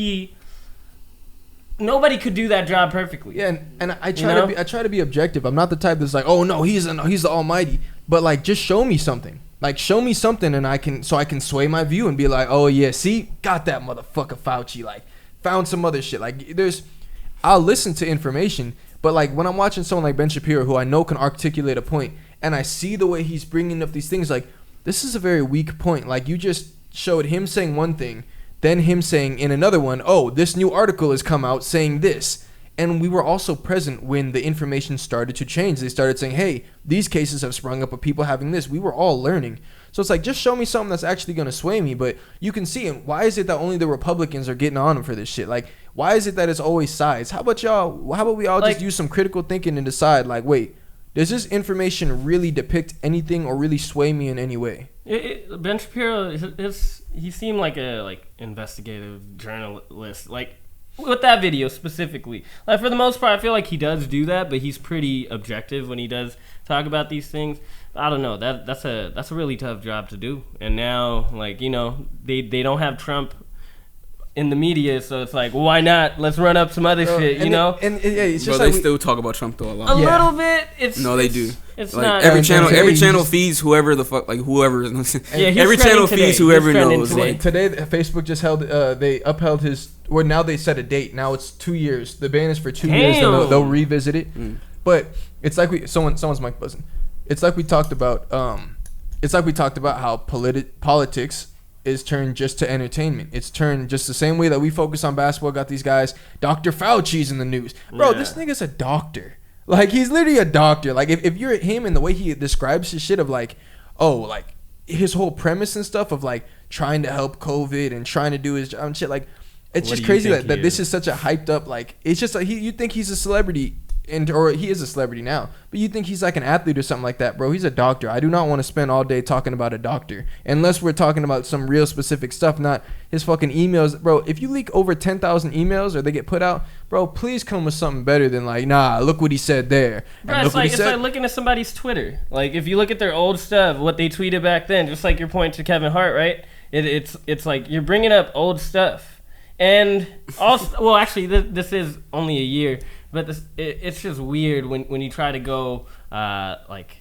nobody could do that job perfectly. Yeah, and I try to be objective. I'm not the type that's like, oh no, he's the almighty. But like, just show me something. Like, show me something, and I can sway my view and be like, oh yeah, see, got that motherfucker Fauci. Like, found some other shit. Like, I'll listen to information. But like when I'm watching someone like Ben Shapiro, who I know can articulate a point, and I see the way he's bringing up these things, like, this is a very weak point. Like, you just showed him saying one thing, then him saying in another one, oh, this new article has come out saying this. And we were also present when the information started to change. They started saying, hey, these cases have sprung up of people having this. We were all learning. So it's like, just show me something that's actually going to sway me. But you can see, and why is it that only the Republicans are getting on him for this shit? Like, why is it that it's always sides? How about we all just use some critical thinking and decide, like, wait, does this information really depict anything or really sway me in any way? Ben Shapiro, he seemed like a investigative journalist. Like, with that video specifically, like, for the most part, I feel like he does do that, but he's pretty objective when he does talk about these things. I don't know. That's a really tough job to do. And now, like, you know, they don't have Trump in the media, so it's like, well, why not? Let's run up some other shit, you know? It's just they still talk about Trump though a lot. A little bit. They do. It's like not every channel feeds whoever the fuck, like whoever. Every channel feeds whoever knows. Like today, Facebook just held. They upheld his. Or now they set a date. Now it's 2 years. The ban is for 2 years. Then they'll revisit it. But it's like someone's mic buzzing. It's like we talked about. It's like we talked about how politics is turned just to entertainment. It's turned just the same way that we focus on basketball. Got these guys. Dr. Fauci's in the news, bro. This nigga's a doctor. Like, he's literally a doctor. Like, if you're him and the way he describes his shit of like, oh, like his whole premise and stuff of like trying to help COVID and trying to do his job and shit, like, it's just crazy that this is such a hyped up, like, it's just like you think he's a celebrity, or he is a celebrity now, but you think he's like an athlete or something like that. Bro, he's a doctor. I do not want to spend all day talking about a doctor unless we're talking about some real specific stuff, not his fucking emails. Bro, if you leak over 10,000 emails or they get put out, bro, please come with something better than like, nah, look what he said there. Bro, it's like looking at somebody's Twitter. Like, if you look at their old stuff, what they tweeted back then, just like your point to Kevin Hart, right? It's like you're bringing up old stuff. And also, well, actually, this is only a year, but it's just weird when you try to go like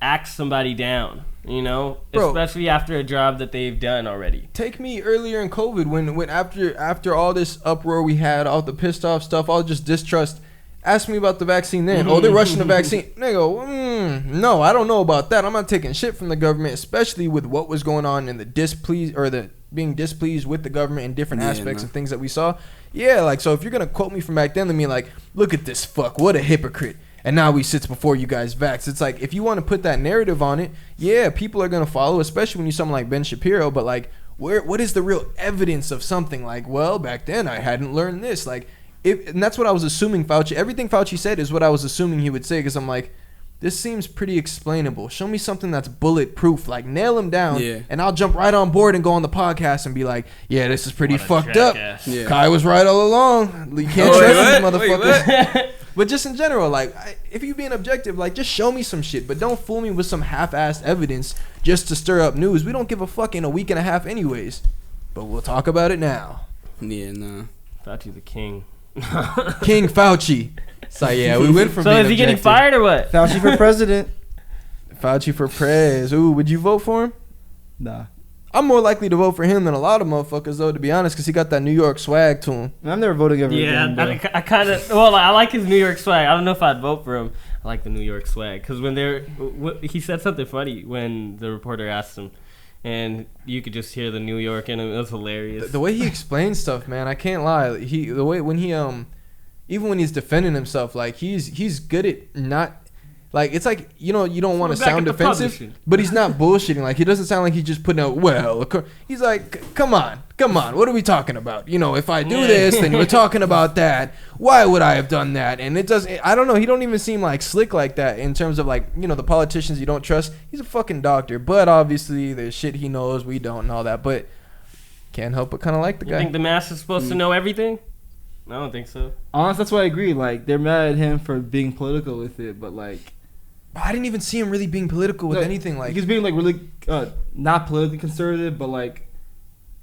axe somebody down, you know, bro, especially after a job that they've done already. Take me earlier in COVID when after all this uproar we had, all the pissed off stuff, all just distrust. Ask me about the vaccine then. Oh, they're rushing the vaccine. They go, no, I don't know about that. I'm not taking shit from the government, especially with what was going on in the being displeased with the government in different aspects and things that we saw. Yeah, like, so if you're going to quote me from back then, then me like, look at this fuck, what a hypocrite. And now he sits before you guys vax. It's like, if you want to put that narrative on it, yeah, people are going to follow, especially when you're someone like Ben Shapiro. But like, what is the real evidence of something? Like, well, back then I hadn't learned this. Like, and that's what I was assuming Fauci, everything Fauci said is what I was assuming he would say, because I'm like, this seems pretty explainable. Show me something that's bulletproof. Like, nail him down, and I'll jump right on board and go on the podcast and be like, yeah, this is pretty fucked up. Yeah. Kai was right all along. You can't trust these motherfuckers. But just in general, like, if you're being objective, like, just show me some shit. But don't fool me with some half-assed evidence just to stir up news. We don't give a fuck in a week and a half anyways. But we'll talk about it now. Yeah, nah. Fauci's the king. King Fauci. So yeah, we went from. So is he getting fired or what? Fauci for president. Fauci for prez. Ooh, would you vote for him? Nah. I'm more likely to vote for him than a lot of motherfuckers, though, to be honest, because he got that New York swag to him. I'm never voting ever again. Yeah, I kind of. Well, I like his New York swag. I don't know if I'd vote for him. I like the New York swag because he said something funny when the reporter asked him. And you could just hear the New York in him. It was hilarious. The way he explains stuff, man, I can't lie. Even when he's defending himself, like, he's good at not, like, it's like, you know, you don't want to sound defensive, but he's not bullshitting. Like, he doesn't sound like he's just putting out, well, he's like, come on, what are we talking about? You know, if I do this, then we're talking about that. Why would I have done that? And it doesn't, I don't know, he don't even seem like slick like that in terms of, like, you know, the politicians you don't trust. He's a fucking doctor, but obviously there's shit he knows we don't and all that, but can't help but kind of like the guy. You think the mass is supposed to know everything? I don't think so. Honestly, that's why I agree. Like, they're mad at him for being political with it, but like, I didn't even see him really being political with anything. Like, he's being like really not politically conservative, but like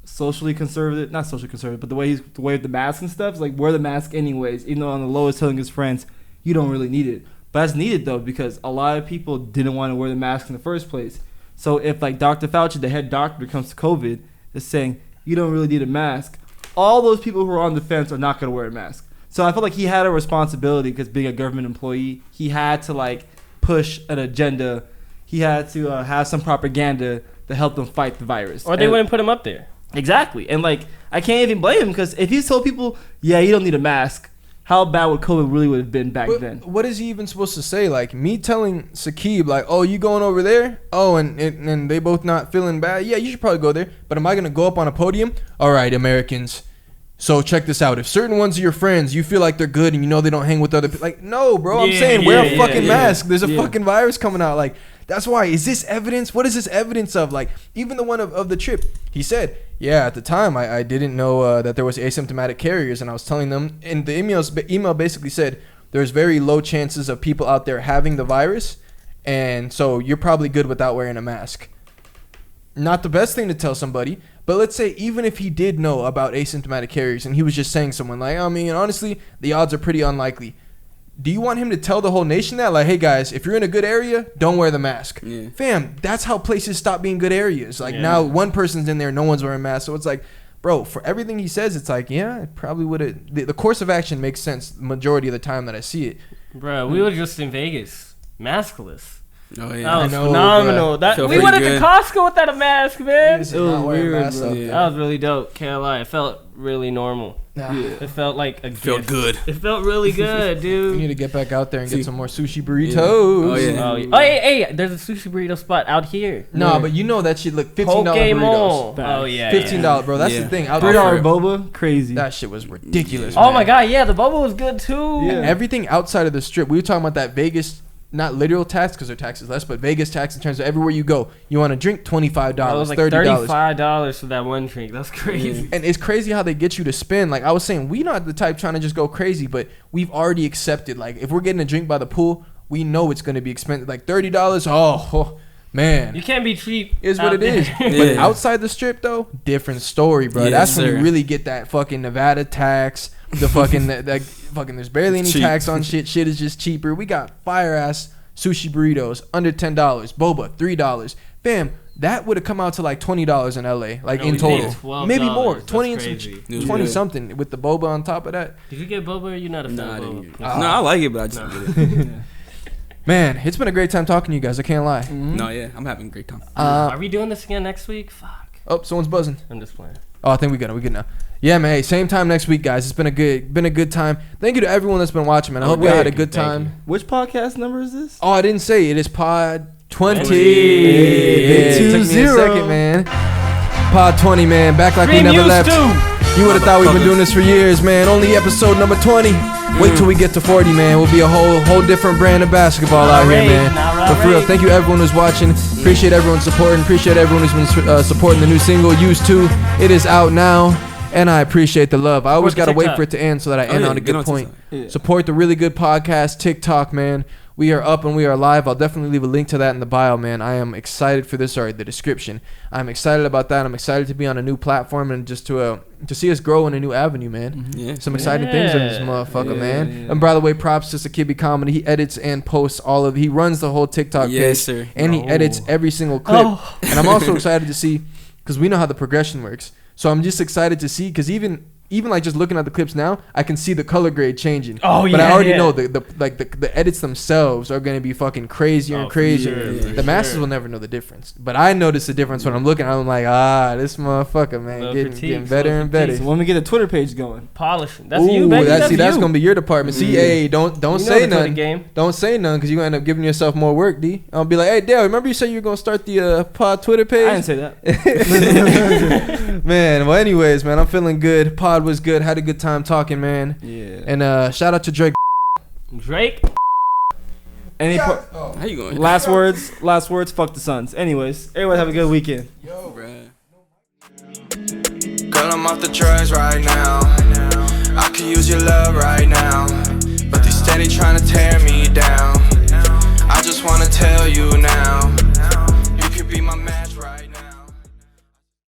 socially conservative. Not socially conservative, but the way of the mask and stuff is like, wear the mask anyways. Even though on the low is telling his friends you don't really need it, but that's needed though because a lot of people didn't want to wear the mask in the first place. So if like Dr. Fauci, the head doctor, comes to COVID, is saying you don't really need a mask, all those people who are on the fence are not going to wear a mask. So I felt like he had a responsibility because being a government employee, he had to like push an agenda he had to have some propaganda to help them fight the virus. Or they wouldn't put him up there. Exactly. And like, I can't even blame him, because if he told people, yeah, you don't need a mask, how bad would COVID really would have been back then? What is he even supposed to say? Like, me telling Sakib, like, oh, you going over there? Oh, and they both not feeling bad? Yeah, you should probably go there. But am I going to go up on a podium? All right, Americans, so check this out. If certain ones of your friends, you feel like they're good and you know they don't hang with other people. Like, no, bro, I'm saying wear a fucking mask. There's a fucking virus coming out. Like, that's why. Is this evidence? What is this evidence of? Like, even the one of the trip, he said, yeah, at the time, I didn't know that there was asymptomatic carriers, and I was telling them, and the email basically said, there's very low chances of people out there having the virus, and so you're probably good without wearing a mask. Not the best thing to tell somebody, but let's say even if he did know about asymptomatic carriers, and he was just saying someone, like, I mean, honestly, the odds are pretty unlikely. Do you want him to tell the whole nation that? Like, hey, guys, if you're in a good area, don't wear the mask. Yeah. Fam, that's how places stop being good areas. Like, now one person's in there, no one's wearing masks. So it's like, bro, for everything he says, it's like, yeah, it probably would have. The course of action makes sense the majority of the time that I see it. Bro, we were just in Vegas, maskless. Oh, yeah. That was phenomenal. We went to Costco without a mask, man. It was weird, bro. That was really dope. Can't lie. It felt really normal. It felt like a gift. Felt good. It felt really good, dude. We need to get back out there and get some more sushi burritos. Oh, yeah. Oh, hey, there's a sushi burrito spot out here. No, but you know that shit look $15 burritos. Oh, yeah. $15, bro. That's the thing. $3 boba, crazy. That shit was ridiculous. Oh, my God. Yeah, the boba was good, too. Yeah. Everything outside of the strip. We were talking about that Vegas, not literal tax because their tax is less, but Vegas tax in terms of everywhere you go. You want a drink, $25, it was like $30. $35 for that one drink. That's crazy. And it's crazy how they get you to spend. Like I was saying, we not the type trying to just go crazy, but we've already accepted. Like if we're getting a drink by the pool, we know it's going to be expensive. Like $30, oh man. You can't be cheap. Is what it is. But outside the strip though, different story, bro. That's when you really get that fucking Nevada tax. The fucking that fucking there's barely any tax on shit. Shit is just cheaper. We got fire ass sushi burritos under $10, boba $3. Bam, that would have come out to like $20 in LA, like in total. Maybe more. 20 and some 20 something with the boba on top of that. Did you get boba or you not a fan of boba? No, I like it, but I just did it. Man, it's been a great time talking to you guys. I can't lie. No, yeah, I'm having a great time. Are we doing this again next week? Fuck. Oh, someone's buzzing. I'm just playing. Oh, I think we good now. Yeah, man. Hey, same time next week, guys. It's been a good time. Thank you to everyone that's been watching, man. I hope you had a good time. Which podcast number is this? Oh, I didn't say it. Is Pod 20. Hey. It took me a second, man. Pod 20, man. Back like we never left. You would have thought we've been doing this for years, man. Only episode number 20. Wait till we get to 40, man. We'll be a whole different brand of basketball out here, man. But for real, thank you everyone who's watching. Appreciate everyone supporting. Appreciate everyone who's been supporting the new single, Used To. It is out now. And I appreciate the love. I always got to wait for it to end so that I end on a good point. Support the Really Good Podcast, TikTok, man. We are up and we are live. I'll definitely leave a link to that in the bio, man. I am excited for this. Sorry, the description. I'm excited about that. I'm excited to be on a new platform and just to see us grow in a new avenue, man. Yeah. Some exciting things in this motherfucker, man. Yeah. And by the way, props to Sakibi Comedy. He edits and posts he runs the whole TikTok page. Sir. And he edits every single clip. And I'm also excited to see, because we know how the progression works. So I'm just excited to see, because even like just looking at the clips now, I can see the color grade changing. Oh yeah, but I already know the edits themselves are gonna be fucking crazier and crazier. The masses will never know the difference, but I notice the difference when I'm looking. I'm like, this motherfucker, man, getting better and better. So when we get a Twitter page going, polishing. That's you, baby. That's gonna be your department. See, hey, don't say nothing. Don't say nothing, because you gonna end up giving yourself more work, D. I'll be like, hey, Dale, remember you said you were gonna start the pod Twitter page? I didn't say that. Man, well, anyways, man, I'm feeling good. Pod was good. Had a good time talking, man. Yeah. And shout out to Drake. How you going? Last words. Fuck the Suns. Anyways, everyone have a good weekend. Yo, bruh. Girl, I'm off the drugs right now.